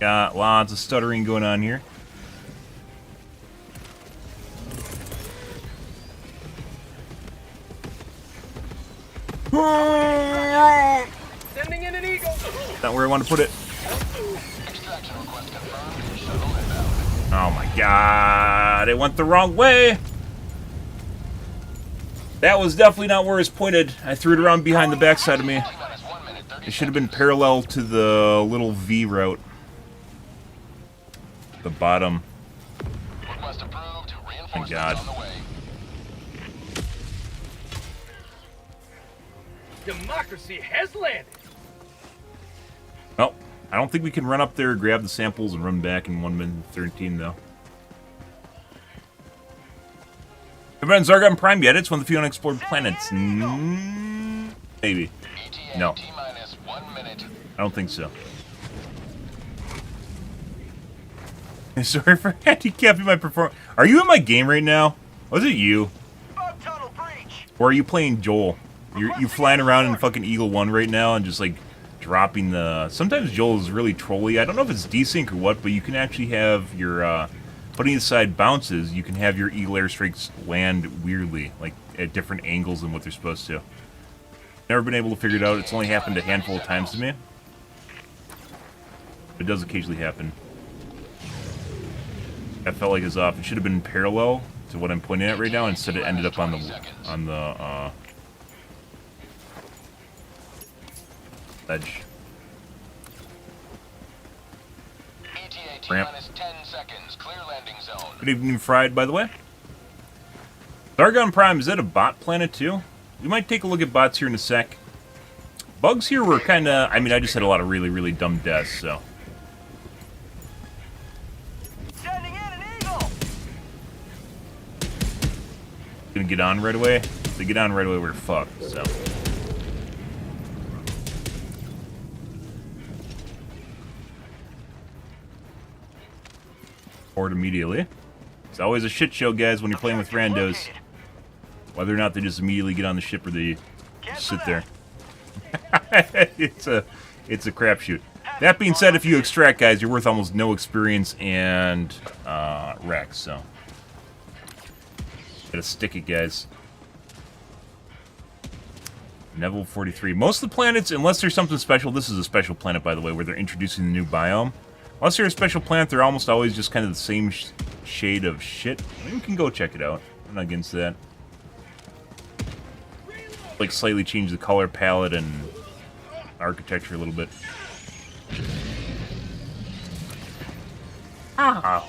Got lots of stuttering going on here. Sending in an eagle. Not where I want to put it. Oh my god, it went the wrong way. That was definitely not where it's pointed. I threw it around behind the backside of me. It should have been parallel to the little V route. The bottom. Thank God. Democracy has landed. Oh, I don't think we can run up there, grab the samples, and run back in 1 minute 13, though. Have been Zargon Prime yet? It's one of the few unexplored planets. Maybe. No. I don't think so. Sorry for handicapping my performance. Are you in my game right now? Was it you? Or are you playing Joel? You flying around in fucking Eagle 1 right now and just like dropping the... Sometimes Joel is really trolly. I don't know if it's desync or what, but you can actually have your... putting aside bounces, you can have your Eagle airstrikes land weirdly, like at different angles than what they're supposed to. Never been able to figure it out. It's only happened a handful of times to me. It does occasionally happen. I felt like it was off. It should have been parallel to what I'm pointing at right now. Instead, it ended up on the edge. Ramp. Good evening, Fried, by the way. Zargon Prime, is that a bot planet too? We might take a look at bots here in a sec. Bugs here were kind of... I mean, I just had a lot of really, really dumb deaths, so... Gonna get on right away. If they get on right away, we're fucked, so... Board immediately. It's always a shit show, guys, when you're playing with randos. Whether or not they just immediately get on the ship or they just sit there. It's a crapshoot. That being said, if you extract, guys, you're worth almost no experience and wrecks, so... Gotta stick it, guys. Neville 43. Most of the planets, unless there's something special, this is a special planet, by the way, where they're introducing the new biome. Unless they're a special planet, they're almost always just kind of the same shade of shit. Maybe we can go check it out. I'm not against that. Like, slightly change the color palette and architecture a little bit. Ah!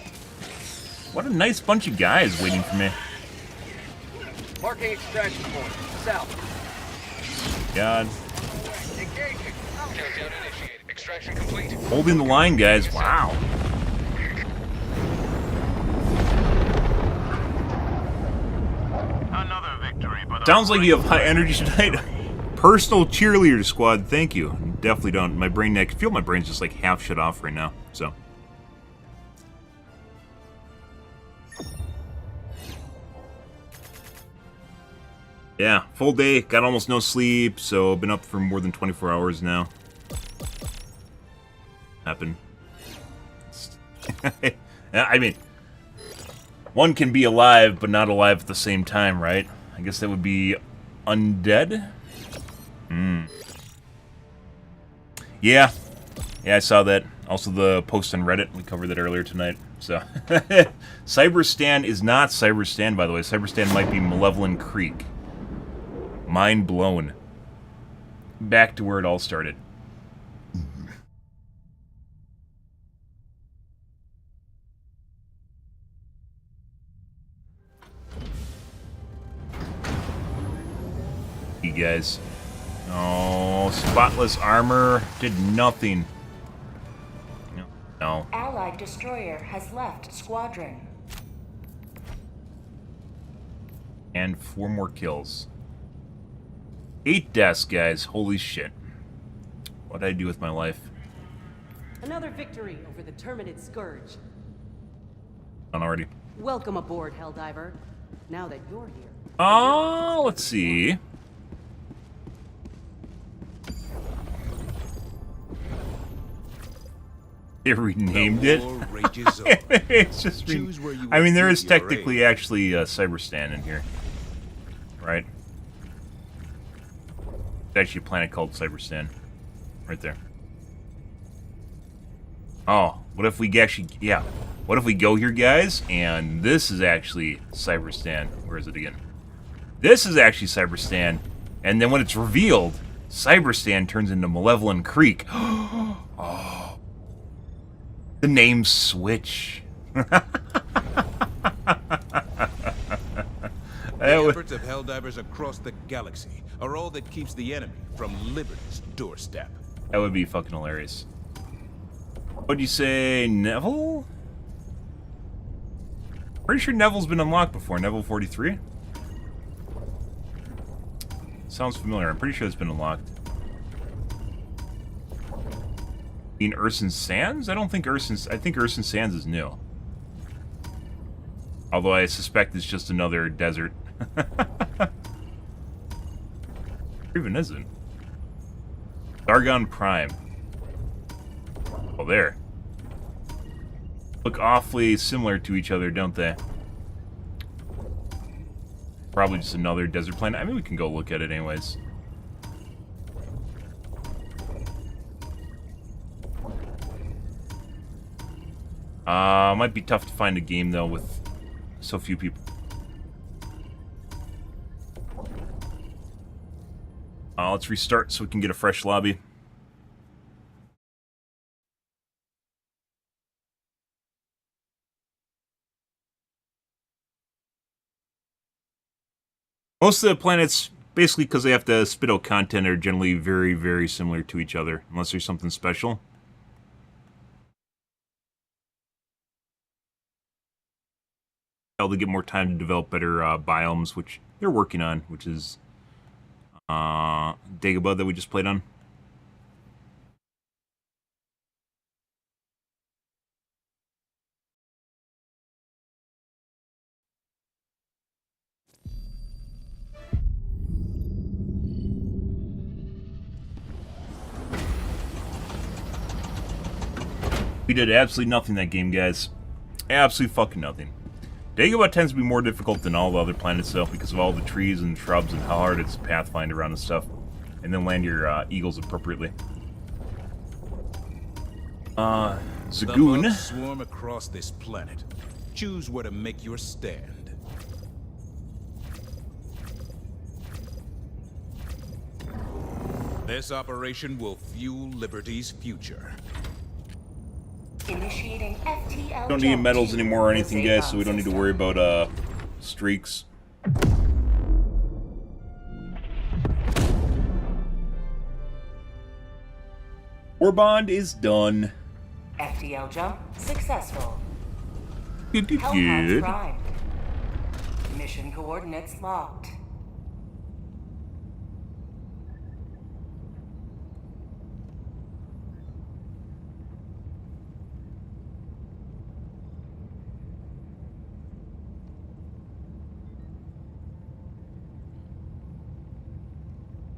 What a nice bunch of guys waiting for me. Marking extraction point. South. God. Engaging. Countdown initiated. Extraction complete. Holding the line, guys. Wow. Another victory, but Sounds like you have high energy tonight. Personal cheerleader squad. Thank you. Definitely don't. My brain, I can feel my brain's just like half shut off right now. So. Yeah, full day, got almost no sleep, so been up for more than 24 hours now. Happened. I mean, one can be alive, but not alive at the same time, right? I guess that would be undead? Yeah. Yeah, I saw that. Also the post on Reddit. We covered that earlier tonight. So, Cyberstan is not Cyberstan, by the way. Cyberstan might be Malevolent Creek. Mind blown. Back to where it all started. You guys. Oh, spotless armor did nothing. No. Allied destroyer has left squadron. And 4 more kills. 8 deaths, guys. Holy shit. What did I do with my life? Another victory over the Terminid Scourge. Done already. Welcome aboard, Helldiver. Now that you're here. Oh, let's see. They renamed it. It's just. I mean, there is technically actually Cyberstan in here, right? It's actually a planet called Cyberstan, right there. Oh, what if we actually? Yeah, what if we go here, guys? And this is actually Cyberstan. Where is it again? This is actually Cyberstan, and then when it's revealed, Cyberstan turns into Malevolent Creek. Oh. The names switch. The efforts of Helldivers across the galaxy are all that keeps the enemy from Liberty's doorstep. That would be fucking hilarious. What'd you say, Neville? Pretty sure Neville's been unlocked before. Neville 43? Sounds familiar. I'm pretty sure it's been unlocked. In Urson Sands? I don't think Urson... I think Urson Sands is new. Although I suspect it's just another desert. Where even is it? Dargon Prime. Oh, there. Look awfully similar to each other, don't they? Probably just another desert planet. I mean, we can go look at it anyways. Might be tough to find a game, though, with so few people. Let's restart so we can get a fresh lobby. Most of the planets, basically because they have to spit out content, are generally very, very similar to each other, unless there's something special. To get more time to develop better biomes, which they're working on, which is Dagobah that we just played on. We did absolutely nothing that game, guys. Absolutely fucking nothing. Dagobah tends to be more difficult than all the other planets, though, because of all the trees and shrubs and how hard it's to pathfind around and stuff. And then land your eagles appropriately. Zagoon. The bugs swarm across this planet. Choose where to make your stand. This operation will fuel Liberty's future. Initiating FTL. Don't need medals anymore or anything, guys, so we don't need to worry about streaks. Warbond is done. FTL jump successful. Good. Helldive primed. Mission coordinates locked.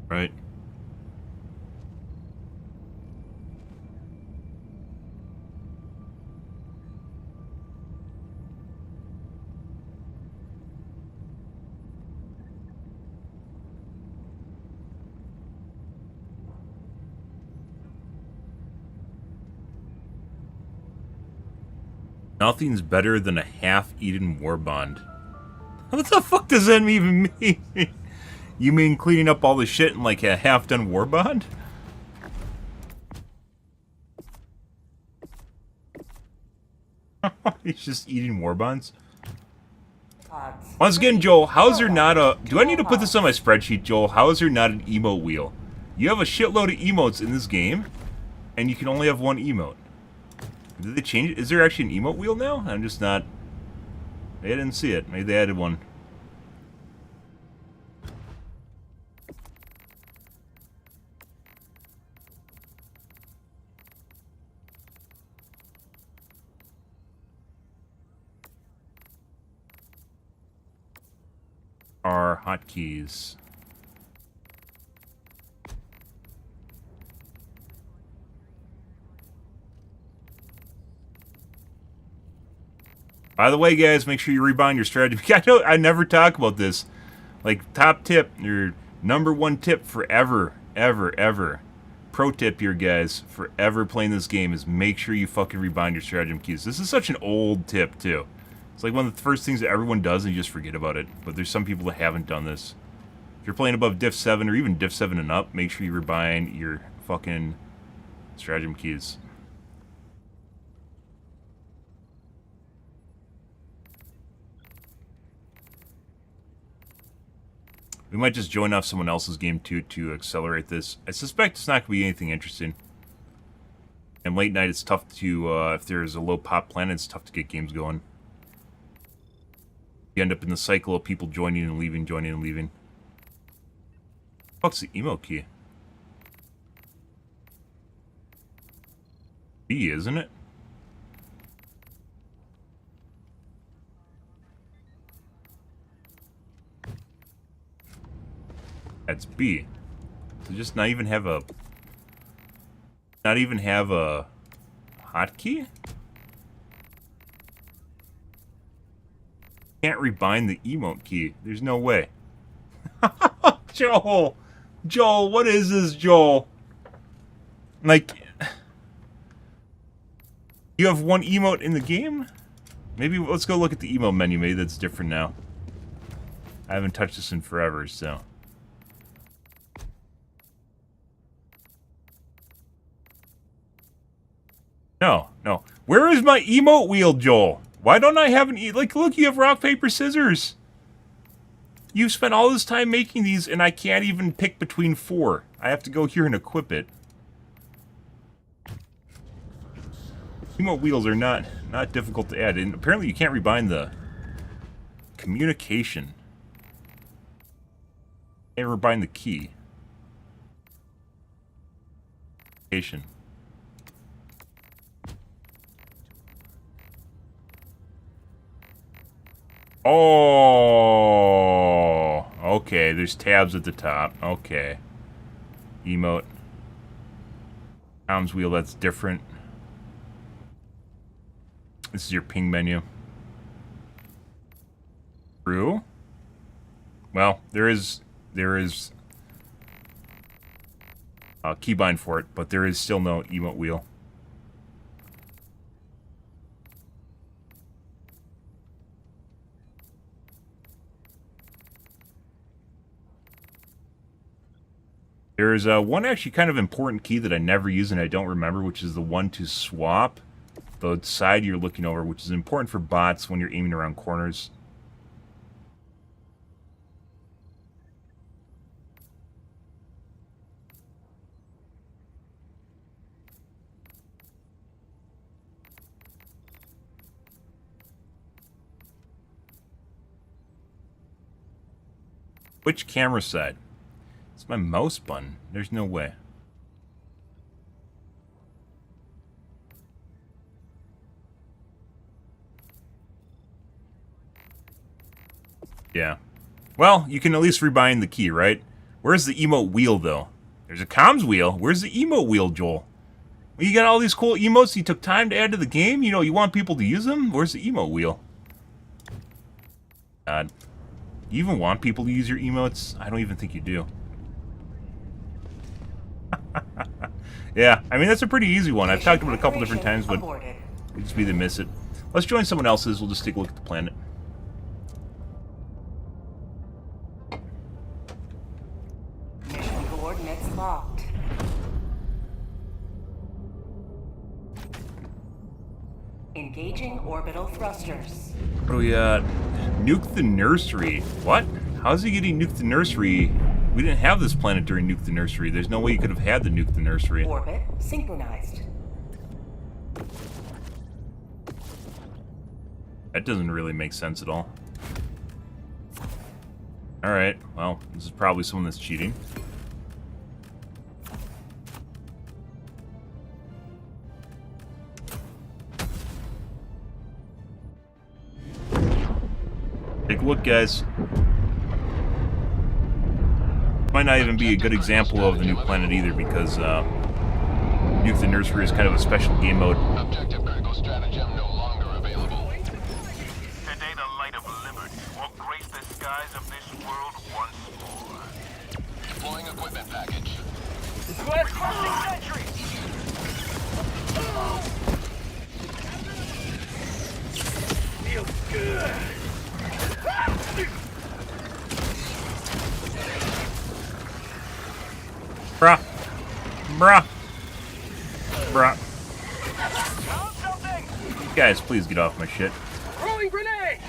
Right. Nothing's better than a half-eaten war bond. What the fuck does that even mean? You mean cleaning up all the shit in like a half-done war bond? He's just eating war bonds. Once again, Joel, how is there not a... Do I need to put this on my spreadsheet, Joel? How is there not an emote wheel? You have a shitload of emotes in this game, and you can only have one emote. Did they change it? Is there actually an emote wheel now? I'm just not... I didn't see it. Maybe they added one. Are hotkeys. By the way, guys, make sure you rebind your strategy. I never talk about this. Like, top tip, your #1 tip forever, ever. Pro tip here, guys, forever playing this game is make sure you fucking rebind your stratagem keys. This is such an old tip, too. It's like one of the first things that everyone does and you just forget about it. But there's some people that haven't done this. If you're playing above diff 7 or even diff 7 and up, make sure you rebind your fucking stratagem keys. We might just join off someone else's game too to accelerate this. I suspect it's not going to be anything interesting. And late night it's tough to, if there's a low pop planet, it's tough to get games going. You end up in the cycle of people joining and leaving, joining and leaving. What's the emo key? B, isn't it? That's B. So just not even have a hotkey? Can't rebind the emote key. There's no way. Joel, what is this, Joel? Like, you have one emote in the game? Maybe let's go look at the emote menu. Maybe that's different now. I haven't touched this in forever, so. No. Where is my emote wheel, Joel? Why don't I have an like, look, you have rock, paper, scissors. You've spent all this time making these, and I can't even pick between 4. I have to go here and equip it. Emote wheels are not difficult to add, and apparently you can't rebind the communication. Can't rebind the key. Communication. Oh, okay, there's tabs at the top. Okay. Emote. Comms wheel, that's different. This is your ping menu. True. Well, there is a keybind for it, but there is still no emote wheel. There is one actually kind of important key that I never use and I don't remember, which is the one to swap the side you're looking over, which is important for bots when you're aiming around corners. Which camera side? It's my mouse button. There's no way. Yeah. Well, you can at least rebind the key, right? Where's the emote wheel, though? There's a comms wheel. Where's the emote wheel, Joel? Well, you got all these cool emotes you took time to add to the game? You know, you want people to use them? Where's the emote wheel? God. You even want people to use your emotes? I don't even think you do. Yeah, I mean, that's a pretty easy one. I've talked about it a couple different times, but it just be they miss it. Let's join someone else's. We'll just take a look at the planet. Mission coordinates locked. Engaging orbital thrusters. What do we nuke the nursery? What? How's he getting nuke the nursery? We didn't have this planet during nuke the nursery. There's no way you could have had the nuke the nursery. Orbit synchronized. That doesn't really make sense at all. Alright, well, this is probably someone that's cheating. Take a look, guys. Might not even be a good example of the new planet either, because Nuke the Nursery is kind of a special game mode. Objective critical stratagem no longer available. Today the light of liberty will grace the skies of this world once more. Deploying equipment package. Requesting sentry! Feels good! Bruh. Bruh. Bruh. Guys, please get off my shit. Throwing grenade!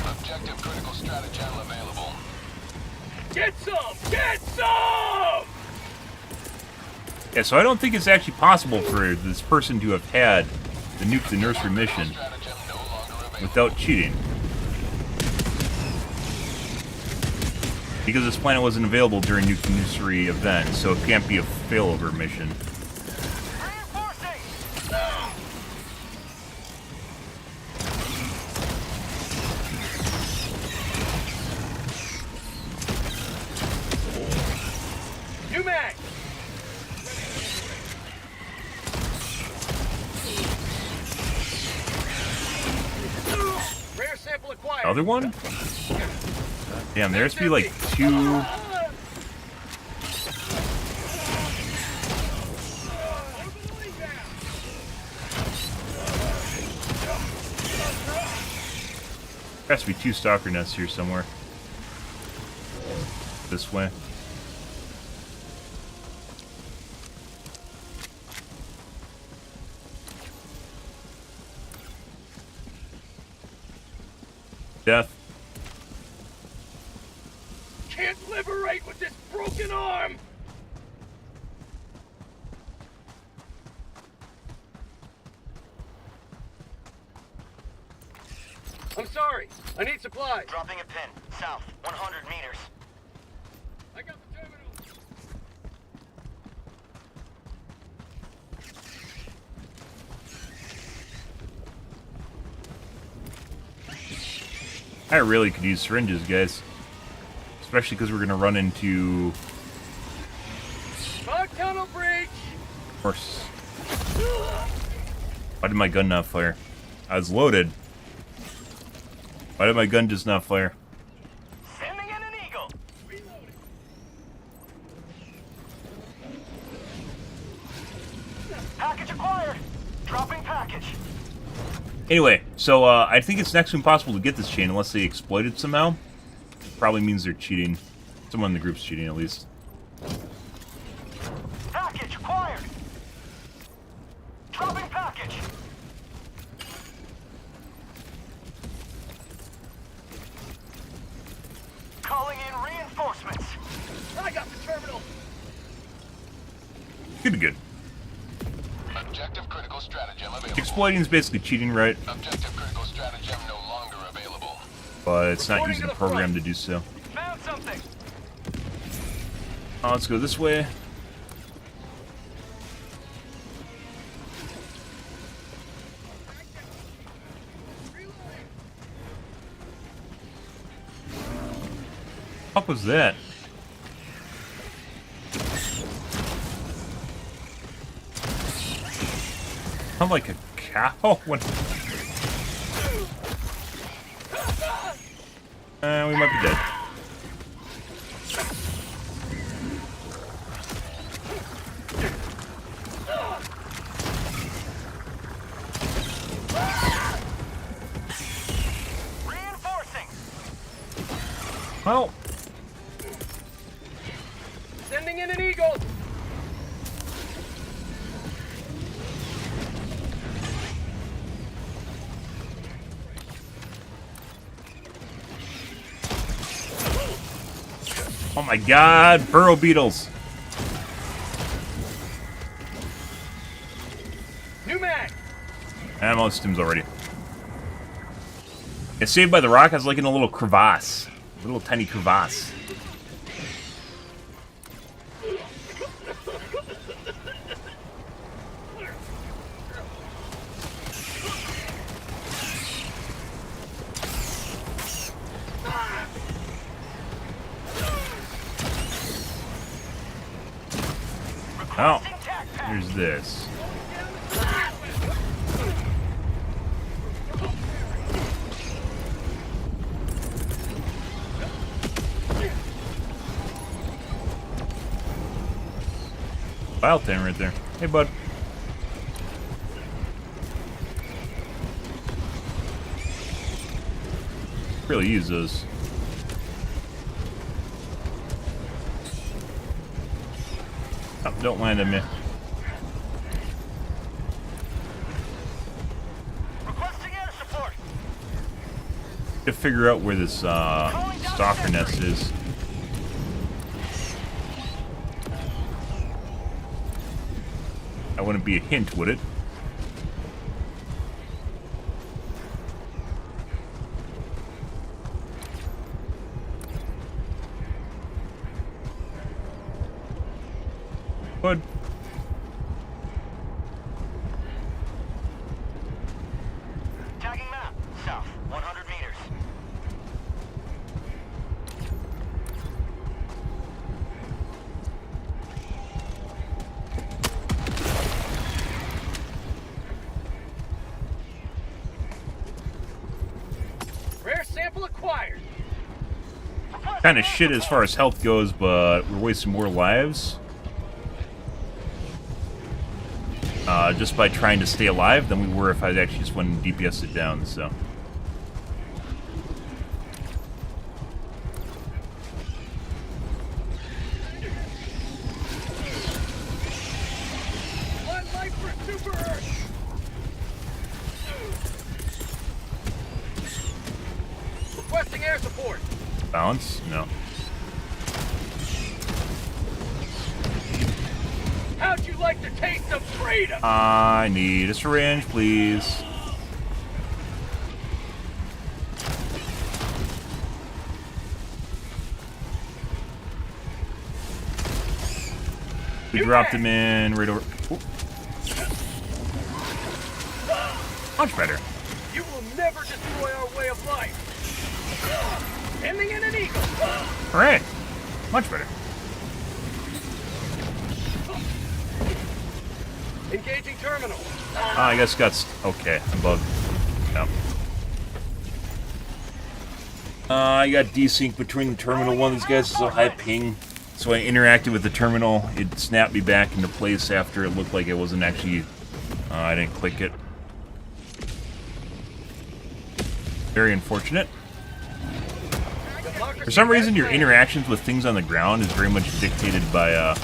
Objective critical stratagem available. Get some! Get some! Yeah, so I don't think it's actually possible for this person to have had the Nuke the Nursery mission without cheating. Because this planet wasn't available during Nuke the Nursery event, so it can't be a failover mission. New mag! Rare sample acquired. Other one? Damn, there has to be like two... There has to be two stalker nests here somewhere. This way. Death. Can't liberate with this broken arm! I'm sorry. I need supplies. Dropping a pin. South, 100 meters. I got the terminal. I really could use syringes, guys. Especially because we're going to run into... Fog tunnel breach! Of course. Why did my gun not fire? I was loaded. Why did my gun just not fire? Sending in an eagle! Package acquired! Dropping package. Anyway, so I think it's next to impossible to get this chain unless they exploit it somehow. Probably means they're cheating. Someone in the group's cheating, at least. Package acquired! Dropping package! Calling in reinforcements! I got the terminal! Good. Objective critical stratagem available. Exploiting is basically cheating, right? Objective critical stratagem no longer available. But it's not using the program to do so. Found something! Let's go this way. What was that? I'm like a cow. What? We might be dead. Reinforcing. Well. Sending in an eagle. Oh my god, burrow beetles. New mag. I'm on stims already. It's saved by the rock. I was like in a little crevasse. A little tiny crevasse. Oh, here's this. File thing right there. Hey, bud. Really use those. Oh, don't land on me. Requesting air support. To figure out where this stalker nest is. That wouldn't be a hint, would it? Would. Tagging map. South, 100 meters. Rare sample acquired. Kind of shit as far as health goes, but we're wasting more lives. Just by trying to stay alive than we were if I actually just went and DPS'd it down, so. One life for Super Earth. Requesting air support. Balance? No. How'd you like the taste of freedom? I need a syringe, please. We dropped him in right over. Ooh. Much better. You will never destroy our way of life. Ending in an eagle. Alright. Much better. Engaging terminal. I guess got okay. I'm bugged. No. I got desync between the terminal. One of these guys is a high ping, so I interacted with the terminal. It snapped me back into place after it looked like it wasn't actually. I didn't click it. Very unfortunate. For some reason, your interactions with things on the ground is very much dictated by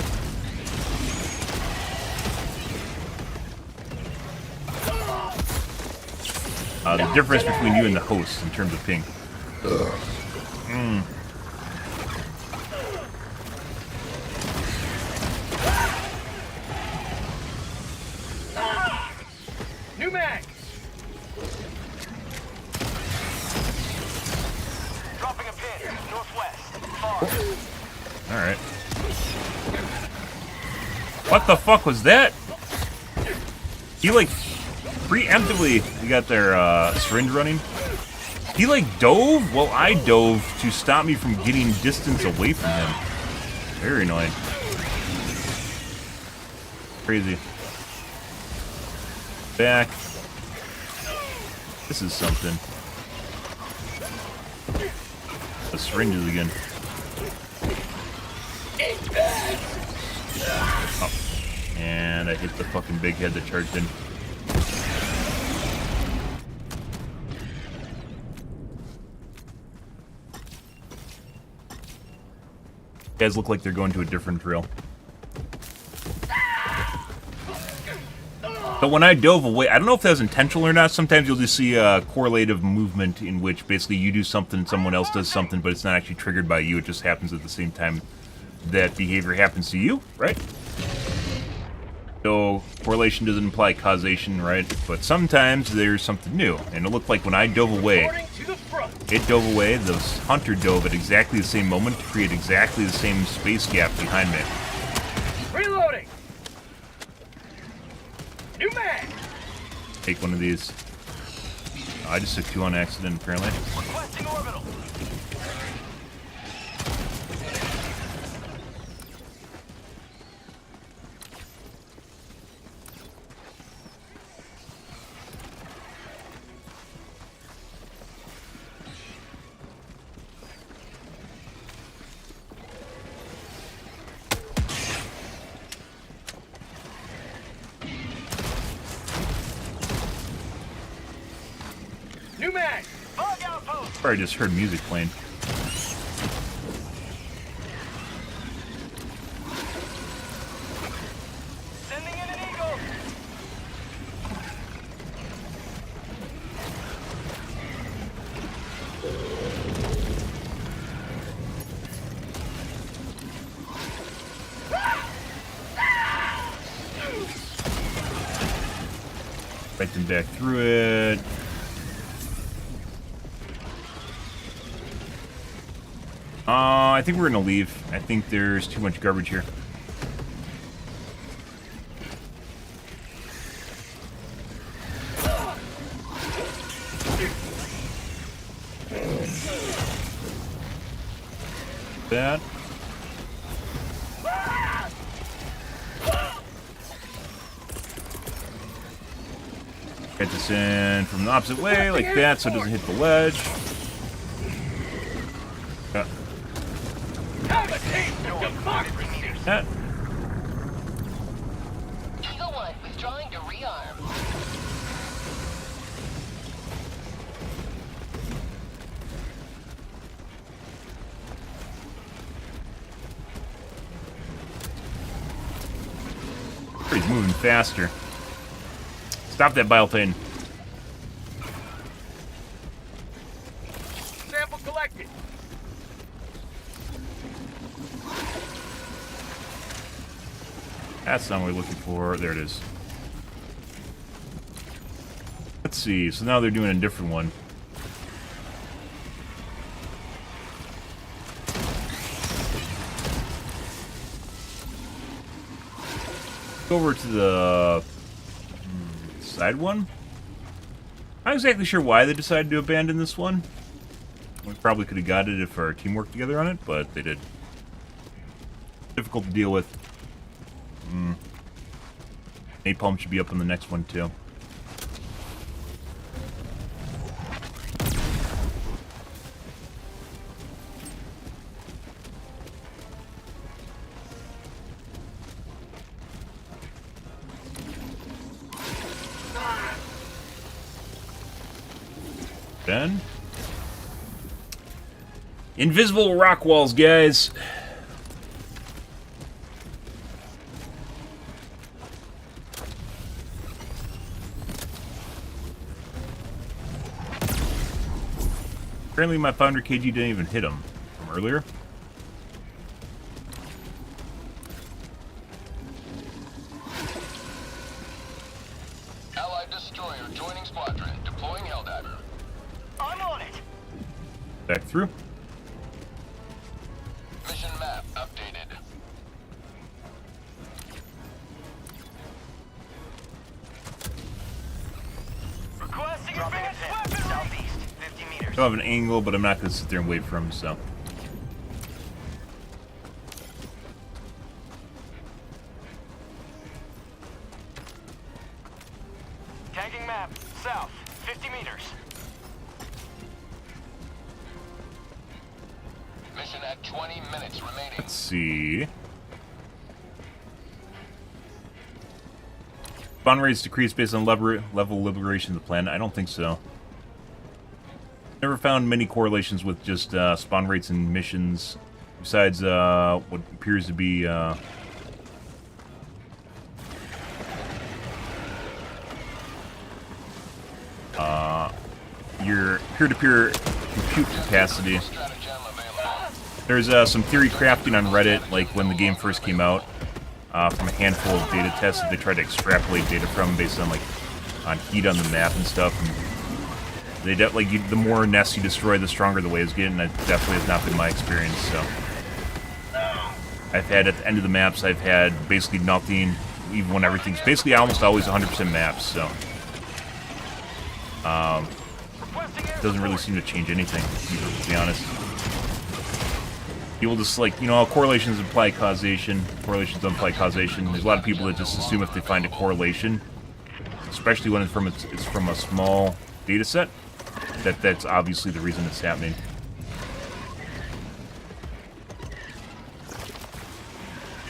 the difference between you and the host in terms of ping. New mag. Dropping a pin. Northwest. Far. Alright. What the fuck was that? He like preemptively, we got their syringe running. He like dove while I dove to stop me from getting distance away from him. Very annoying. Crazy. Back. This is something. The syringes again. Oh. And I hit the fucking big head that charged in. Guys look like they're going to a different drill. But when I dove away, I don't know if that was intentional or not. Sometimes you'll just see a correlative movement in which basically you do something, someone else does something, but it's not actually triggered by you. It just happens at the same time that behavior happens to you, right? So correlation doesn't imply causation, right? But sometimes there's something new. And it looked like when I dove away, it dove away, the hunter dove at exactly the same moment to create exactly the same space gap behind me. Reloading. New mag. Take one of these. I just took two on accident, apparently. Requesting orbital. New mag. Bug outpost. Probably just heard music playing. Sending in an eagle. Right them back through it. I think we're gonna leave. I think there's too much garbage here. That. Get this in from the opposite way, like that, so it doesn't hit the ledge. That. Eagle 1 withdrawing to rearm. He's moving faster. Stop that biotane. Sample collected. That's not what we're looking for. There it is. Let's see. So now they're doing a different one. Go over to the side one. I'm not exactly sure why they decided to abandon this one. We probably could have got it if our team worked together on it, but they did. Difficult to deal with. Napalm should be up on the next one too. Ben? Invisible rock walls, guys. Apparently my founder KG didn't even hit him from earlier. Allied destroyer joining squadron, deploying Helldiver. I'm on it. Back through. Mission map updated. Requesting advanced weaponry. Southeast, 50 meters. Don't have an angle, but I'm not going to sit there and wait for him, so. Tagging map. South, 50 meters. 20 minutes remaining. Let's see. Spawn rates decrease based on level liberation of the planet. I don't think so. Never found many correlations with just spawn rates and missions, besides what appears to be your peer-to-peer compute capacity. There's some theory crafting on Reddit, like when the game first came out, from a handful of data tests that they tried to extrapolate data from based on on heat on the map and stuff. And they the more nests you destroy, the stronger the waves get, and that definitely has not been my experience. So I've had at the end of the maps, I've had basically nothing, even when everything's basically almost always 100% maps. So it doesn't really seem to change anything, to be honest. People just correlations imply causation. Correlations don't imply causation. There's a lot of people that just assume if they find a correlation, especially when it's from a small data set, that's obviously the reason it's happening.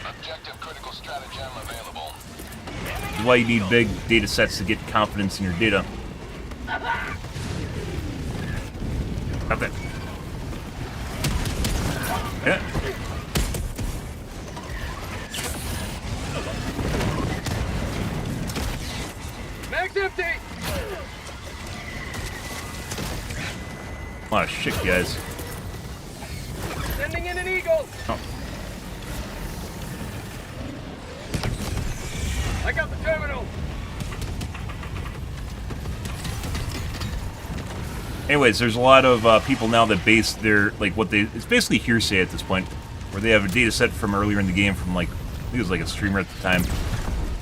Objective critical stratagem available. This is why you need big data sets to get confidence in your data. Got that. Yeah. Mag's empty. A lot of shit, guys. Sending in an eagle. Oh. I got the terminal. Anyways, there's a lot of people now that base their, it's basically hearsay at this point, where they have a data set from earlier in the game from, I think it was a streamer at the time,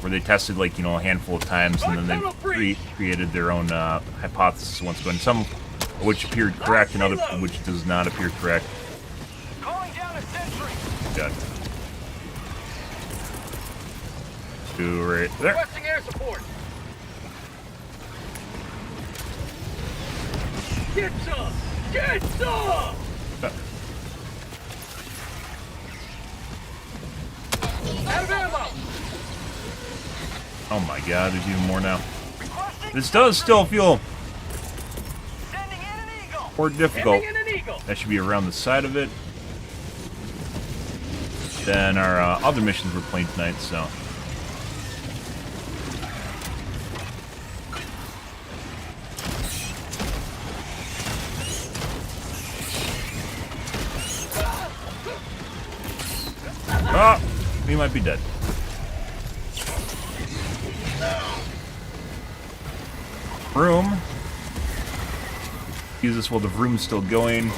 where they tested, a handful of times, and then they created their own hypothesis once again, some of which appeared correct, and other which does not appear correct. Calling down a sentry. Got two right there. Requesting air support. Get some! Get some! Out of ammo! Oh my god, there's even more now. This does still feel more difficult. That should be around the side of it than our other missions we're playing tonight, so. Oh, he might be dead. Room. Use this while the room's still going.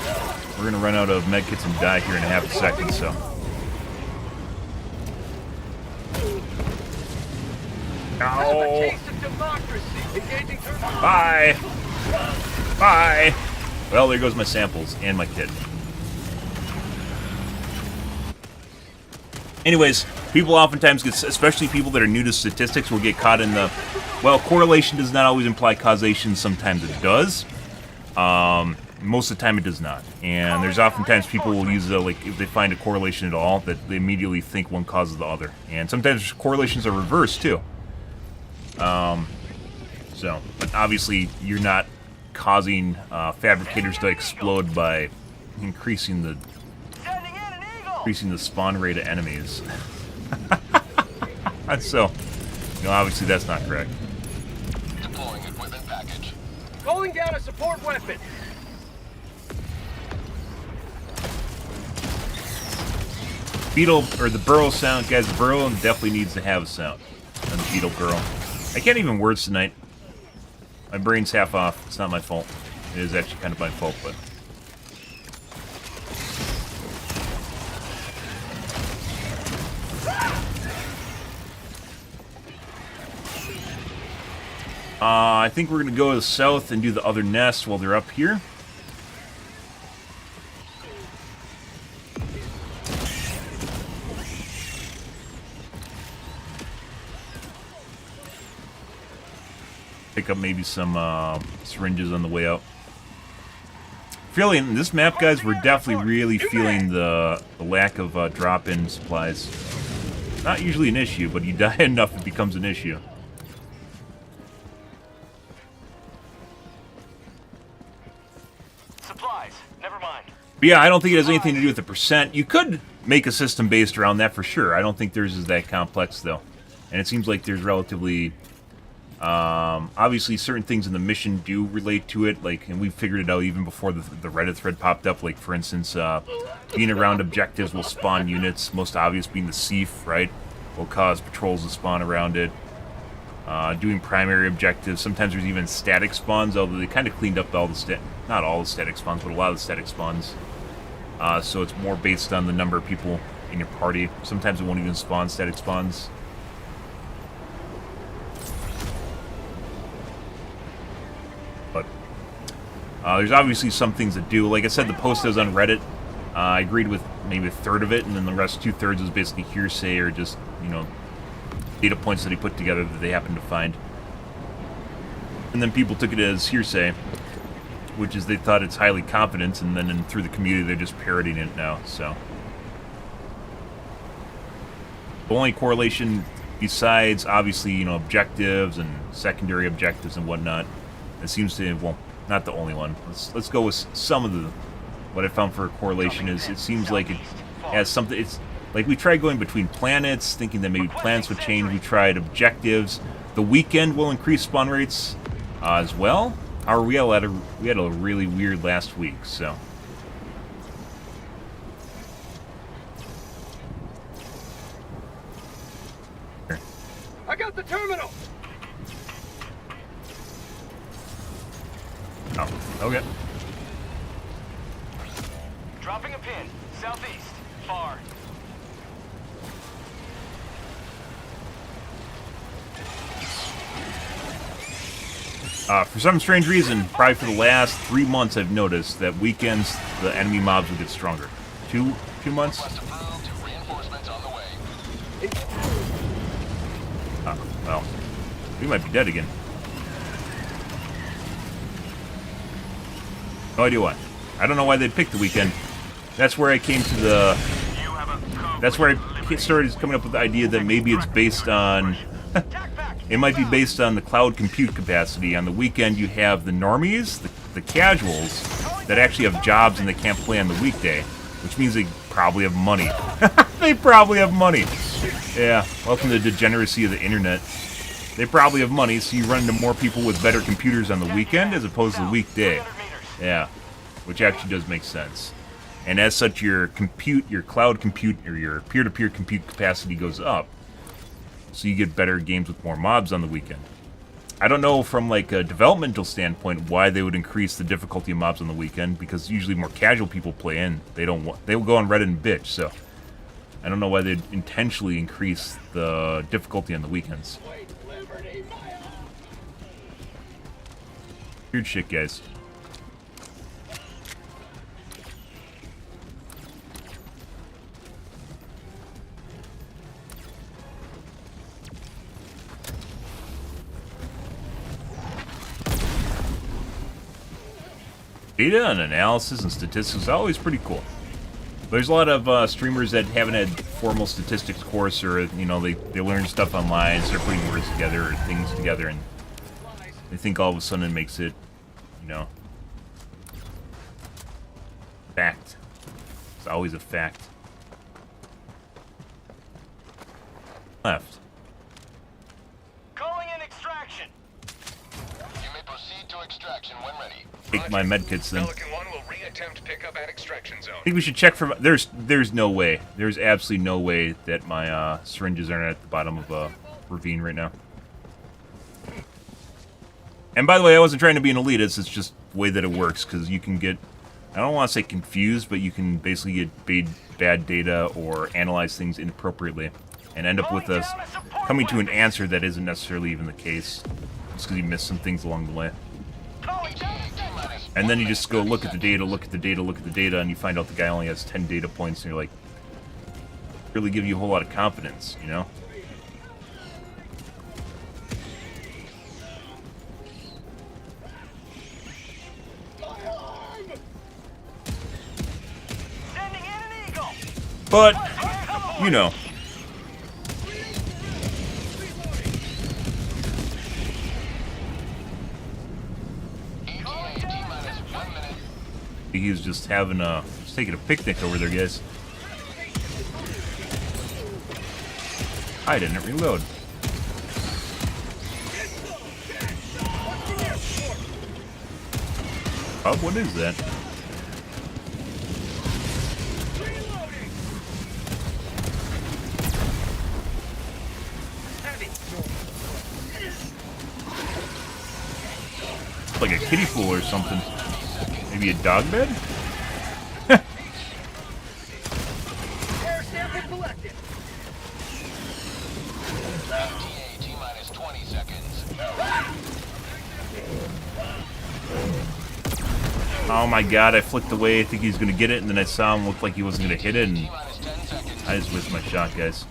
We're gonna run out of medkits and die here in half a second, so. Ow. Bye. Bye. Well, there goes my samples and my kid. Anyways, people oftentimes get, especially people that are new to statistics, will get caught in the, well, correlation does not always imply causation. Sometimes it does. Most of the time it does not. And there's oftentimes people will use, if they find a correlation at all, that they immediately think one causes the other. And sometimes correlations are reversed, too. But obviously you're not causing fabricators to explode by increasing the spawn rate of enemies. So, obviously that's not correct. Deploying equipment package. Calling down a support weapon. Beetle, or the burrow sound, guys, the burrow definitely needs to have a sound on the beetle burrow. I can't even words tonight. My brain's half off. It's not my fault. It is actually kind of my fault, but... I think we're going to go to the south and do the other nest while they're up here. Pick up maybe some syringes on the way out. Feeling this map, guys, we're definitely really feeling the lack of drop-in supplies. Not usually an issue, but you die enough it becomes an issue. Supplies. Never mind. But yeah, I don't think it has anything to do with the percent. You could make a system based around that for sure. I don't think theirs is that complex, though. And it seems like there's relatively... obviously, certain things in the mission do relate to it, like, and we figured it out even before the Reddit thread popped up. Like, for instance, being around objectives will spawn units. Most obvious being the Sief, right? Will cause patrols to spawn around it. Doing primary objectives. Sometimes there's even static spawns, although they kind of cleaned up all the not all the static spawns, but a lot of the static spawns. So it's more based on the number of people in your party. Sometimes it won't even spawn static spawns. But there's obviously some things that do. Like I said, the post is on Reddit. I agreed with maybe a third of it, and then the rest 2/3 was basically hearsay or just, you know, data points that he put together that they happened to find. And then people took it as hearsay, which is they thought it's highly confident, and then through the community they're just parroting it now, so. The only correlation besides, obviously, you know, objectives and secondary objectives and whatnot, it seems to, well, not the only one. Let's go with some of the, what I found for a correlation is it seems like it has something, it's, like we tried going between planets, thinking that maybe planets would change, we tried objectives. The weekend will increase spawn rates as well. However, we had a really weird last week, so. I got the terminal. Oh, okay. Dropping a pin. Southeast. Far. For some strange reason, probably for the last 3 months, I've noticed that weekends the enemy mobs will get stronger. Two months? Oh, well, we might be dead again. No idea why. I don't know why they picked the weekend. That's where I came to the... That's where I started coming up with the idea that maybe it's based on... It might be based on the cloud compute capacity. On the weekend, you have the normies, the casuals, that actually have jobs and they can't play on the weekday, which means they probably have money. They probably have money. Yeah, welcome to the degeneracy of the internet. They probably have money, so you run into more people with better computers on the weekend as opposed to the weekday. Yeah, which actually does make sense. And as such, your cloud compute, or your peer-to-peer compute capacity goes up. So you get better games with more mobs on the weekend. I don't know from like a developmental standpoint why they would increase the difficulty of mobs on the weekend, because usually more casual people play in. They will go on Reddit and bitch, so I don't know why they'd intentionally increase the difficulty on the weekends. Weird shit, guys. Data and analysis and statistics is always pretty cool. There's a lot of streamers that haven't had formal statistics course, or, you know, they learn stuff online, start putting words together or things together, and they think all of a sudden it makes it, you know, fact. It's always a fact. Left. Calling in extraction. You may proceed to extraction when ready. Take my medkits then. Pelican 1 will re-attempt pickup at extraction zone. I think we should check for... There's no way. There's absolutely no way that my syringes aren't at the bottom of a ravine right now. And by the way, I wasn't trying to be an elitist. It's just the way that it works, because you can get... I don't want to say confused, but you can basically get bad data or analyze things inappropriately and end up with us coming to an answer that isn't necessarily even the case, just because you missed some things along the way. And then you just go look at the data, look at the data, look at the data, and you find out the guy only has 10 data points, and you're like, really give you a whole lot of confidence, you know? But, you know. He's just having just taking a picnic over there, guys. I didn't reload. Oh, what is that? Like a kiddie pool or something. Maybe a dog bed? Air sample collected. T-minus 20 seconds. Oh my god, I flicked away. I think he's gonna get it, and then I saw him look like he wasn't gonna hit it, and I just missed my shot, guys.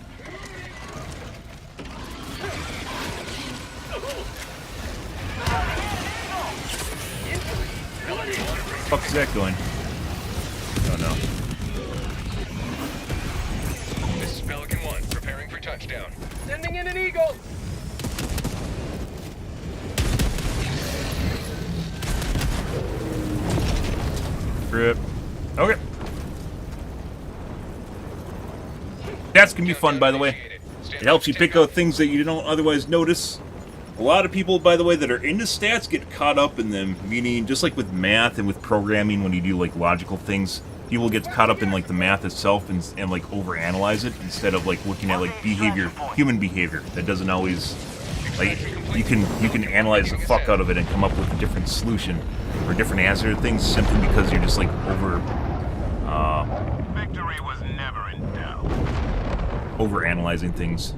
Fuck's that going? Oh no. This is Pelican 1, preparing for touchdown. Sending in an eagle. Rip. Okay. Stats can be fun, by the way. It helps you pick out things that you don't otherwise notice. A lot of people, by the way, that are into stats get caught up in them, meaning just like with math and with programming, when you do like logical things, people get caught up in like the math itself and like overanalyze it instead of like looking at like behavior, human behavior. That doesn't always, like, you can analyze the fuck out of it and come up with a different solution or a different answer to things simply because you're just like Victory was never in doubt. overanalyzing things.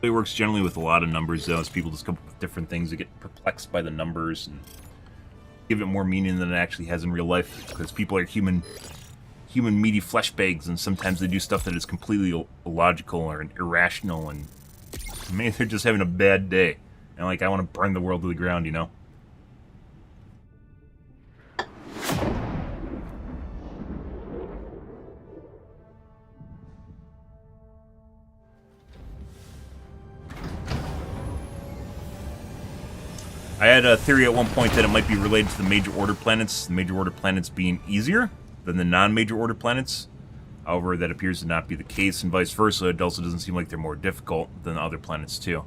It works generally with a lot of numbers, though, as people just come up with different things. They get perplexed by the numbers and give it more meaning than it actually has in real life, because people are human meaty flesh bags, and sometimes they do stuff that is completely illogical or irrational, and maybe they're just having a bad day. And like, I want to burn the world to the ground, you know? I had a theory at one point that it might be related to the major order planets, the major order planets being easier than the non-major order planets. However, that appears to not be the case, and vice versa. It also doesn't seem like they're more difficult than other planets, too.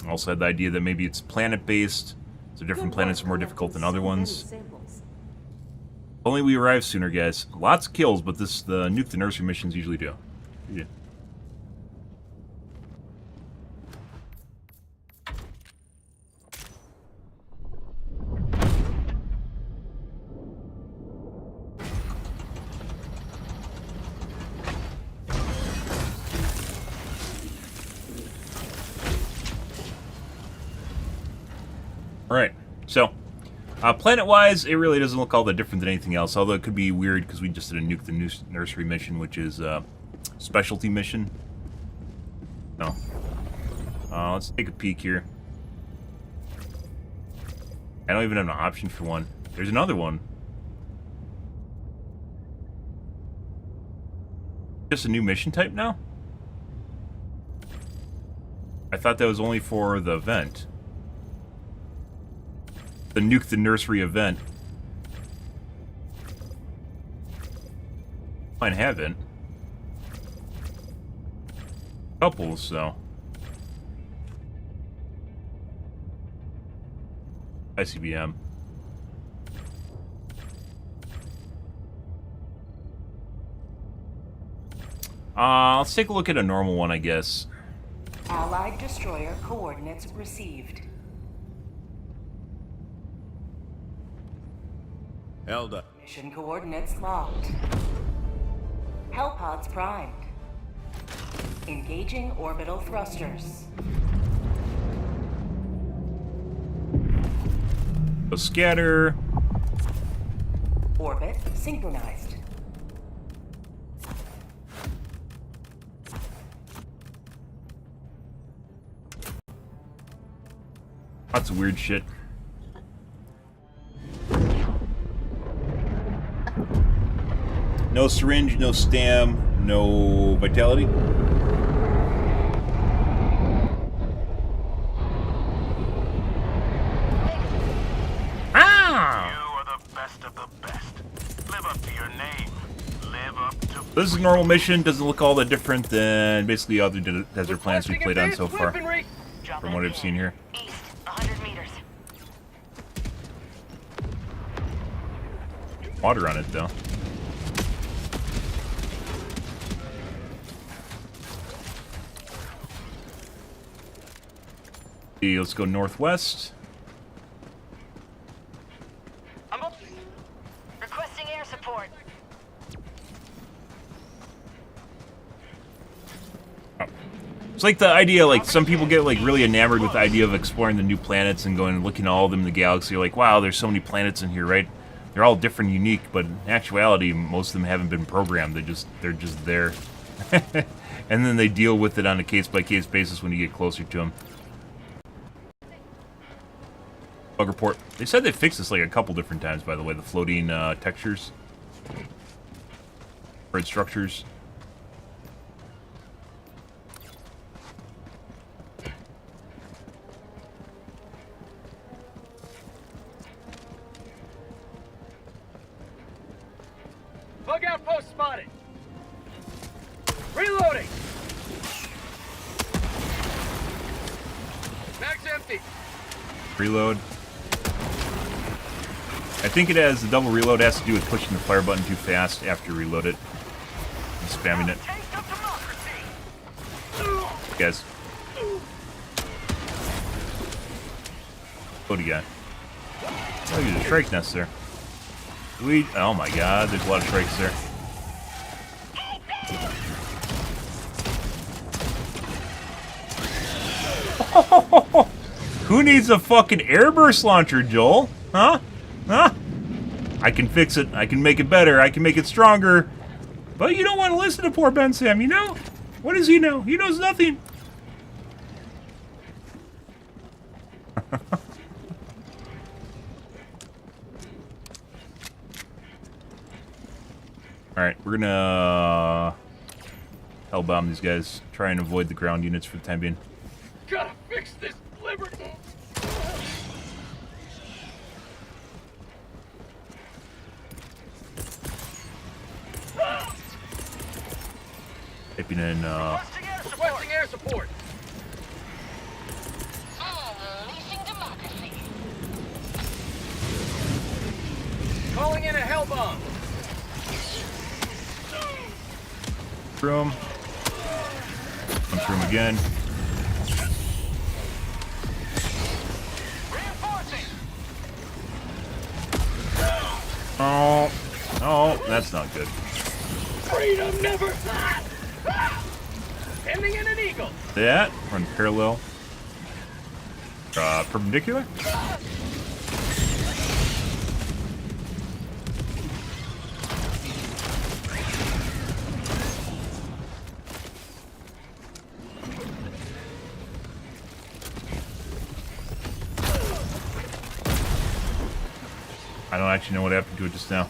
I also had the idea that maybe it's planet-based, so different planets are more difficult than other ones. Only we arrive sooner, guys. Lots of kills, but the nuke the nursery missions usually do. Yeah. Alright, so, planet-wise, it really doesn't look all that different than anything else, although it could be weird because we just did a nuke the nursery mission, which is a specialty mission. No. Let's take a peek here. I don't even have an option for one. There's another one. Just a new mission type now? I thought that was only for the event. The nuke the nursery event. I haven't. Couple, so. ICBM. Let's take a look at a normal one, I guess. Allied destroyer coordinates received. Helldive. Mission coordinates locked. Hellpods primed. Engaging orbital thrusters. Go scatter. Orbit synchronized. Lots of weird shit. No syringe, no stam, no vitality. This is a normal mission, doesn't look all that different than basically other desert planets we've played on so far, from what I've seen here. East, 100 meters. Water on it, though. Let's go northwest. I'm up. Requesting air support. It's like the idea, like, some people get, like, really enamored with the idea of exploring the new planets and going and looking at all of them in the galaxy. You're like, wow, there's so many planets in here, right? They're all different, unique, but in actuality, most of them haven't been programmed. They're just there. And then they deal with it on a case-by-case basis when you get closer to them. Bug report. They said they fixed this, like, a couple different times, by the way, the floating textures. Bird structures. Bug outpost spotted. Reloading. Mag's empty. Reload. I think it has the double reload has to do with pushing the fire button too fast after you reload it and spamming it. Guys. What do you got? Oh, there's a shrike nest there. Oh my god, there's a lot of shrikes there. Who needs a fucking airburst launcher, Joel? Huh? Huh? I can fix it. I can make it better. I can make it stronger. But you don't want to listen to poor Ben Sam, you know? What does he know? He knows nothing. Alright, we're gonna hellbomb these guys. Try and avoid the ground units for the time being. Gotta fix this liberty. Typing in, Requesting air support. Unleashing democracy. Calling in a hell bomb. through him. Run through him again. Oh, oh, that's not good. Freedom never. Ending in an eagle. That run parallel. Perpendicular. I don't actually know what happened to it just now.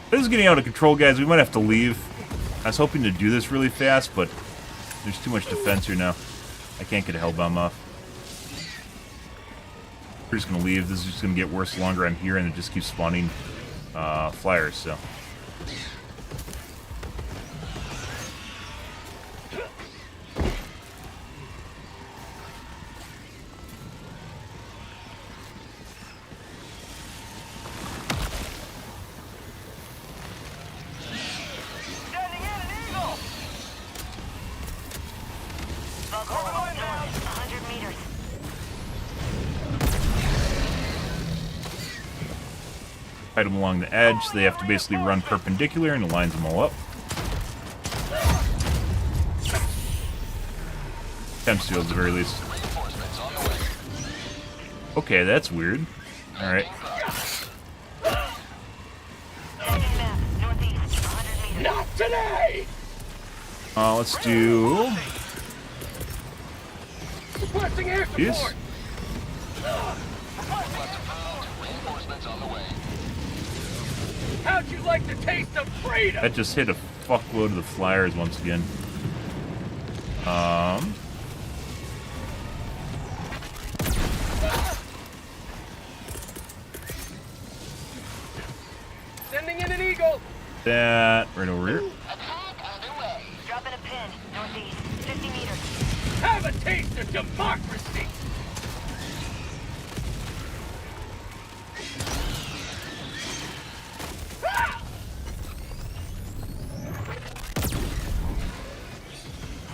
This is getting out of control, guys. We might have to leave. I was hoping to do this really fast, but there's too much defense here now. I can't get a hellbomb off. We're just gonna leave. This is just gonna get worse the longer I'm here, and it just keeps spawning flyers, so. Fight them along the edge, so they have to basically run perpendicular, and it lines them all up. chem seals at the very least. Okay, that's weird. Alright. Not today! Let's do... Requesting air Yes. support! How'd you like the taste of freedom? That just hit a fuckload of the flyers once again. Sending in an eagle! That right over here. Dropping a pin, northeast, 50 meters. Have a taste of democracy!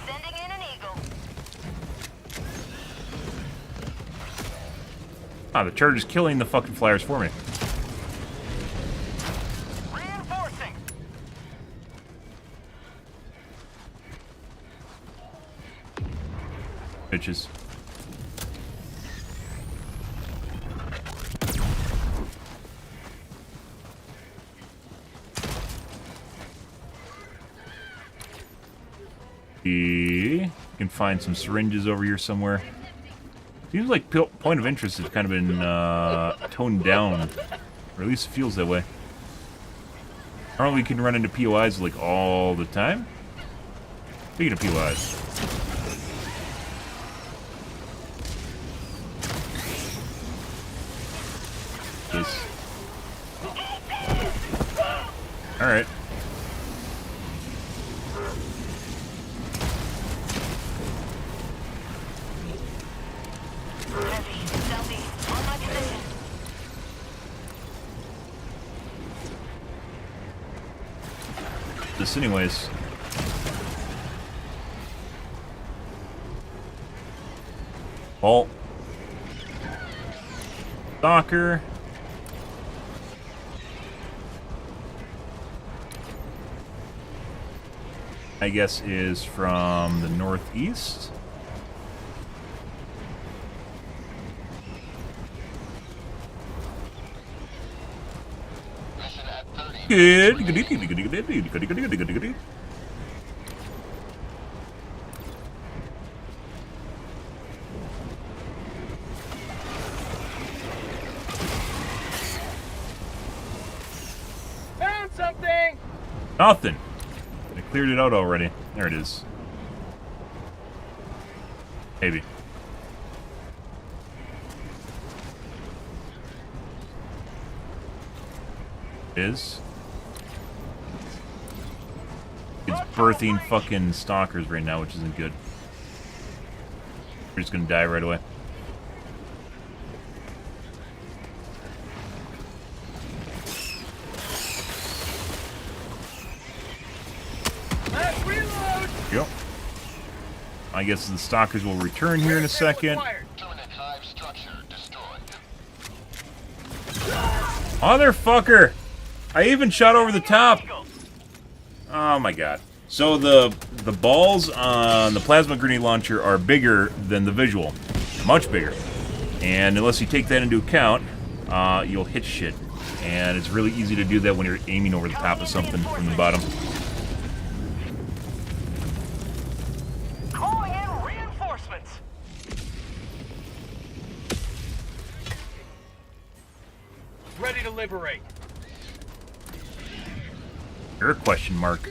Sending in an eagle. Ah, the charge is killing the fucking flyers for me. Reinforcing! Bitches. You can find some syringes over here somewhere. Seems like point of interest has kind of been toned down, or at least it feels that way. Normally we can run into POIs like all the time. Speaking of POIs. This. Alright. This anyways. Halt. Stalker. I guess is from the northeast. Good. Good. Found something! Nothing. I cleared it out already. There it is. Maybe. Is. It's birthing fucking stalkers right now, which isn't good. We're just gonna die right away. Let's reload! Yep. I guess the stalkers will return here in a second. Motherfucker! I even shot over the top! Oh my god. So the balls on the plasma grenade launcher are bigger than the visual. Much bigger. And unless you take that into account, you'll hit shit. And it's really easy to do that when you're aiming over the top of something from the bottom. Calling in reinforcements! Ready to liberate. You're a question mark.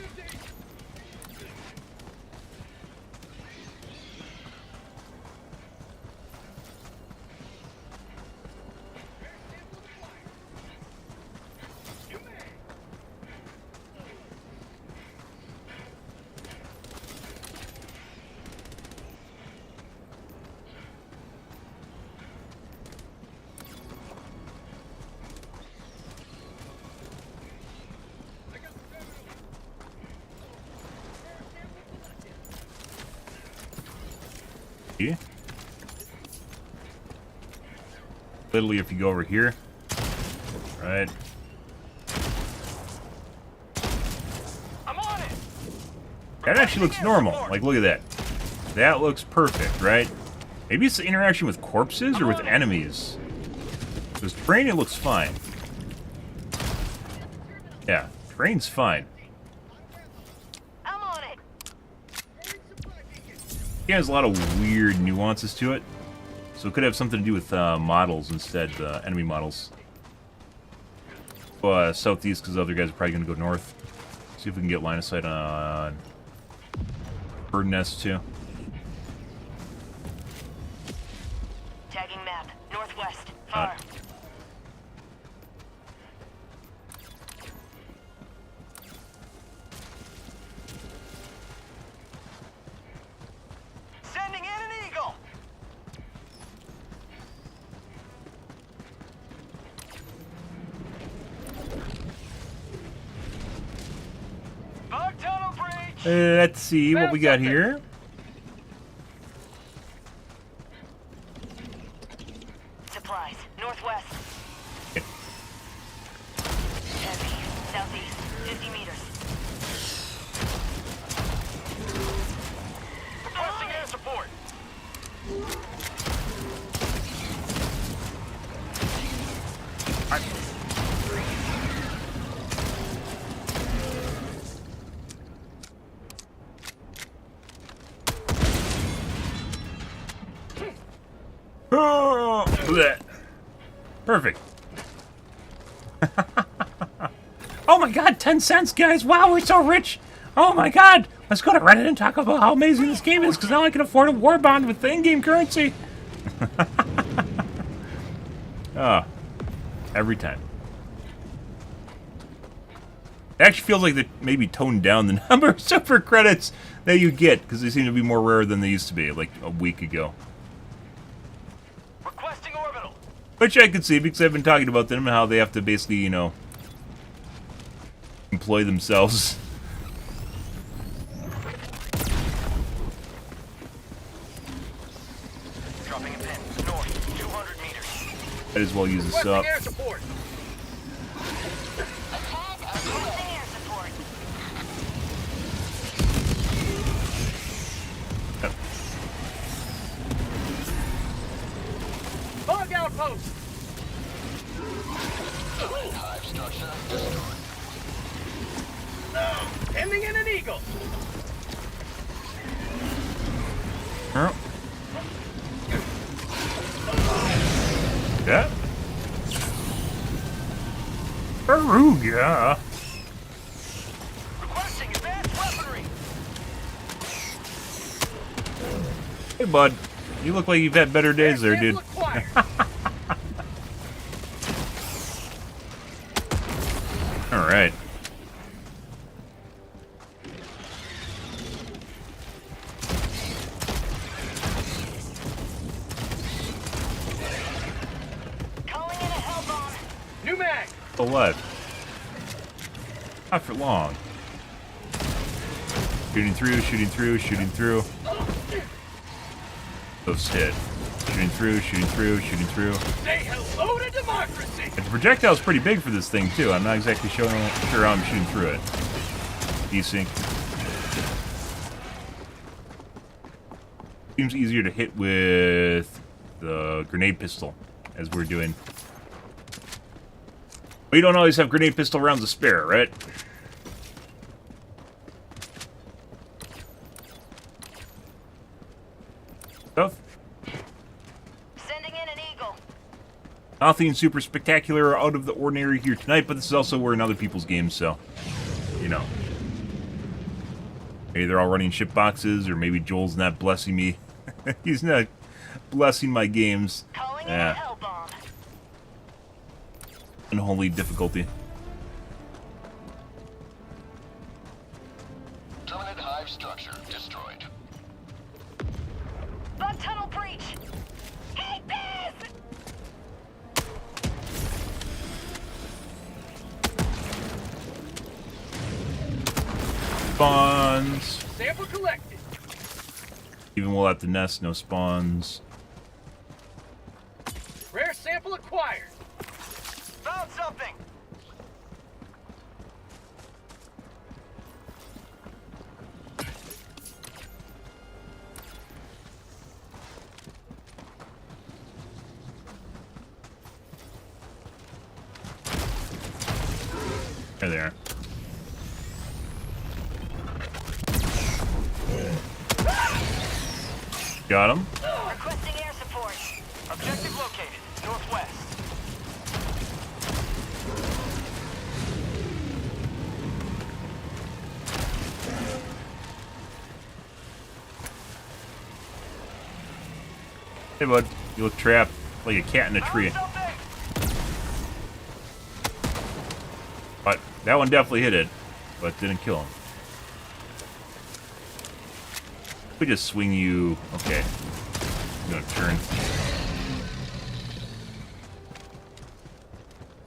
Literally, if you go over here, right? I'm on it. That actually looks normal. Like, look at that. That looks perfect, right? Maybe it's the interaction with corpses or with enemies. Because terrain, it looks fine. Yeah, terrain's fine. I'm on it. It has a lot of weird nuances to it. So it could have something to do with models instead, enemy models. Southeast, because the other guys are probably going to go north. See if we can get line of sight on bird nest too. Tagging map. Northwest. Far. Sending in an eagle. Bug tunnel breach. Let's see what we got here. Supplies. Northwest. Heavy. Southeast. 50 meters. Requesting air support. Oh, bleh. Perfect. Oh my god, 10 cents, guys. Wow, we're so rich. Oh my god. Let's go to Reddit and talk about how amazing this game is, because now I can afford a war bond with the in-game currency. Oh, every time. It actually feels like they maybe toned down the number of super credits that you get, because they seem to be more rare than they used to be, like a week ago. Requesting orbital. Which I could see, because I've been talking about them and how they have to basically, you know, employ themselves. Dropping a pin. North. 200 meters. Might as well use this up. Air support. Requesting air support. Yep. Bug outpost. Hive structure destroyed. Sending in an eagle. Oh. Yeah. Aruga. Requesting advanced weaponry. Hey, bud. You look like you've had better days there, dude. Alright. Calling in a hell bomb. New mag. Alive. Not for long. Shooting through, shooting through, shooting through. Those hit. Shooting through, shooting through, shooting through. Say hello to democracy. And the projectile's pretty big for this thing, too. I'm not exactly sure how I'm shooting through it. Desync. Seems easier to hit with the grenade pistol, as we're doing. But you don't always have grenade pistol rounds to spare, right? Stuff. Sending in an eagle. Nothing super spectacular or out of the ordinary here tonight, but this is also we're in other people's games, so, you know. Maybe they're all running ship boxes, or maybe Joel's not blessing me. He's not blessing my games. Calling in a hell bomb. Unholy difficulty. Terminate hive structure destroyed. Bug tunnel breach. Hate this! Spawns. Sample collected. Even while at the nest, no spawns. Rare sample acquired. Found something. There they are. Got him. Requesting air support. Objective located. Northwest. Hey, bud. You look trapped like a cat in a tree. But that one definitely hit it, but didn't kill him. We just swing you. Okay. I'm gonna turn.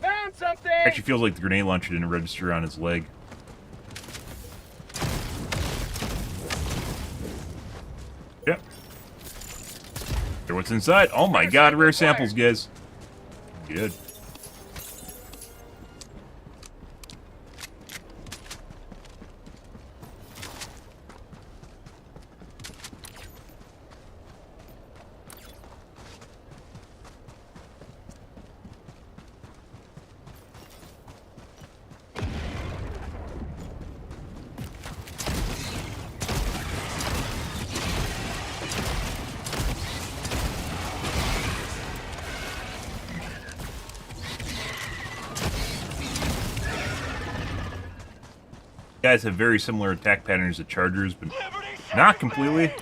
Found something! Actually feels like the grenade launcher didn't register on his leg. Yep. Hear what's inside? Oh my god, rare samples, guys. Good. Guys have very similar attack patterns to Chargers, but not completely.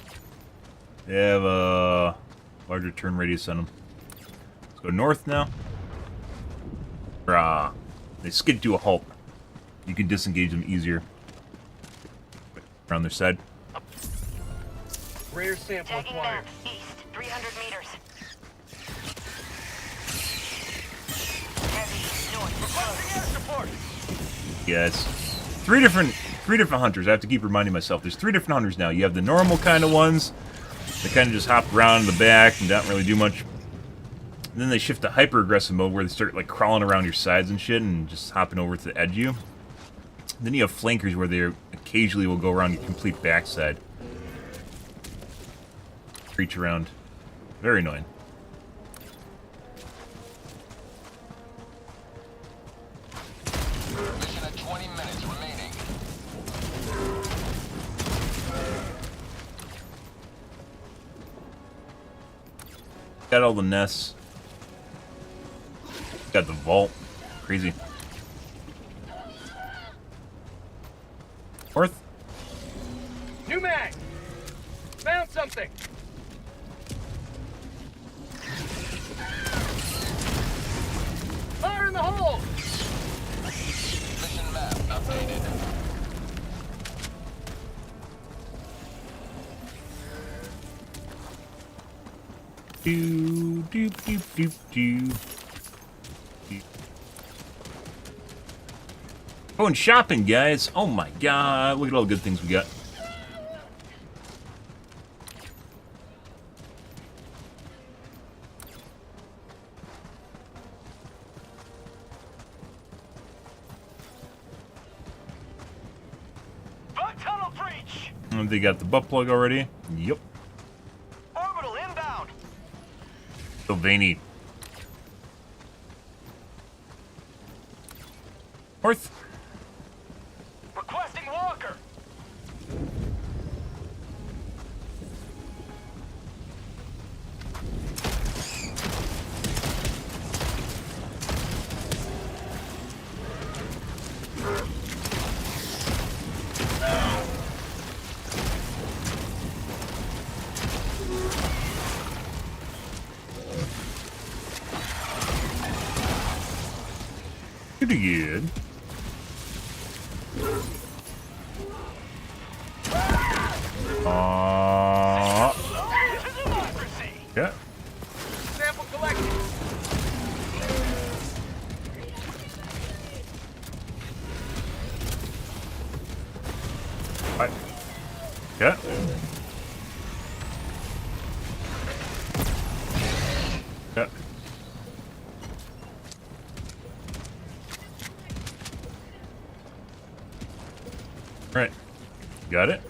They have a larger turn radius on them. Let's go north now. They skid to a halt. You can disengage them easier. Around their side. Rare sample acquired. East, 300 meters. Requesting air support. Guys. Three different hunters. I have to keep reminding myself. There's 3 different hunters now. You have the normal kind of ones that kind of just hop around in the back and don't really do much. And then they shift to hyper-aggressive mode where they start like crawling around your sides and shit and just hopping over to the edge of you. Then you have flankers where they occasionally will go around your complete backside. Reach around. Very annoying. Mission at 20 minutes remaining. Got all the nests. Got the vault. Crazy. North. New mag. Found something. Fire in the hole. Mission map updated. Do do do do do. Going shopping, guys. Oh my god, look at all the good things we got. Bug tunnel breach. And they got the butt plug already. Yep. Orbital inbound. So veiny. North. Requesting walker. Pretty good. Yeah. Sample collected. Right. Yeah. Yeah. Right. Got it.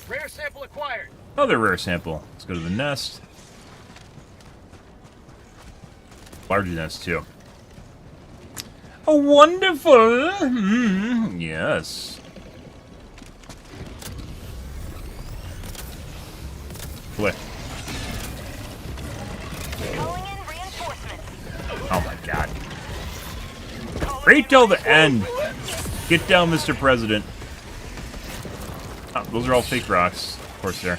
Rare sample acquired. Another rare sample. Let's go to the nest. Large nest, too. Oh, wonderful! Yes. What? Oh my god. Right till the end. Get down, Mr. President. Oh, those are all fake rocks. Of course they are.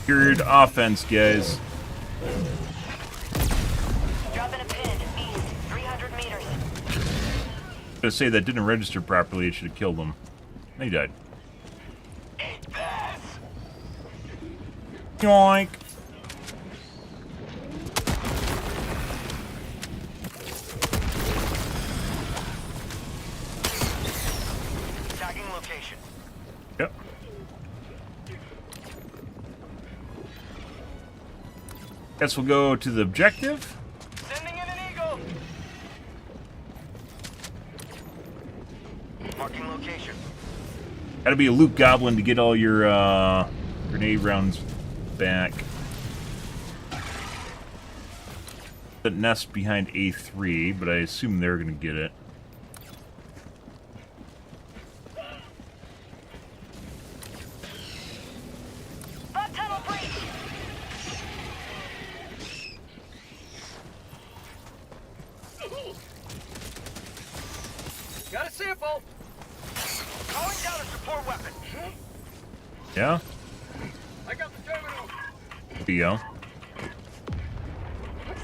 Secured offense, guys. Dropping a pin, east, 300 meters. I'm gonna say that didn't register properly, it should have killed him. He died. Yoink! Tagging location. Yep. Guess we'll go to the objective. Sending in an eagle. Marking location. Gotta be a loot goblin to get all your grenade rounds back. The nest behind A3, but I assume they're gonna get it. Got a sample. Calling down a support weapon. Yeah? I got the terminal. There you go.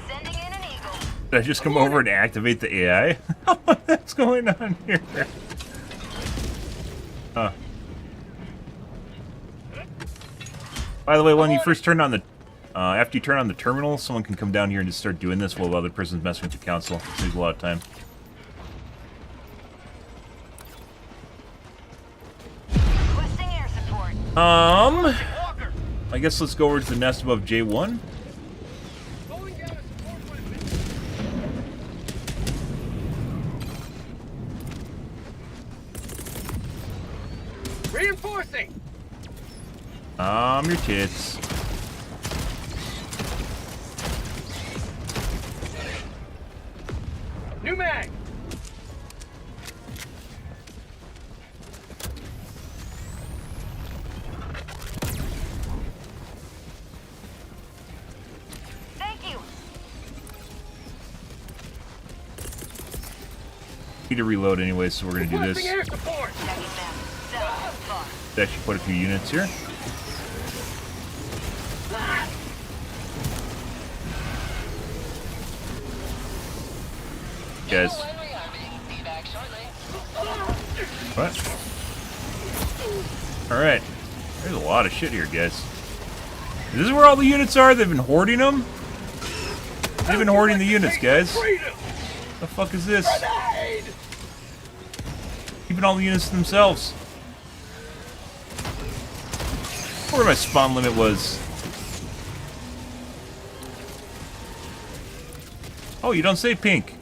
Sending in an eagle. Did I just come over and activate the AI? What's going on here? By the way, when you first turn on the... after you turn on the terminal, someone can come down here and just start doing this while the other person's messing with the console. It saves a lot of time. Requesting air support. I guess let's go over to the nest above J1. Reinforcing. Your tits. New mag. Thank you. Need to reload anyway, so we're gonna do this. Requesting air support. Actually put a few units here. Guys. What? Alright. There's a lot of shit here, guys. Is this where all the units are? They've been hoarding them? They've been hoarding the units, guys. The fuck is this? Keeping all the units to themselves. Where my spawn limit was. Oh, you don't say pink.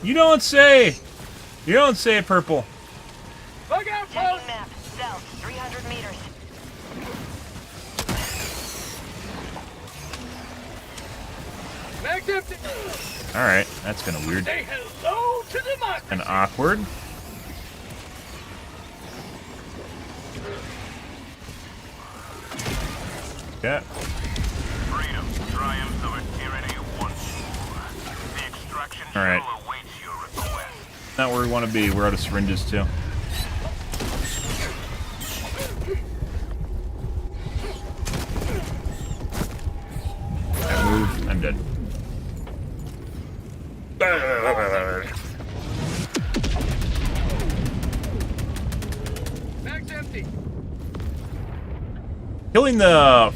You don't say. You don't say purple. Look out, Tagging map, south, 300 meters. Mag's empty. Alright, that's kind of weird. Say hello to democracy. And awkward. Yeah. Freedom triumphs over tyranny once more. The extraction Alright. shuttle awaits your request. Not where we want to be. We're out of syringes, too. I move. I'm dead. Mag's empty. Killing the...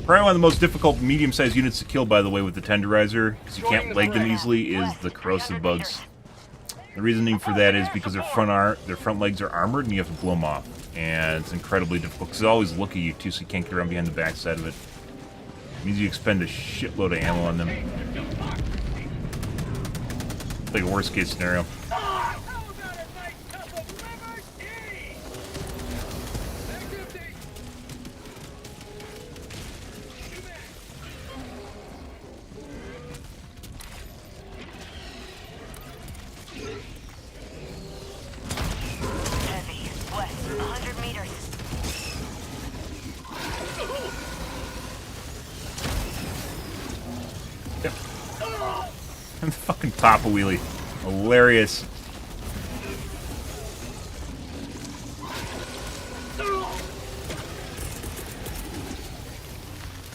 Probably one of the most difficult medium-sized units to kill, by the way, with the tenderizer, because you can't leg them easily, is the corrosive bugs. The reasoning for that is because their front legs are armored, and you have to blow them off. And it's incredibly difficult, because they always look at you, too, so you can't get around behind the backside of it. It means you expend a shitload of ammo on them. Like a worst case scenario. Heavy, west, 100 meters. Yep. And the fucking Papa Wheelie. Hilarious.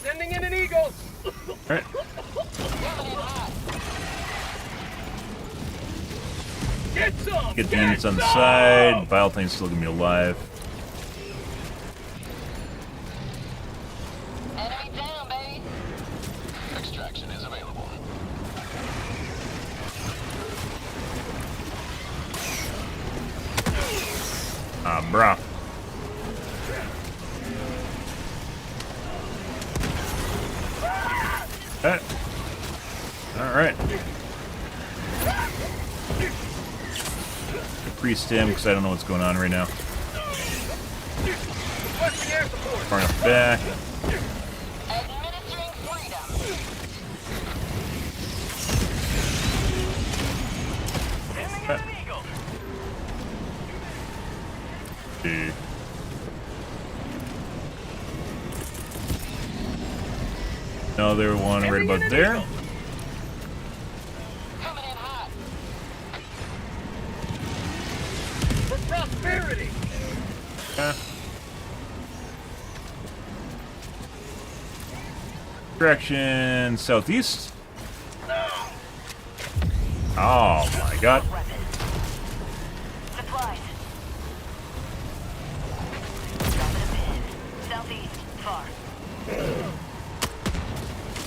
Sending in an eagle. Alright. Get some. Get the units on the side. Vile Thing's still gonna be alive. Enemy down, baby. Extraction is available. Ah, bruh. Alright. Priest him because I don't know what's going on right now. Far enough back. Administering freedom. Okay. Another one right about there. For prosperity. Direction southeast. Oh my god. Supplies. Dropping a pin. Southeast, far.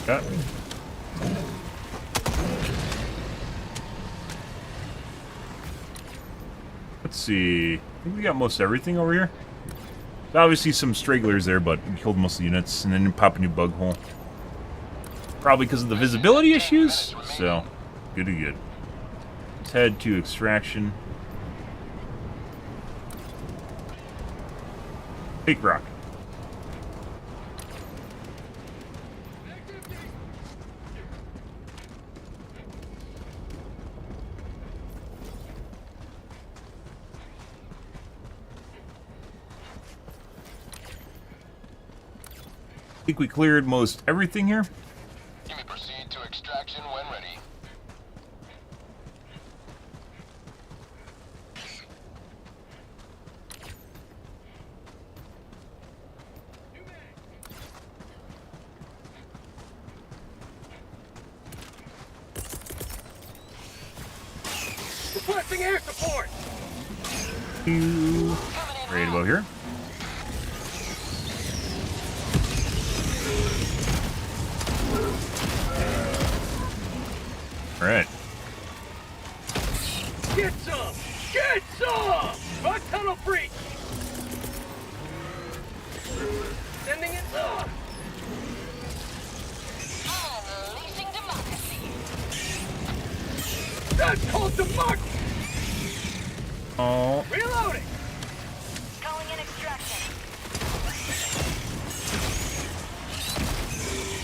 Okay. Let's see. I think we got most everything over here. Obviously some stragglers there, but we killed most of the units, and then pop a new bug hole. Probably because of the visibility issues. So, good to good. Let's head to extraction. Fake rock. I think we cleared most everything here. You may proceed to extraction when ready. Requesting air support. Right about here. Alright. Get some. Get some. A tunnel breach. Sending it up. Unleashing democracy. That's called democracy. Oh. Reloading. Calling in extraction.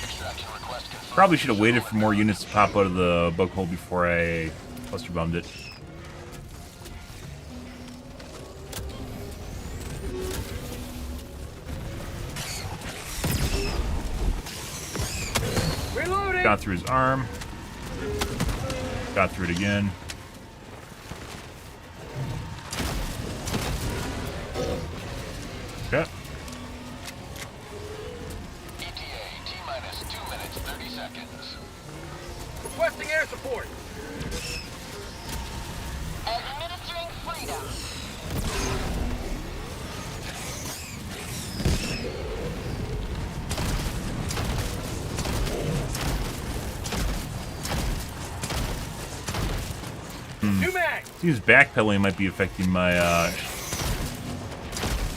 Extraction request confirmed. Probably should have waited for more units to pop out of the bug hole before I cluster bombed it. Reloading. Got through his arm. Got through it again. Okay. ETA T-minus 2 minutes 30 seconds. Requesting air support. Administering freedom. New mag. Seems backpedaling might be affecting my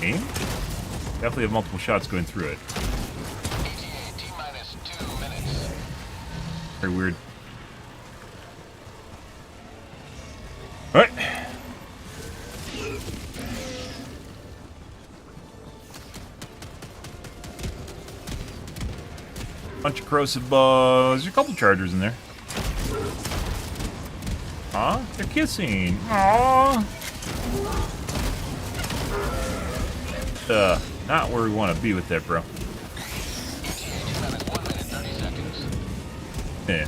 aim. Definitely have multiple shots going through it. ETA T-minus 2 minutes. Very weird. All right. Bunch of corrosive bugs. There's a couple chargers in there. Aw, they're kissing. Aw. Not where we want to be with that, bro. Yeah.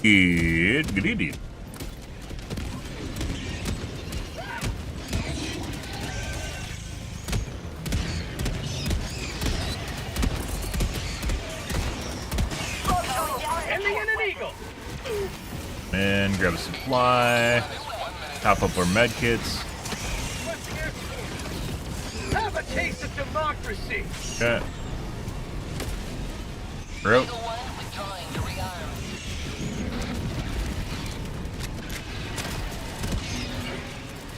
Good idiot. And grab a supply. Top up our med kits. Have a taste of democracy. Okay. Bro.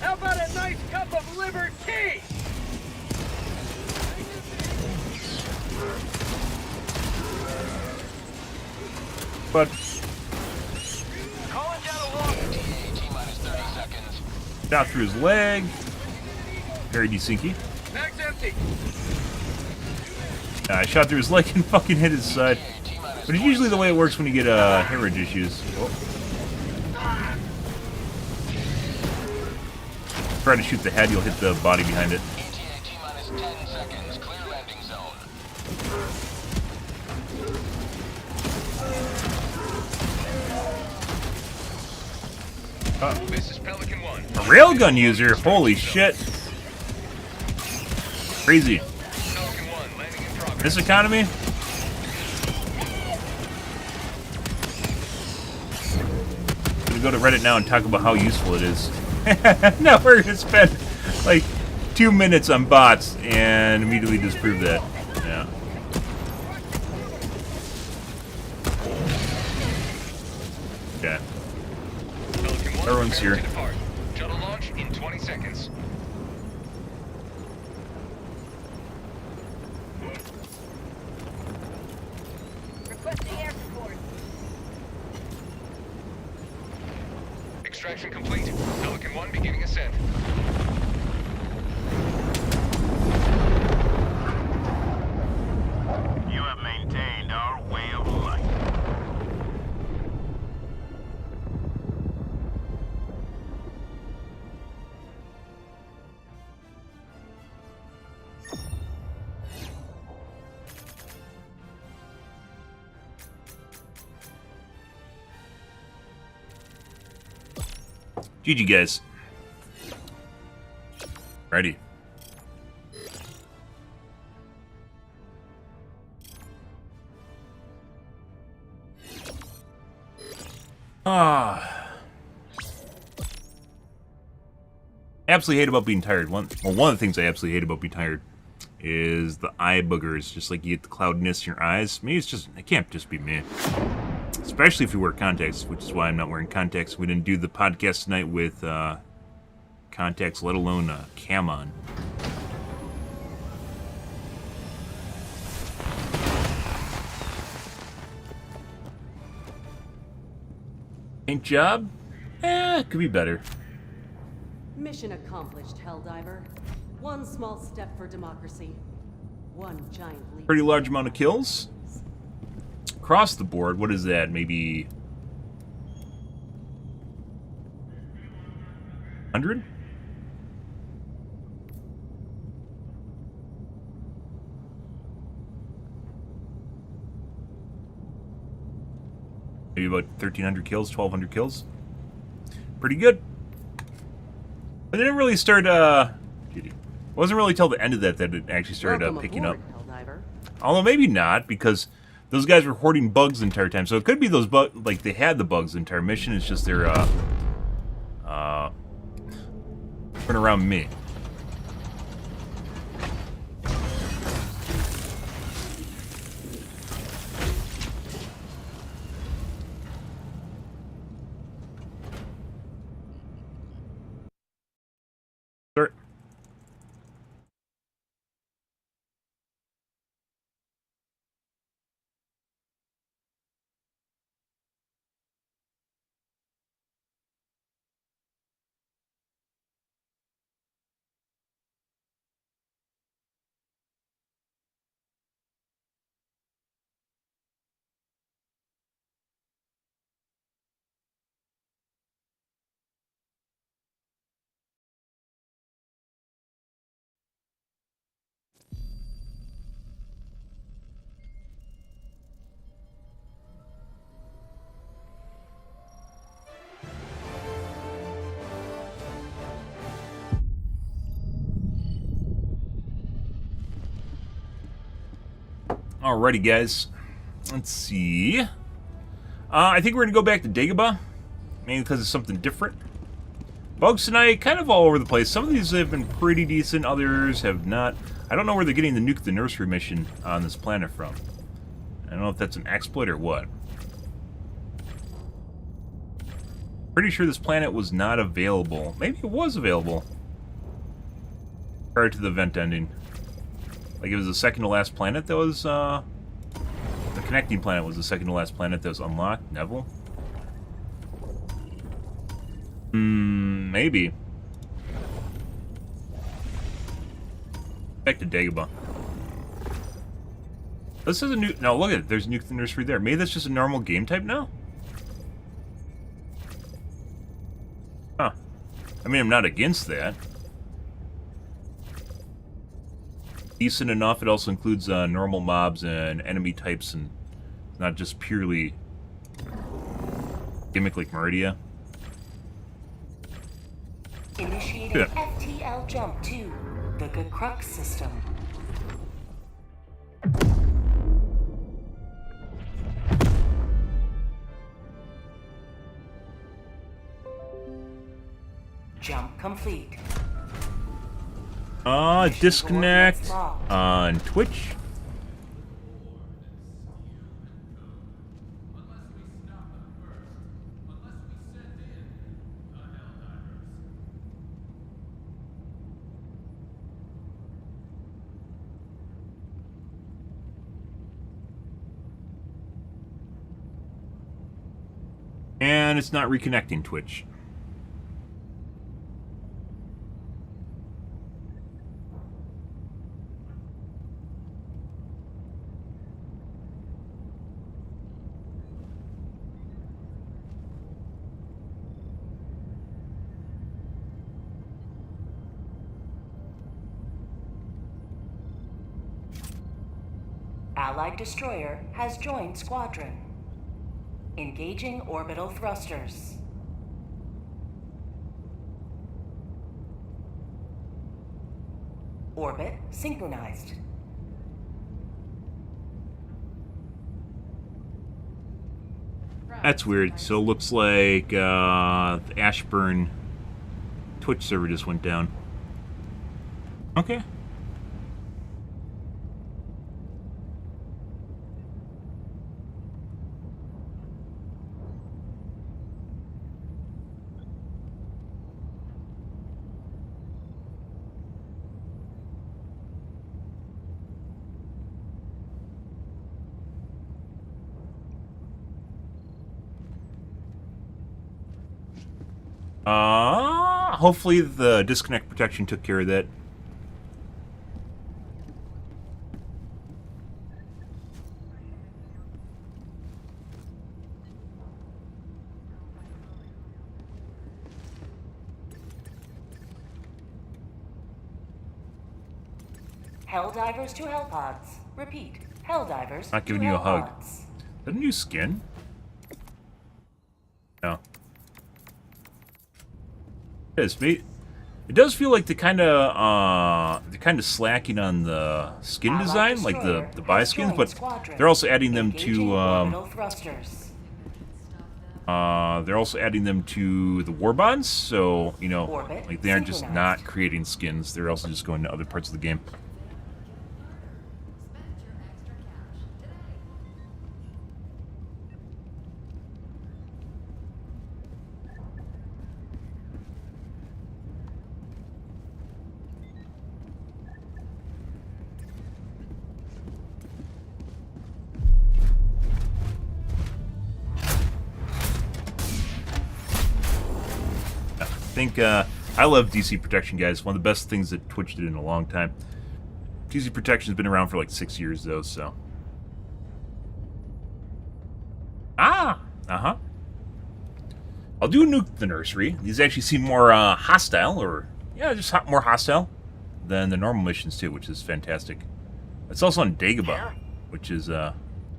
How about a nice cup of liberty? But Calling down a walk. T-minus 30 seconds. shot through his leg. Very desinky. Mag's empty. I shot through his leg and fucking hit his side. But it's usually the way it works when you get hemorrhage issues. Oh. Try to shoot the head, you'll hit the body behind it. T-minus 10 seconds. Clear landing zone. This is Pelican 1. A railgun user? Holy shit. Crazy. Pelican 1 landing in progress. This economy? I'm gonna go to Reddit now and talk about how useful it is. No, we're gonna spend like 2 minutes on bots and immediately disprove that. Yeah. Okay. Everyone's here. Shuttle launch in 20 seconds. Requesting air support. Extraction complete. Pelican 1 beginning ascent. You have maintained our way of life. GG, guys. Ready. Absolutely hate about being tired. One of the things I absolutely hate about being tired is the eye boogers. Just like you get the cloudiness in your eyes. Maybe it's just, it can't just be me. Especially if you wear contacts, which is why I'm not wearing contacts. We didn't do the podcast tonight with contacts, let alone cam on. Paint job? Could be better. Mission accomplished, Helldiver. One small step for democracy. One giant leap. Pretty large amount of kills. Across the board, what is that? Maybe 100? Maybe about 1,300 kills, 1,200 kills. Pretty good. But it didn't really start, it wasn't really till the end of that it actually started picking up. Helldiver. Although maybe not, because those guys were hoarding bugs the entire time. So it could be those bugs, like they had the bugs the entire mission. It's just they're, running around me. Sir. Alrighty, guys. Let's see. I think we're going to go back to Dagobah. Mainly because it's something different. Bugs tonight, kind of all over the place. Some of these have been pretty decent, others have not. I don't know where they're getting the nuke the nursery mission on this planet from. I don't know if that's an exploit or what. Pretty sure this planet was not available. Maybe it was available prior to the event ending. Like it was the second to last planet that was, the connecting planet was the second to last planet that was unlocked. Neville? Maybe. Back to Dagobah. This is a new... No, look at it. There's nuke the nursery there. Maybe that's just a normal game type now? Huh. I mean, I'm not against that. Decent enough. It also includes normal mobs and enemy types, and not just purely gimmick like Meridia. Initiating FTL jump to the Crux system. Jump complete. Disconnect on Twitch. And it's not reconnecting Twitch. Allied destroyer has joined squadron. Engaging orbital thrusters. Orbit synchronized. That's weird. So it looks like the Ashburn Twitch server just went down. Okay. Hopefully the disconnect protection took care of that. Helldivers to Hellpods. Repeat. Helldivers Not giving to you a hug. Hellpods. Is that a new skin? It is. It does feel like they're kind of slacking on the skin design, like the buy skins, but they're also adding them to they're also adding them to the war bonds. So you know, like they aren't just not creating skins; they're also just going to other parts of the game. I think I love DC protection, guys. One of the best things that Twitch did in a long time. DC protection's been around for like 6 years though, so. I'll do nuke the nursery. These actually seem more hostile, or yeah, just more hostile than the normal missions too, which is fantastic. It's also on Dagobah, which is no,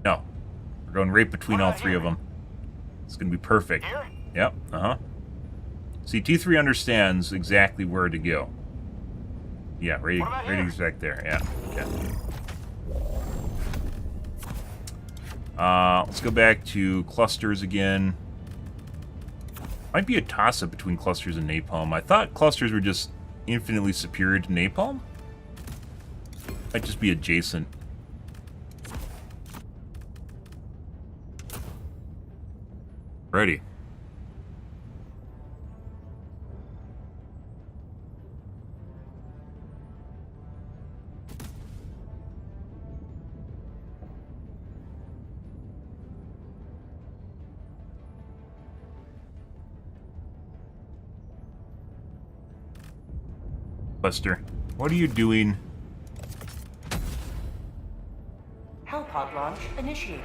we're going right between all three of them. It's gonna be perfect. Yep. See, T3 understands exactly where to go. Yeah, right exact there. Yeah. Okay. Let's go back to clusters again. Might be a toss-up between clusters and napalm. I thought clusters were just infinitely superior to napalm. Might just be adjacent. Ready. Buster, what are you doing? Hellpod launch initiated.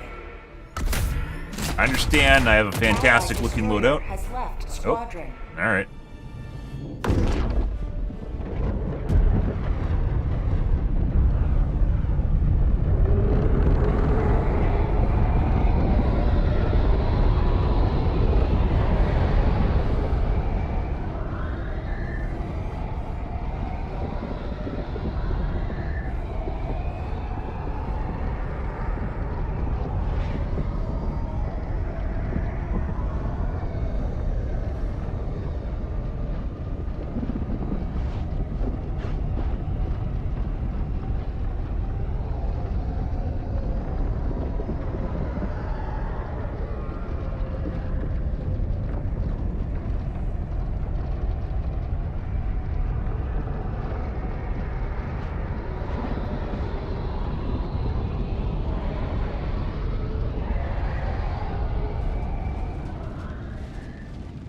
I understand. I have a fantastic looking loadout. Has left squadron. Oh, all right.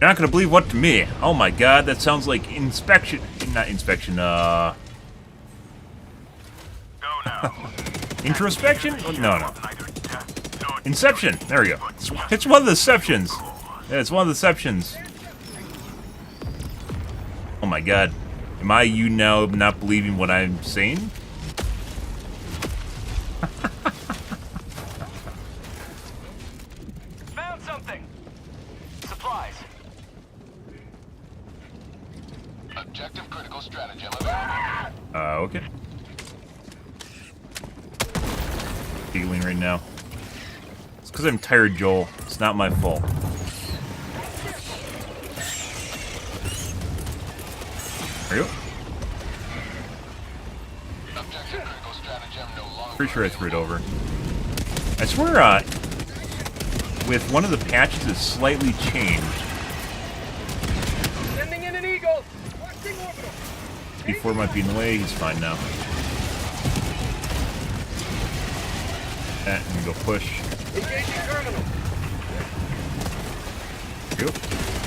You're not gonna believe what to me. Oh my god, that sounds like inspection. Not inspection, introspection? No, no. Inception. There we go. It's one of the Deceptions. Yeah, it's one of the Deceptions. Oh my god. Am I you now not believing what I'm saying? Found something. Supplies. Objective critical stratagem available. Okay. Feeling right now. It's because I'm tired, Joel. It's not my fault. There you go. Objective critical stratagem no longer. Pretty sure I threw it over. I swear, with one of the patches, it's slightly changed. Sending in an eagle. Watching orbital. Before might be in the way, he's fine now. And we go push. Engaging terminal. There you go.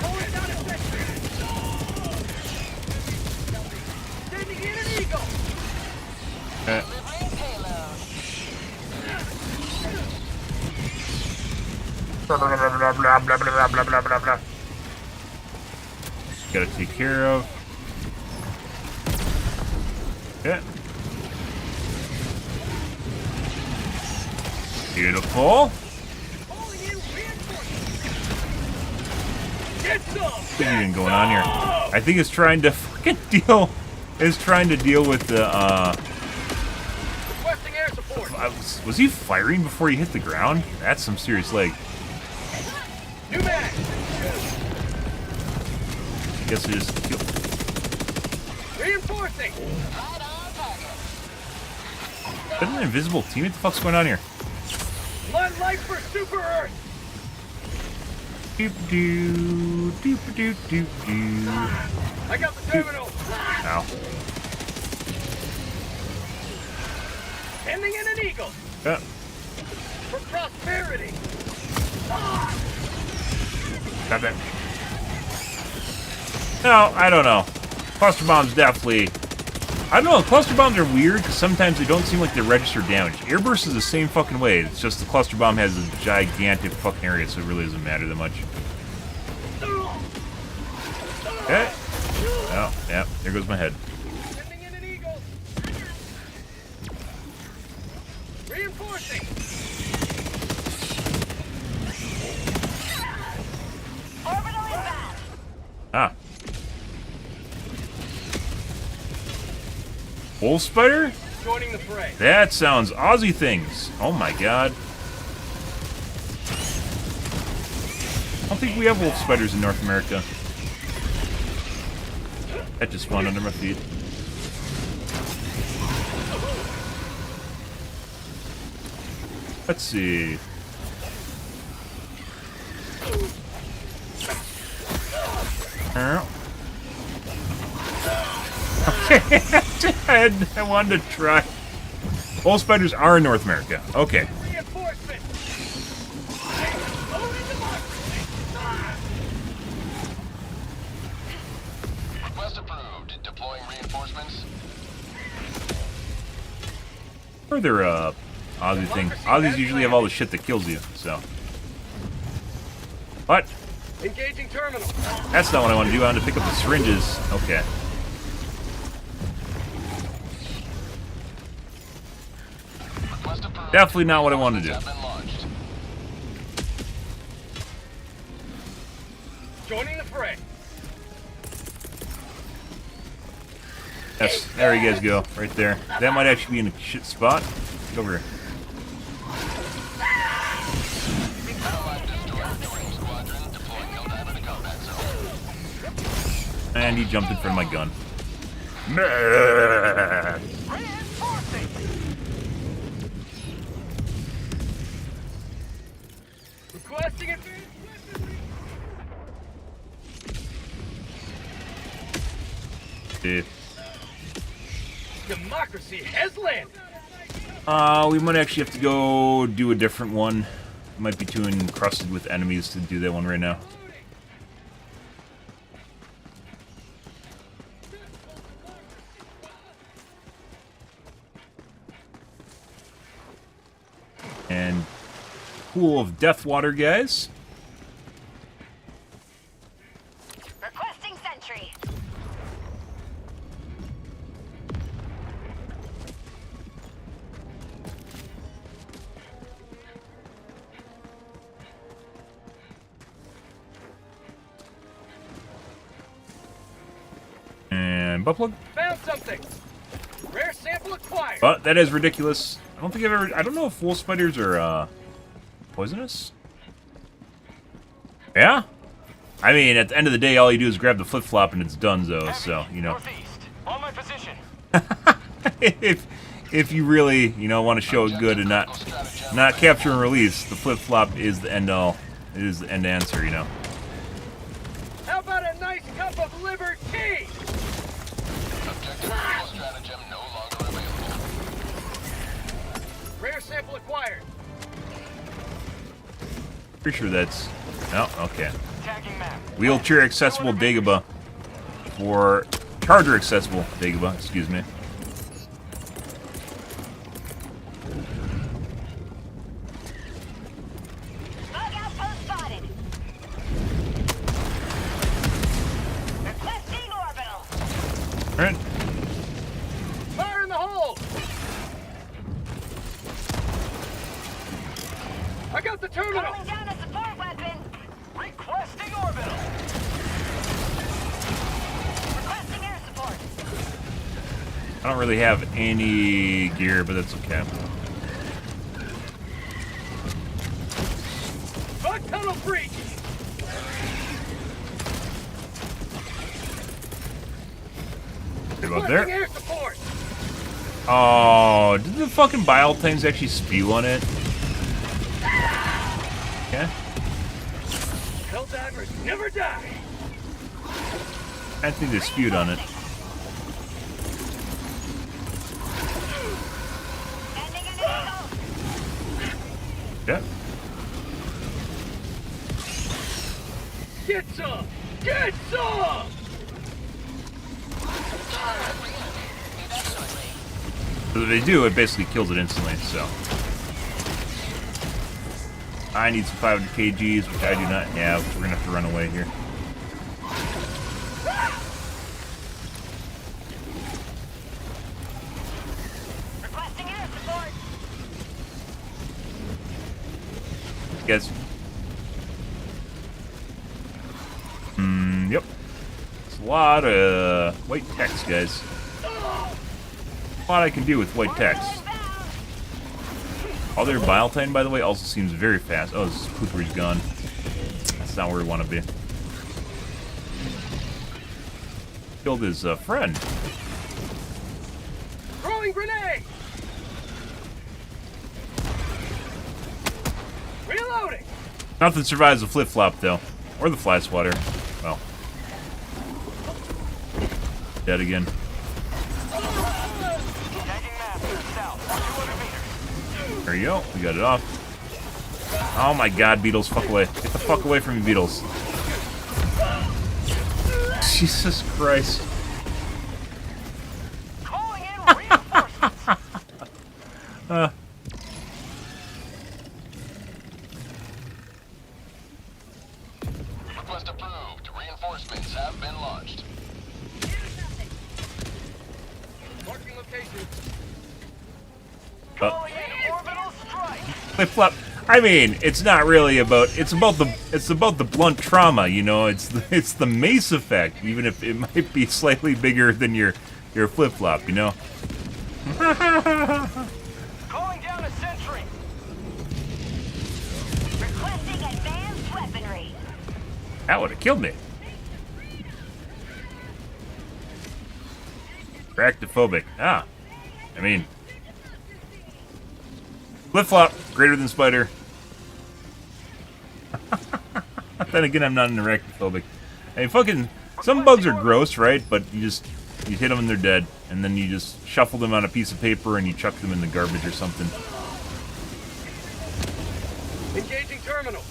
Going down a section. Sending in an eagle. Blah, blah, blah, blah, blah, blah, blah, blah, blah, blah, blah. Gotta take care of. Yeah. Beautiful. What's even going on here? I think it's trying to fucking deal. It's trying to deal with the. Requesting air support. Was he firing before he hit the ground? That's some serious leg. New mag. I guess we just kill. Reinforcing. Is that an invisible team? What the fuck's going on here? Blood light for Super Earth. Doop doo, doop doop doop doo. I got the terminal. Ow. Sending in an eagle. Yeah. For prosperity. Got that. No, I don't know. Cluster bombs definitely. I don't know. Cluster bombs are weird because sometimes they don't seem like they register damage. Airburst is the same fucking way. It's just the cluster bomb has a gigantic fucking area, so it really doesn't matter that much. Okay. Oh, yeah. There goes my head. Sending in an eagle. Reinforcing. Orbital inbound. Ah. Wolf spider? Joining the fray. That sounds Aussie things. Oh my god. don't think we have wolf spiders in North America. That just spawned under my feet. Let's see. Okay, I wanted to try. Wolf spiders are in North America. Okay. Request approved. Deploying reinforcements. Further Aussie thing. Aussies usually have all the shit that kills you, so. What? Engaging terminal. That's not what I want to do. I want to pick up the syringes. Okay. Definitely not what I want to do. Joining the fray. Yes, there you guys go. Right there. That might actually be in a shit spot. Get over here. And he jumped in front of my gun. Requesting advance weaponry. Democracy has landed. We might actually have to go do a different one. Might be too encrusted with enemies to do that one right now. And pool of death water, guys. Requesting sentry. And butt plug. Found something. Rare sample acquired. But that is ridiculous. I don't think I've ever. I don't know if wolf spiders are poisonous. Yeah. I mean, at the end of the day, all you do is grab the flip flop and it's done, though. So you know. Northeast. On my position. if you really want to show it good and not capture and release, the flip flop is the end all. It is the end answer, How about a nice cup of liberty? Stratagem no longer available. Rare sample acquired. Pretty sure that's. Oh, okay. Wheelchair accessible Dagobah. Or charger accessible Dagobah, excuse me. Bug outpost spotted. Requesting orbital. Alright. Fire in the hole. I got the terminal. Calling down a support weapon. Requesting orbital. Requesting air support. I don't really have any gear, but that's okay. Bug tunnel breach. Get about there. Air support. Oh, did the fucking bile things actually spew on it? Okay. Helldivers never die. I think they spewed on it. Yeah. Get some! Get some! So if they do, it basically kills it instantly, so. I need some 500 kgs, which I do not have. We're gonna have to run away here. Requesting air support. Guys. Yep. It's a lot of white text, guys. A lot I can do with white text. All their bile time, by the way, also seems very fast. Oh, this Cooper's gone. That's not where we want to be. Killed his friend. Throwing grenade! Reloading! Nothing survives a flip-flop, though. Or the fly swatter. Well. Dead again. There you go. We got it off. Oh my god, beetles, fuck away. Get the fuck away from me, beetles. Jesus Christ. Calling in reinforcements! Request approved. Reinforcements have been launched. Marking location. Flip flop. I mean, it's not really about. It's about the blunt trauma. You know, it's the mace effect. Even if it might be slightly bigger than your flip flop. You know. Calling down a sentry. Requesting advanced weaponry. That would have killed me. Arachnophobic. Ah. I mean. Flip-flop, greater than spider. Then again, I'm not an arachnophobic. I mean, fucking, some bugs are gross, right? But you hit them and they're dead. And then you just shuffle them on a piece of paper and you chuck them in the garbage or something. Engaging terminal.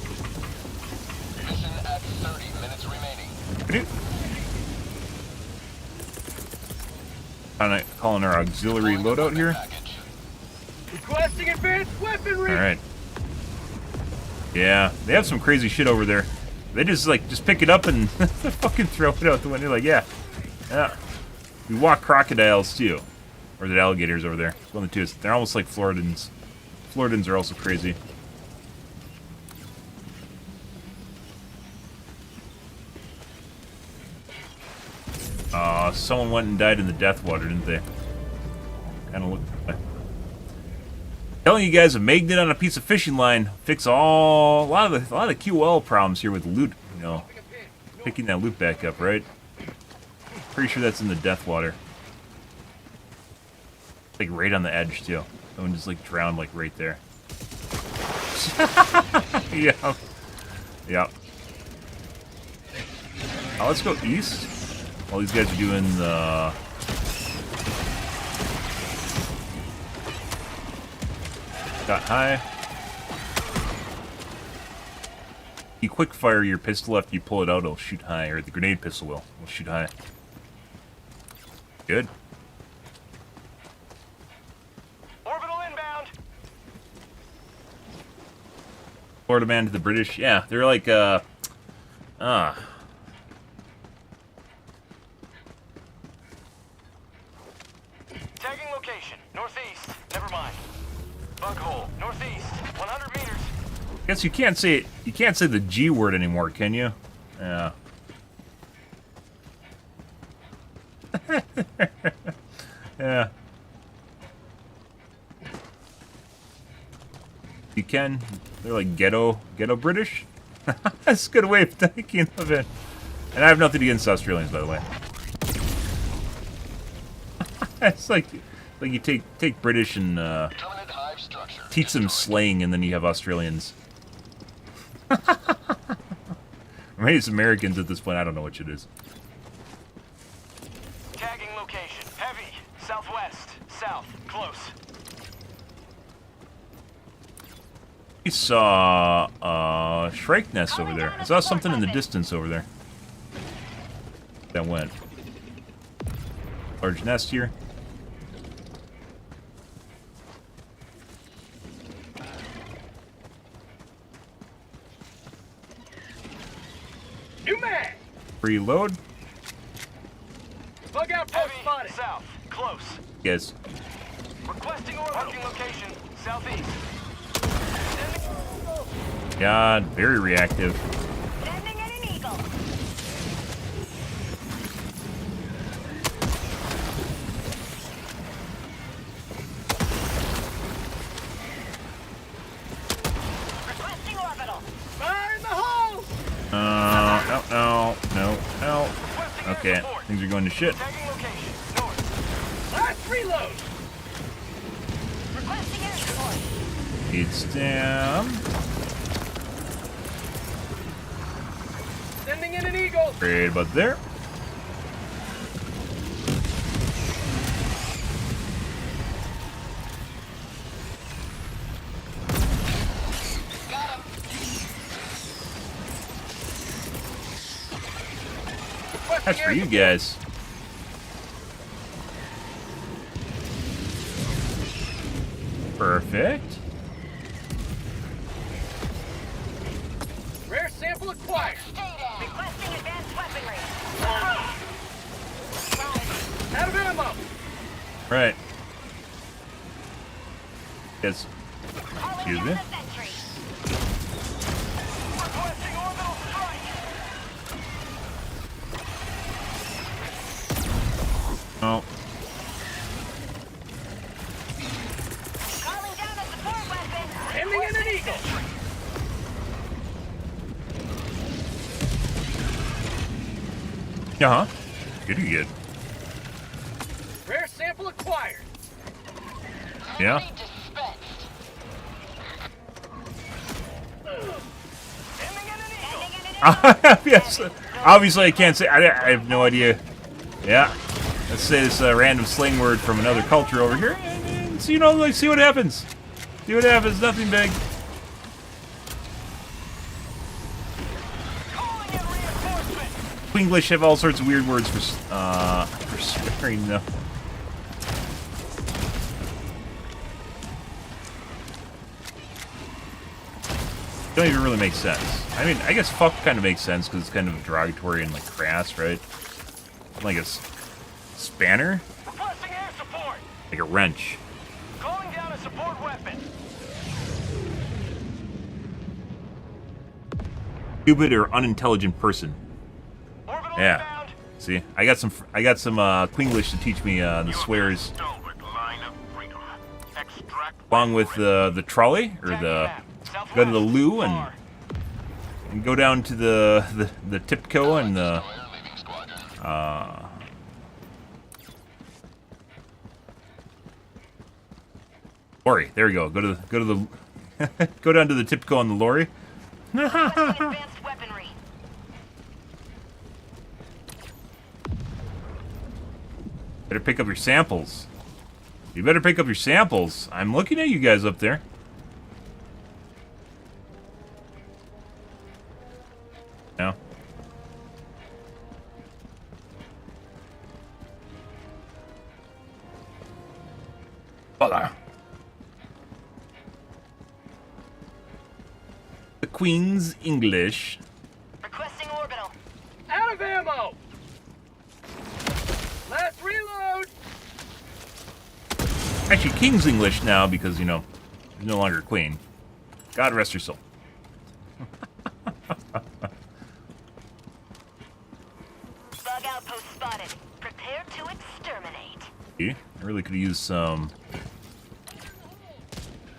Mission at 30 minutes remaining. Kinda calling our auxiliary loadout here. Requesting advanced weaponry. Alright. Yeah, they have some crazy shit over there. They just pick it up and fucking throw it out the window. Like, yeah. We walk crocodiles too. Or the alligators over there. It's one of the two. They're almost like Floridans. Floridans are also crazy. Someone went and died in the death water, didn't they? Kinda looked like. Telling you guys, a magnet on a piece of fishing line fix a lot of QL problems here with loot. You know, picking that loot back up, right? Pretty sure that's in the death water. Like right on the edge too. Someone just like drowned like right there. Yeah. Yeah. Let's go east. All these guys are doing the. Got high. You quick fire your pistol after you pull it out, it'll shoot high, or the grenade pistol will shoot high. Good. Orbital inbound. Florida man to the British. Yeah, they're like Tagging location. Northeast. Never mind. Bug hole. Northeast. 100 meters. Guess you can't say the G word anymore, can you? Yeah. Yeah. You can. They're like ghetto British. That's a good way of thinking of it. And I have nothing against Australians, by the way. It's like you take British and teach them slang, and then you have Australians. Or maybe it's Americans at this point. I don't know which it is. Tagging location. Heavy. Southwest. South. Close. We saw a shrike nest over there. I saw something in the distance over there. That went. Large nest here. New mag. Reload. Bug out post spotted. South. Close. Yes. Requesting order. Marking location. Southeast. God, very reactive. Sending in an eagle. Requesting orbital. Fire in the hole. No. Okay, things are going to shit. Last reload. It's down. Sending in an eagle. Right about there. That's for you guys. Perfect. Rare sample acquired. Requesting advanced weaponry. Out of ammo. Right. Yes. Excuse me. Requesting orbital strike. Oh. Calling down a support weapon. Sending in an eagle. Uh-huh. Good. Rare sample acquired. Yeah. Yes. Obviously, I can't say. I have no idea. Yeah. Let's say this random slang word from another culture over here, and see, like, see what happens. See what happens. Nothing big. English have all sorts of weird words for swearing, though. Don't even really make sense. I mean, I guess fuck kind of makes sense because it's kind of derogatory and like crass, right? Like a spanner? Requesting air support. Like a wrench. Calling down a support weapon. Stupid or unintelligent person. Yeah. See, I got some Queenglish to teach me the swears. Along with the trolley or the go to the loo and go down to the Tipco and the lorry. There we go. Go to the go down to the Tipco on the lorry. Better pick up your samples. You better pick up your samples. I'm looking at you guys up there. No. Voila. The Queen's English. Requesting orbital. Out of ammo. Last reload. Actually, King's English now because, you know, he's no longer Queen. God rest her soul. Bug outpost spotted. Prepare to exterminate. I really could have used some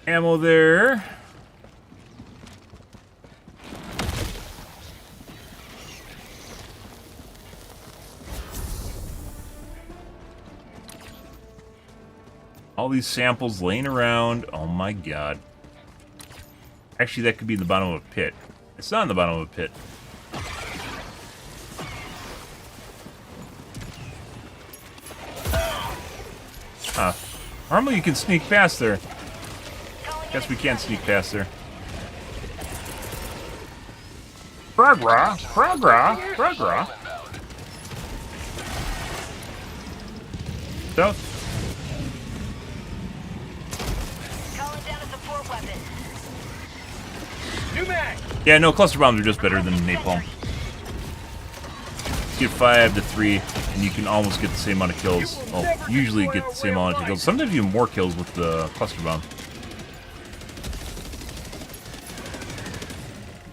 ammo there. All these samples laying around. Oh my god. Actually, that could be the bottom of a pit. It's not in the bottom of a pit. Normally you can sneak past there. Guess we can't sneak past there. Fragra. So. Yeah, no, cluster bombs are just better than napalm. You get 5 to 3, and you can almost get the same amount of kills. Well, usually get the same amount of kills. Sometimes even more kills with the cluster bomb.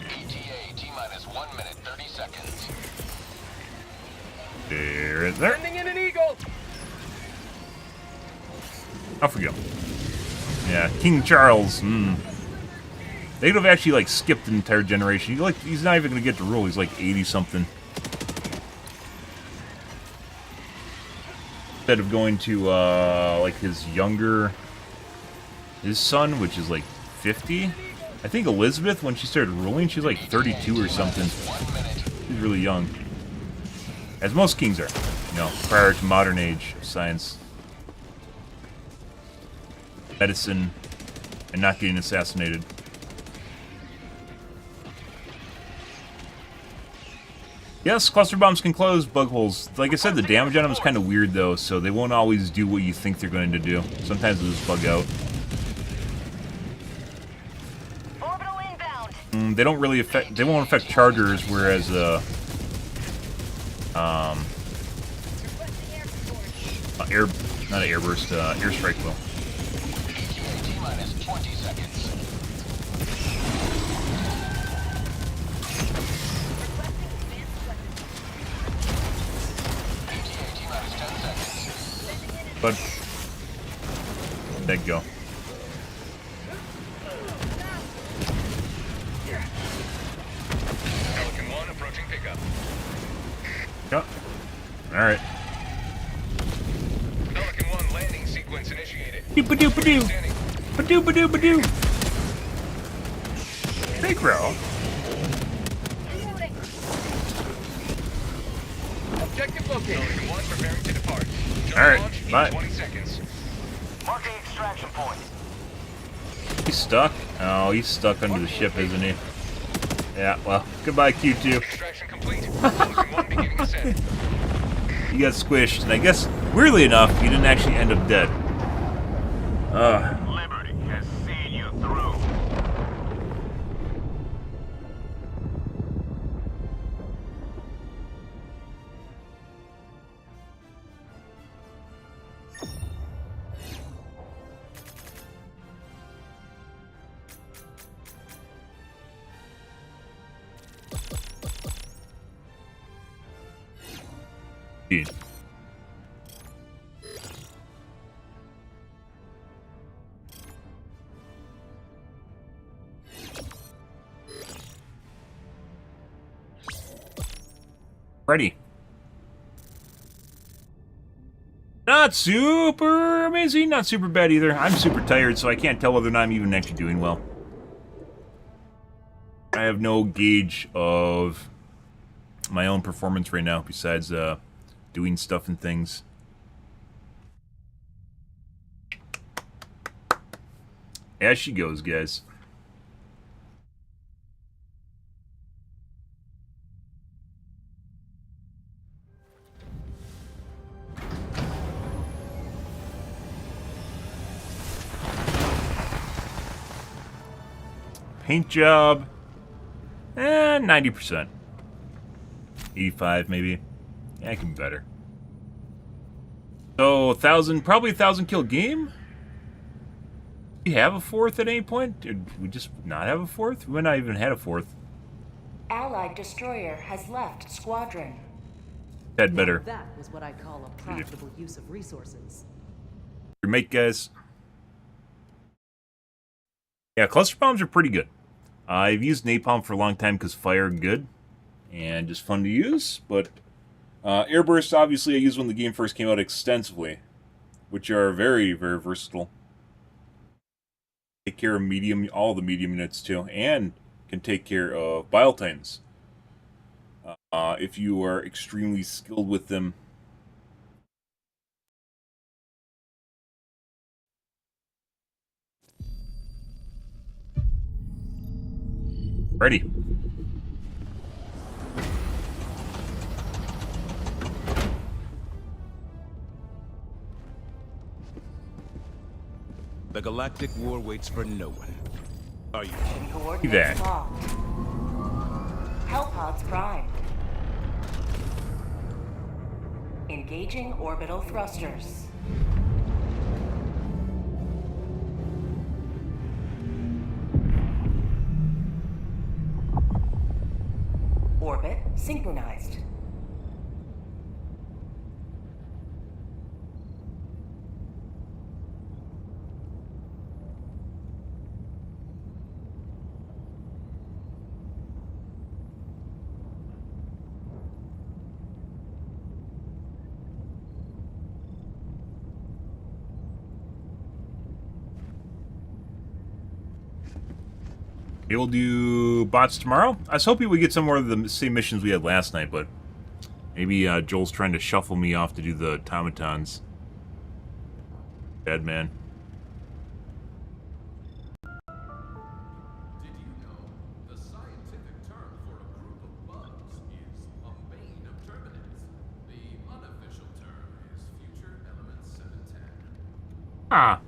ETA T-minus 1 minute 30 seconds. There it is. There. Sending in an eagle. Off we go. Yeah, King Charles. They could have actually like skipped an entire generation. He's not even gonna get to rule. He's like 80 something. Instead of going to like his son, which is like 50. I think Elizabeth, when she started ruling, she's like 32 or something. She's really young. As most kings are, you know, prior to modern age of science, medicine, and not getting assassinated. Yes, cluster bombs can close bug holes. Like I said, the damage on them is kind of weird though, so they won't always do what you think they're going to do. Sometimes they'll just bug out. They don't really affect. They won't affect chargers, whereas not an airburst, airstrike will. T-minus 20 seconds. T-minus 10 seconds. But there you go. Pelican 1 approaching pickup. Yep. Alright. Pelican 1 landing sequence initiated. Ba-doo-ba-doo. Ba-doo-ba-doo-ba-doo. Big roll. Objective located. Pelican 1 preparing to depart. Alright, bye. 20 seconds. Marking extraction point. He's stuck? Oh, he's stuck under the ship, isn't he? Yeah, well, goodbye, Q2. Extraction complete. Pelican 1 beginning ascent. You got squished, and I guess, weirdly enough, you didn't actually end up dead. Liberty has seen you through. Dude. Ready. Not super amazing, not super bad either. I'm super tired, so I can't tell whether or not I'm even actually doing well. I have no gauge of my own performance right now, besides doing stuff and things. As she goes, guys. Paint job, 90%. 85 maybe. Yeah, it can be better. So 1,000, probably 1,000 kill game. Do we have a fourth at any point? Did we just not have a fourth? We might not even had a fourth. Allied destroyer has left squadron. Had better. That was what I call a profitable use of resources. Your mate, guys. Yeah, cluster bombs are pretty good. I've used napalm for a long time because fire good and just fun to use. But airburst, obviously, I used when the game first came out extensively, which are very, very versatile. Take care of medium, all the medium units too, and can take care of Bile Titans if you are extremely skilled with them. Ready. The galactic war waits for no one. Are you? Coordinates locked. Hellpods primed. Engaging orbital thrusters. Orbit synchronized. Maybe we'll do bots tomorrow. I was hoping we get some more of the same missions we had last night, but maybe Joel's trying to shuffle me off to do the automatons. Bad man. Ah.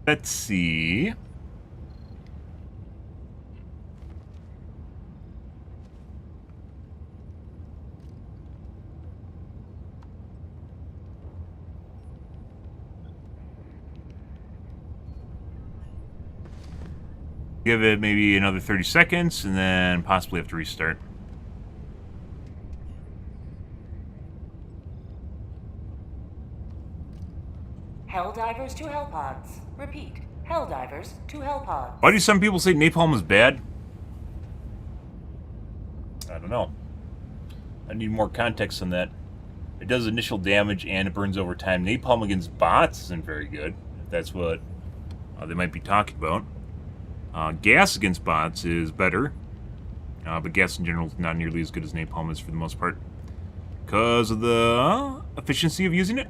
Let's see. Give it maybe another 30 seconds and then possibly have to restart. Helldivers to Hellpods. Repeat. Helldivers to Hellpods. Why do some people say napalm is bad? I don't know. I need more context on that. It does initial damage and it burns over time. Napalm against bots isn't very good, if that's what they might be talking about. Gas against bots is better, but gas in general is not nearly as good as napalm is for the most part, because of the efficiency of using it.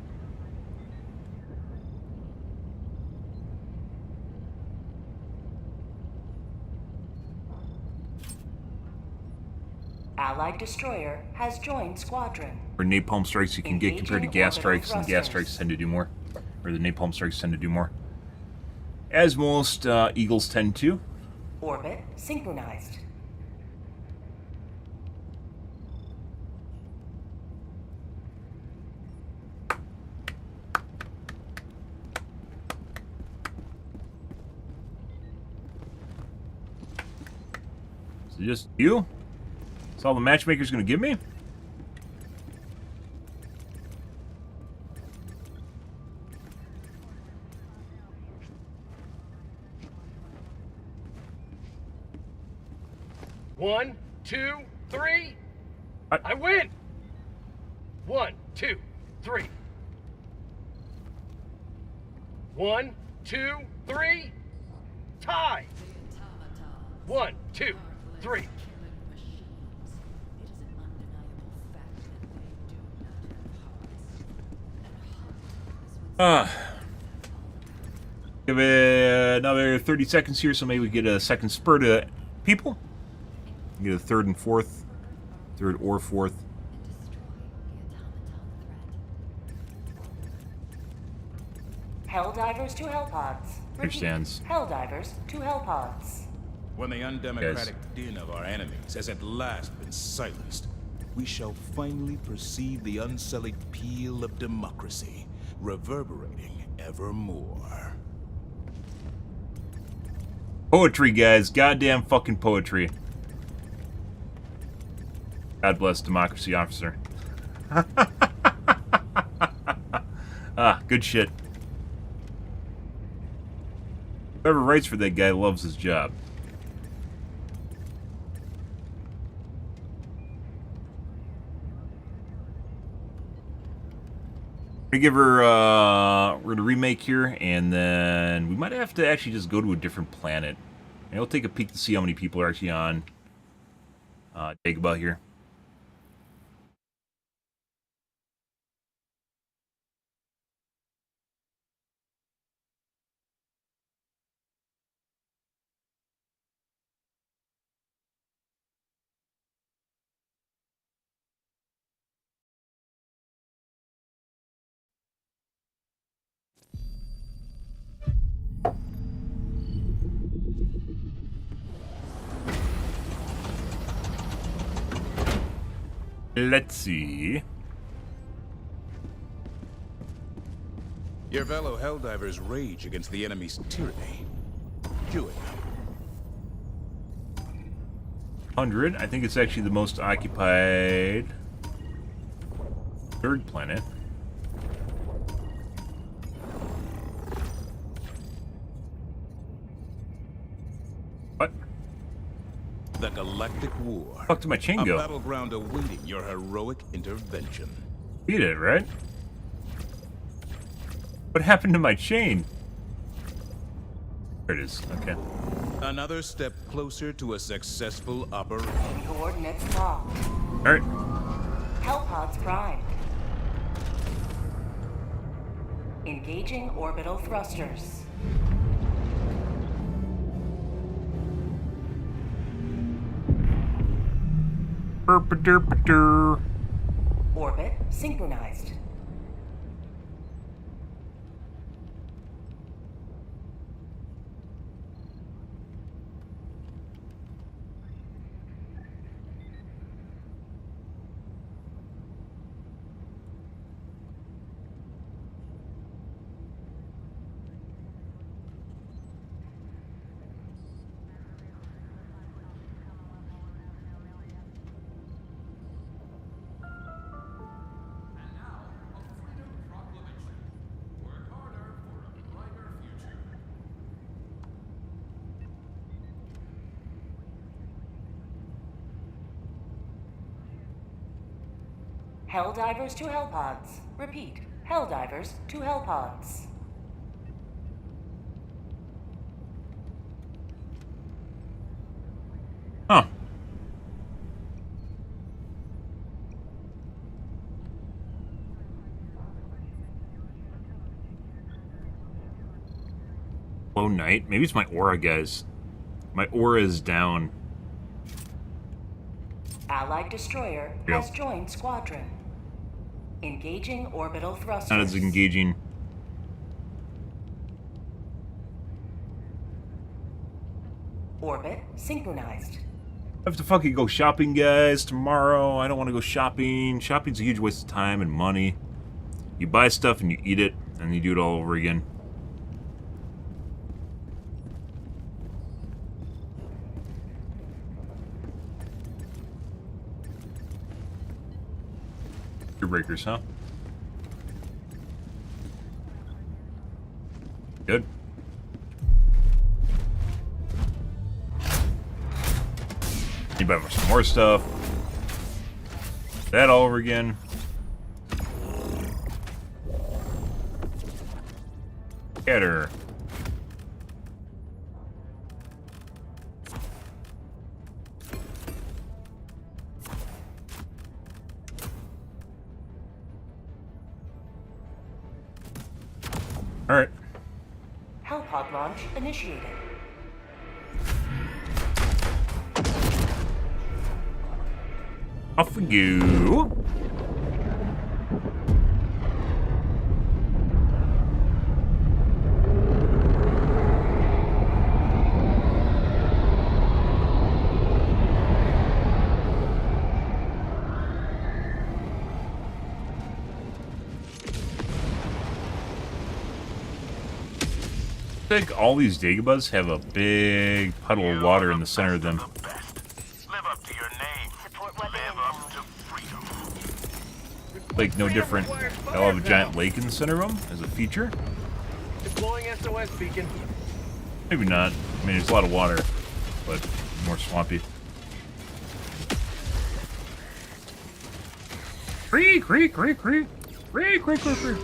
Allied destroyer has joined squadron. Or napalm strikes you can get compared to gas strikes, and gas strikes tend to do more. Or the napalm strikes tend to do more. As most eagles tend to. Orbit synchronized. Is it just you? That's all the matchmaker's gonna give me? One, two, three. I win. 1, 2, 3. 1, 2, 3. Tie. 1, 2, 3. Give it another 30 seconds here, so maybe we get a second spurt of people. Get a third and fourth. Third or fourth. Helldivers to Hellpods. Understands. Helldivers to Hellpods. When the undemocratic din of our enemies has at last been silenced, we shall finally perceive the unsullied peal of democracy, reverberating evermore. Poetry, guys. Goddamn fucking poetry. God bless democracy, officer. Good shit. Whoever writes for that guy loves his job. We're gonna give her, we're gonna remake here, and then we might have to actually just go to a different planet. And we'll take a peek to see how many people are actually on Dagobah here. Let's see. Your fellow Helldivers rage against the enemy's tyranny. Do it. 100. I think it's actually the most occupied. Third planet. What? The Galactic War. Fuck did my chain go? A battleground awaiting your heroic intervention. Beat it, right? What happened to my chain? There it is. Okay. Another step closer to a successful operation. Coordinates locked. Alright. Hellpods primed. Engaging orbital thrusters. Burp-a-derp-a-der. Orbit synchronized. Helldivers to Hellpods. Repeat. Helldivers to Hellpods. Huh. Low night. Maybe it's my aura, guys. My aura is down. Allied destroyer has joined squadron. Engaging orbital thrusters. Not as engaging. Orbit synchronized. I have to fucking go shopping, guys, tomorrow. I don't want to go shopping. Shopping's a huge waste of time and money. You buy stuff and you eat it, and you do it all over again. Breakers, huh? Good. You buy some more stuff. That all over again. Get her. Alright. Hellpod launch initiated. Off we go. I think all these Dagobahs have a big puddle of water in the center of them. Live up to your name. Live up to freedom. Like, no different. They'll have a giant lake in the center of them as a feature. Deploying SOS beacon. Maybe not. I mean, there's a lot of water, but more swampy. Creek, creek, creek, creek. Creek, creek, creek, creek.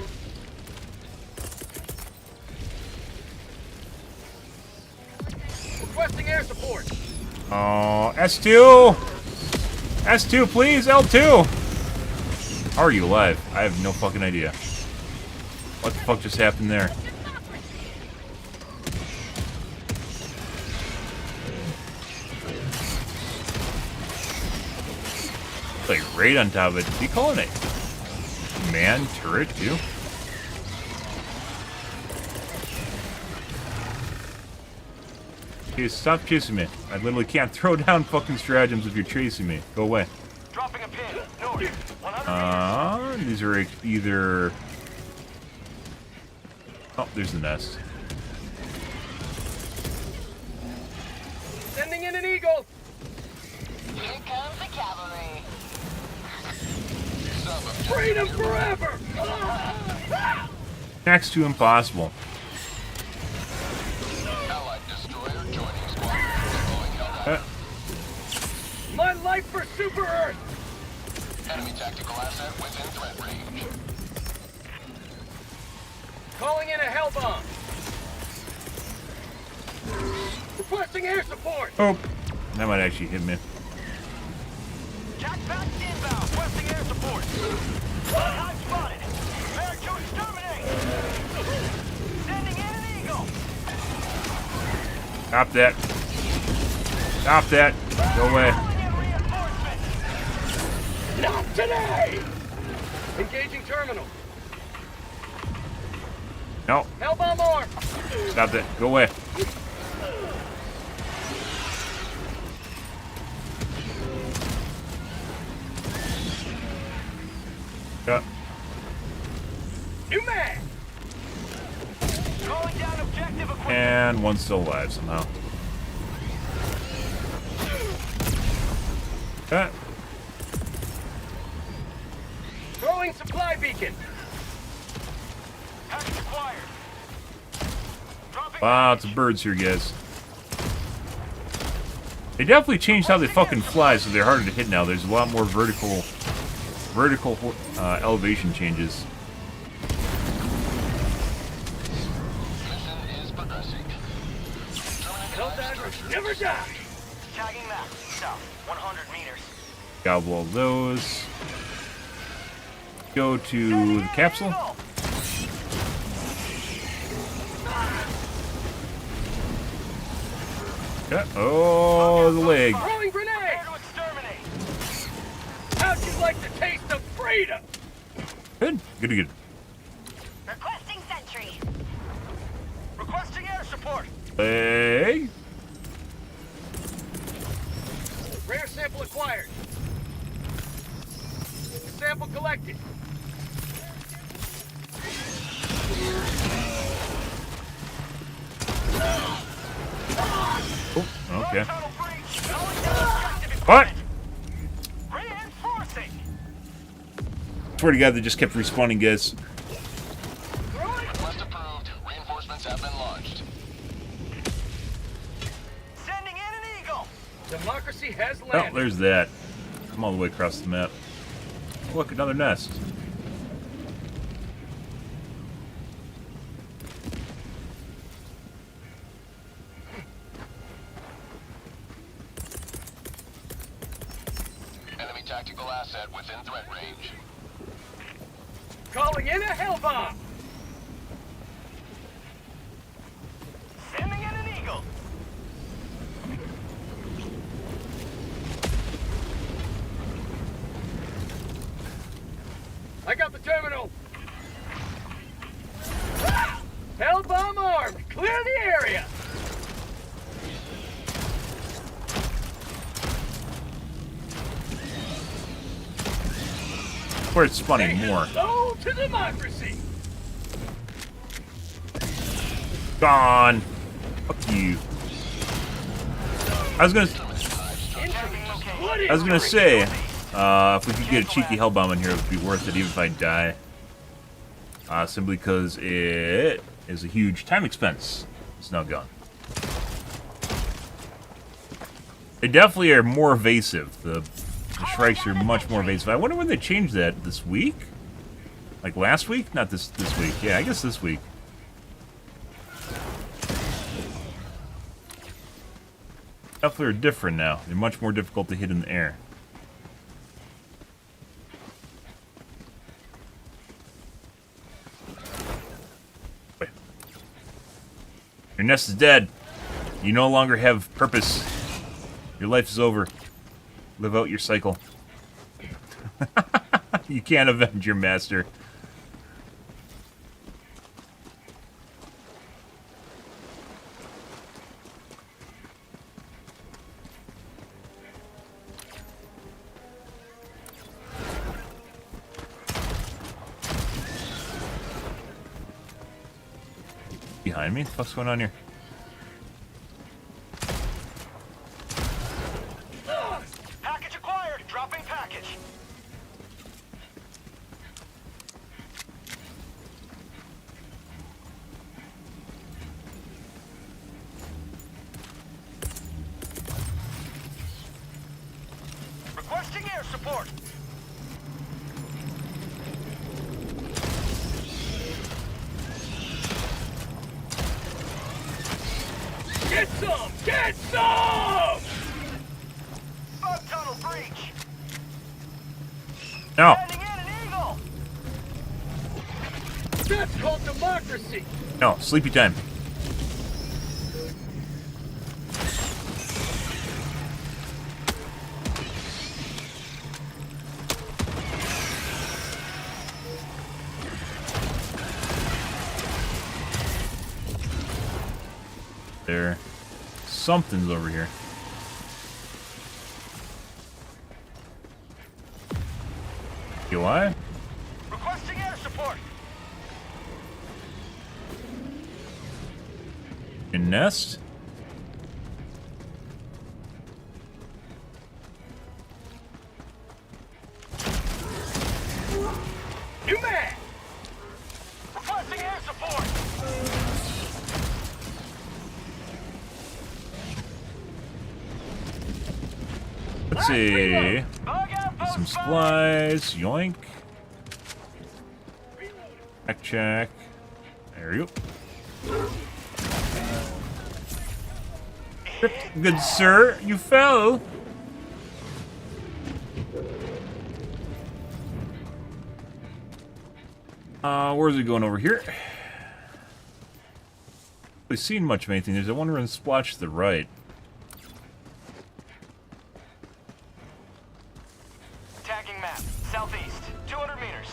Requesting air support. Oh, S2! S2, please, L2! How are you alive? I have no fucking idea. What the fuck just happened there? Like, right on top of it. You calling it man turret, too? Dude, stop chasing me. I literally can't throw down fucking stratagems if you're chasing me. Go away. Dropping a pin. North. These are either... Oh, there's the nest. Sending in an eagle. Here comes the cavalry. Some of Freedom forever! Next to impossible. Allied destroyer joining squadron. My life for Super Earth! Enemy tactical asset within threat range. Calling in a hell bomb. Requesting air support. Oh, that might actually hit me. Jackpack inbound. Requesting air support. I'm spotted. Prepare to exterminate. Sending in an eagle. Stop that. Stop that. Go away. Not today. Engaging terminal. No. Hellbomb arm. Stop that. Go away. Yeah. New man. Calling down objective equipment. And one's still alive somehow. Okay. Throwing supply beacon. Package acquired. Lots of birds here, guys. They definitely changed how they fucking fly, so they're harder to hit now. There's a lot more vertical elevation changes. Mission is progressing. Helldivers never die. Tagging map. South. 100 meters. Gobble all those. Go to the capsule. Yeah. Oh, the leg. Throwing grenade. How'd you like the taste of freedom? Good. Good. Good. Requesting sentry. Requesting air support. Leg. Rare sample acquired. Sample collected. Oh, okay. What? Reinforcing. Swear to God, they just kept respawning, guys. Request approved. Reinforcements have been launched. Sending in an eagle. Democracy has Oh, landed. there's that. I'm all the way across the map. Look, another nest. Enemy tactical asset within threat range. Calling in a hell bomb. Sending in an eagle. I got the terminal. Hell bomb armed. Clear the area. Where it's spawning more. Hello to democracy. Gone. Fuck you. I was gonna say, if we could get a cheeky hell bomb in here, it would be worth it, even if I die. Simply because it is a huge time expense. It's now gone. They definitely are more evasive. The strikes are much more evasive. I wonder when they changed that this week? Like last week? Not this week. Yeah, I guess this week. Definitely are different now. They're much more difficult to hit in the air. Wait. Your nest is dead. You no longer have purpose. Your life is over. Live out your cycle. You can't avenge your master. Behind me? What the fuck's going on here? Package acquired. Dropping package. No. That's called democracy. No, sleepy time. There. Something's over here. UI? Requesting air support. In nest? New man. Requesting air support. Let's see. Some supplies. Yoink. Check. There you go. Good sir, you fell. Where's it going over here? We've seen much of anything. There's a one run splotch to the right. Tagging map. Southeast. 200 meters.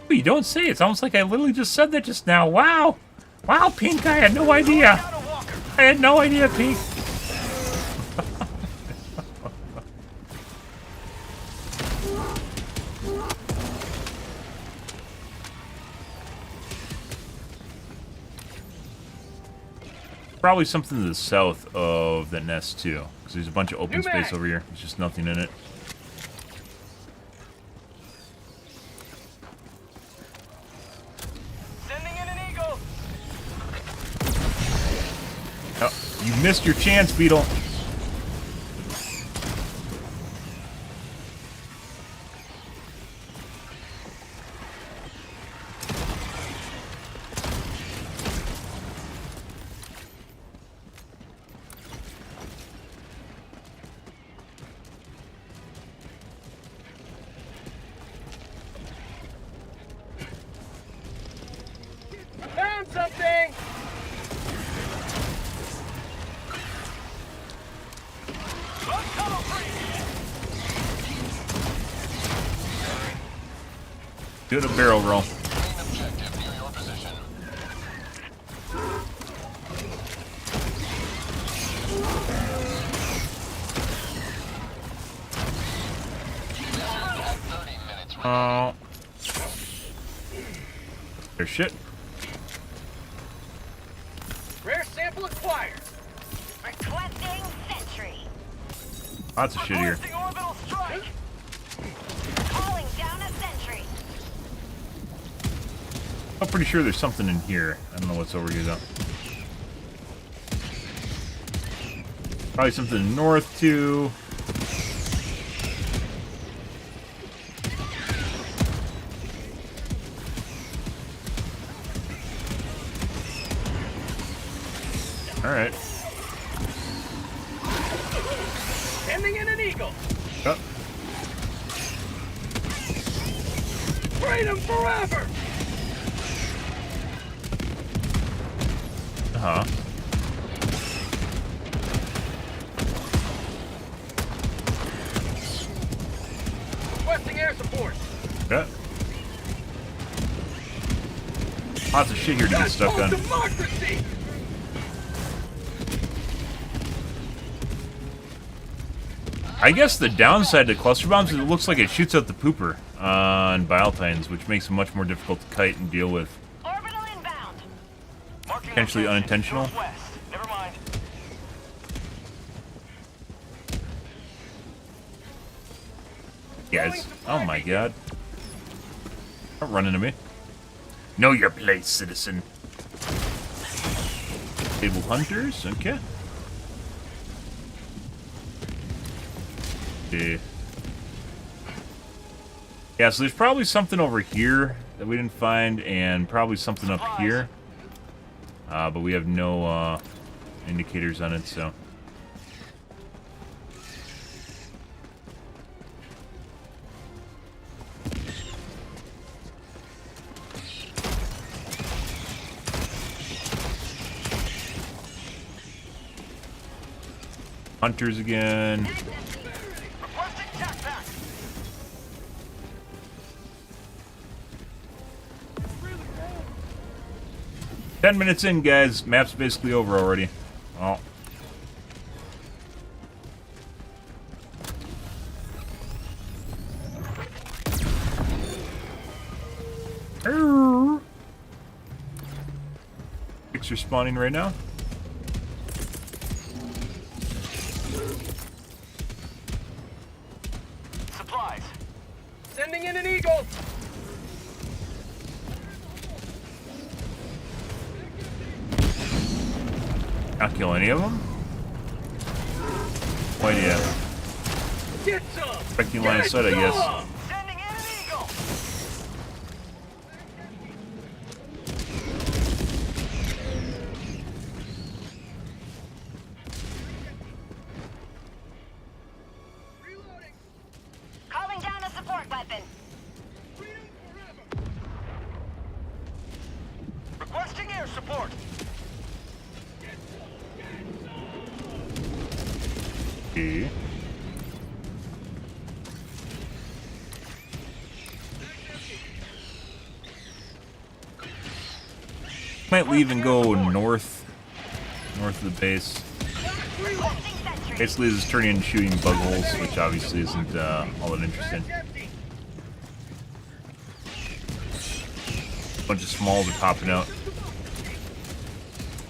Oh, you don't say. It's almost like I literally just said that just now. Wow. Wow, Pink, I had no idea. I had no idea, Pink. Probably something to the south of the nest, too. Because there's a bunch of open space over here. There's just nothing in it. Oh, you missed your chance, Beetle. Found something. Do the barrel roll. Oh. There's shit. Rare sample acquired. Requesting sentry. Lots of shit here. Requesting orbital strike. Calling down a sentry. I'm pretty sure there's something in here. I don't know what's over here though. Probably something north too. Alright. Sending in an eagle. Oh. Freedom forever. Uh-huh. Requesting air support. Yeah. Lots of shit here to get stuck on. Democracy. I guess the downside to cluster bombs is it looks like it shoots out the pooper on Biotines, which makes it much more difficult to kite and deal with. Orbital inbound. Potentially unintentional. Never mind. Guys, oh my god. Don't run into me. Know your place, citizen. Table hunters, okay. Yeah, so there's probably something over here that we didn't find, and probably something up here. But we have no indicators on it, so. hunters again. 10 minutes in, guys. Map's basically over already. Oh. Picks are spawning right now. Supplies. Sending in an eagle. Not kill any of them? Oh yeah. Get some. Expecting line of sight, I guess. Sending in an eagle. Calling down a support weapon. Requesting air support. Okay. Might leave and go north of the base. Basically, this is turning into shooting bug holes, which obviously isn't all that interesting. A bunch of smalls are popping out.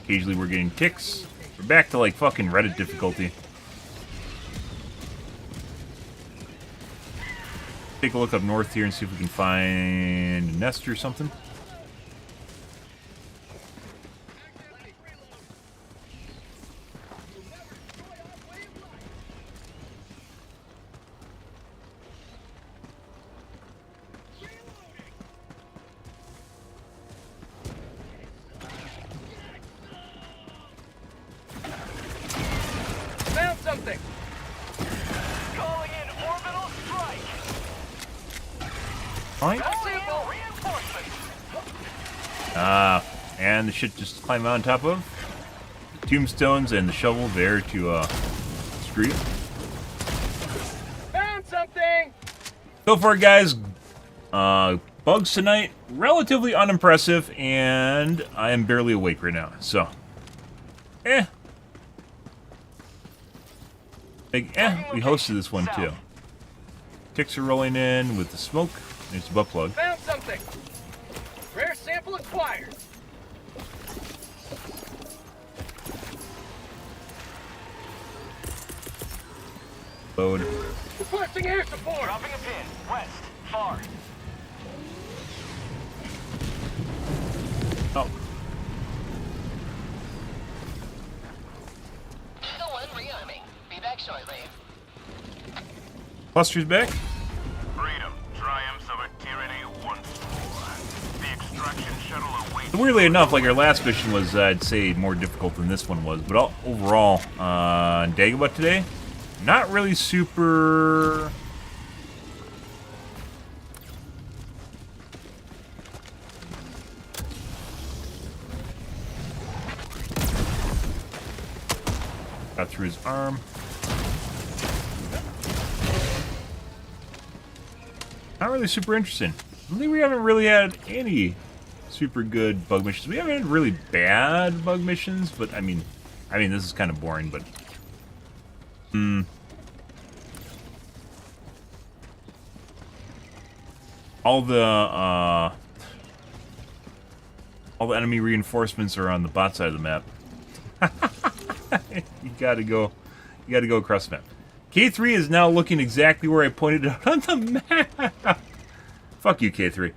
Occasionally, we're getting ticks. We're back to like fucking Reddit difficulty. Take a look up north here and see if we can find a nest or something. Found something. Calling in orbital strike. Right. And the shit just climb on top of. Tombstones and the shovel there to screw you. Found something. So far, guys, bugs tonight, relatively unimpressive, and I am barely awake right now, so, we hosted this one, too. Ticks are rolling in with the smoke. There's a butt plug. Found something. Rare sample acquired. Load. Requesting air support. Dropping a pin. West. Far. Oh. Eagle 1 rearming. Be back shortly. Cluster's back. Freedom. Triumphs over tyranny once more. The extraction shuttle awaits. So weirdly enough, like our last mission was, I'd say, more difficult than this one was. But overall, Dagobah today, not really super... Got through his arm. Not really super interesting. I think we haven't really had any super good bug missions. We haven't had really bad bug missions, but I mean this is kind of boring, but all the enemy reinforcements are on the bot side of the map. You gotta go across the map. K3 is now looking exactly where I pointed it out on the map. Fuck you, K3.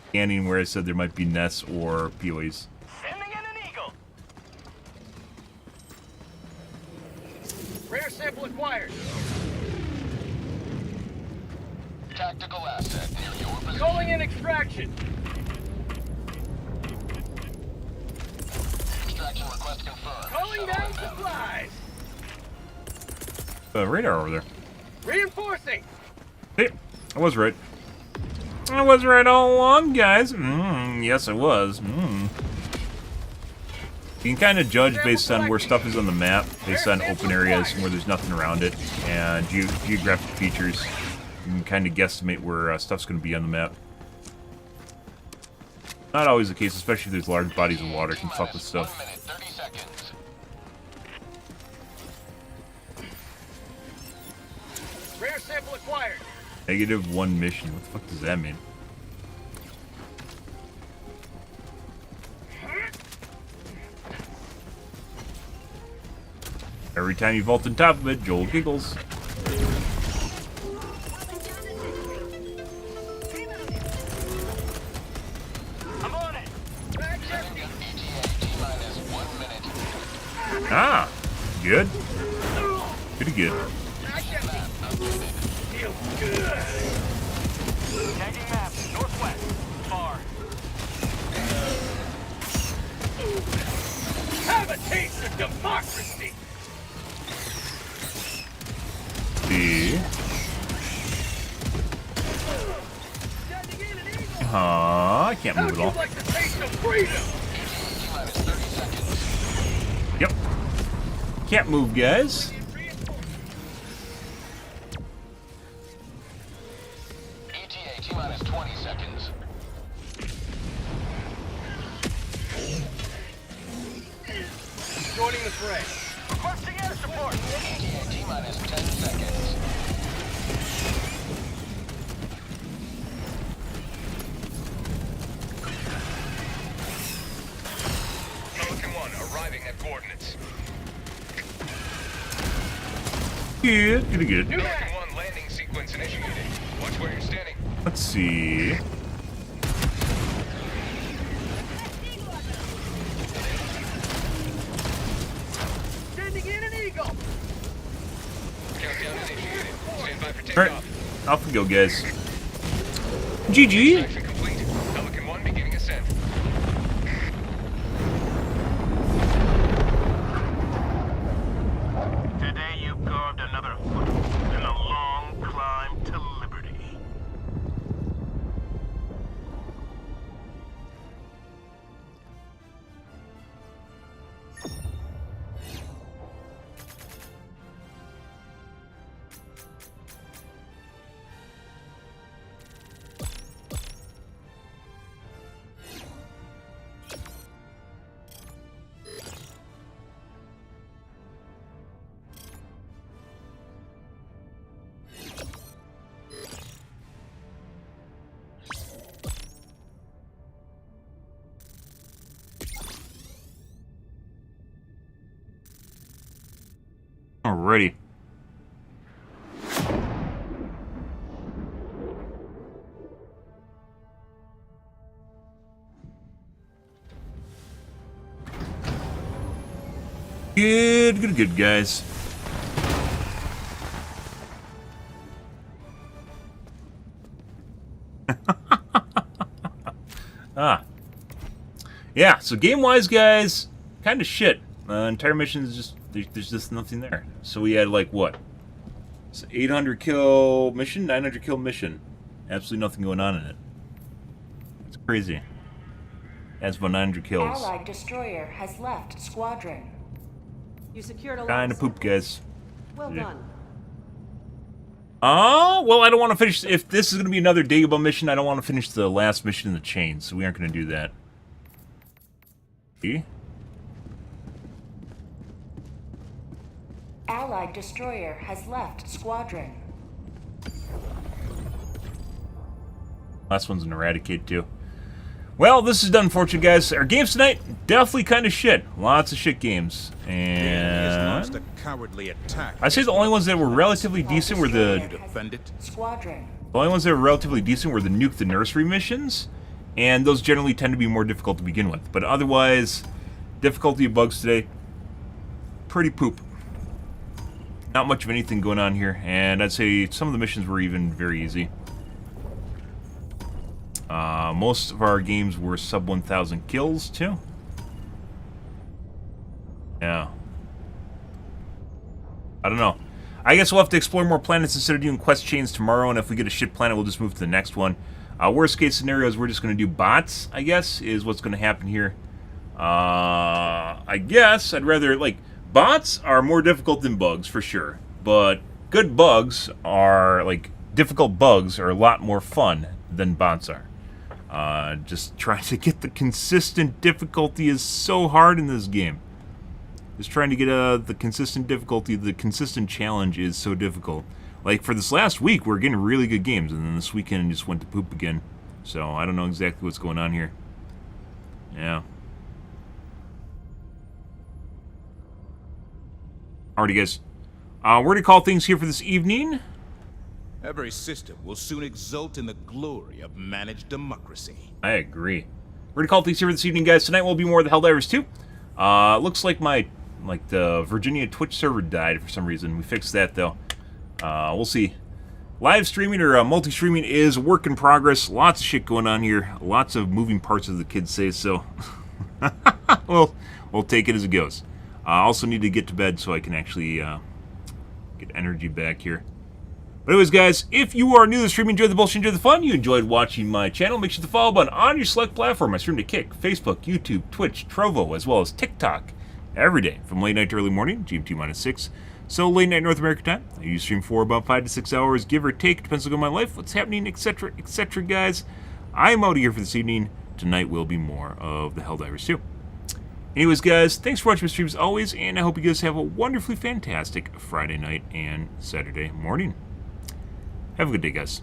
Scanning where I said there might be nests or POEs. Sending in an eagle. Rare sample acquired. Tactical asset near your position. Calling in extraction. Extraction request confirmed. Calling down supplies. Radar over there. Reinforcing. Hey, I was right. I was right all along, guys. Yes, I was. You can kind of judge based on where stuff is on the map, based on open areas and where there's nothing around it, and geographic features. You can kind of guesstimate where stuff's going to be on the map. Not always the case, especially if there's large bodies of water can fuck with stuff. Rare sample acquired. -1 mission. What the fuck does that mean? Every time you vault on top of it, Joel giggles. I'm on it. Ah, good. Pretty good. Feels good. Tagging map, northwest. Far. Have a taste of democracy. See. I can't move at all. Like the taste of freedom. Yep. Can't move, guys. ETA T-minus 20 seconds. Joining the fray. Requesting air support. ETA T-minus 10 seconds. Pelican 1 arriving at coordinates. Good, good. Pelican 1 landing sequence initiated. Watch where you're standing. Let's see. Sending in an eagle. Countdown initiated. Stand by for Alright, takeoff. off we go, guys. GG. Extraction complete. Pelican 1 beginning ascent. Today you carved another foot in a long climb to liberty. Alrighty. Good, guys. Yeah, so game-wise, guys, kind of shit. Entire mission is just, there's just nothing there. So we had, like, what? It's 800 kill mission, 900 kill mission. Absolutely nothing going on in it. It's crazy. That's about 900 kills. Allied destroyer has left squadron. You secured a Kind of poop, guys. Well Yeah. done. Well, I don't want to finish. If this is going to be another Dagobah mission, I don't want to finish the last mission in the chain, so we aren't going to do that. See? Allied destroyer has left squadron. Last one's an Eradicate, too. Well, this is done, unfortunately, guys. Our games tonight, definitely kind of shit. Lots of shit games. And cowardly attack. I say the only ones that were relatively decent were the... Squadron. The only ones that were relatively decent were the Nuke the Nursery missions. And those generally tend to be more difficult to begin with. But otherwise, difficulty of bugs today, pretty poop. Not much of anything going on here. And I'd say some of the missions were even very easy. Most of our games were sub 1,000 kills, too. Yeah. I don't know. I guess we'll have to explore more planets instead of doing quest chains tomorrow, and if we get a shit planet, we'll just move to the next one. Worst case scenario is we're just going to do bots, I guess, is what's going to happen here. I guess I'd rather, like, bots are more difficult than bugs, for sure. But good bugs are, like, difficult bugs are a lot more fun than bots are. Just trying to get the consistent difficulty is so hard in this game. Just trying to get the consistent difficulty, the consistent challenge is so difficult. Like, for this last week, we're getting really good games, and then this weekend just went to poop again. So, I don't know exactly what's going on here. Yeah. Alrighty, guys. We're going to call things here for this evening. Every system will soon exult in the glory of managed democracy. I agree. We're going to call things here for this evening, guys. Tonight will be more of the Helldivers 2. Looks like the Virginia Twitch server died for some reason. We fixed that, though. We'll see. Live streaming or multi-streaming is a work in progress. Lots of shit going on here. Lots of moving parts, as the kids say, so we'll take it as it goes. I also need to get to bed so I can actually get energy back here. But anyways, guys, if you are new to the stream, enjoy the bullshit, enjoy the fun, you enjoyed watching my channel, make sure to follow button on your select platform. I stream to Kick, Facebook, YouTube, Twitch, Trovo, as well as TikTok every day from late night to early morning, GMT-6. So late night North American time. I usually stream for about 5 to 6 hours, give or take, depends on my life, what's happening, etc., etc., guys. I'm out of here for this evening. Tonight will be more of the Helldivers 2. Anyways, guys, thanks for watching my streams as always, and I hope you guys have a wonderfully fantastic Friday night and Saturday morning. Have a good day, guys.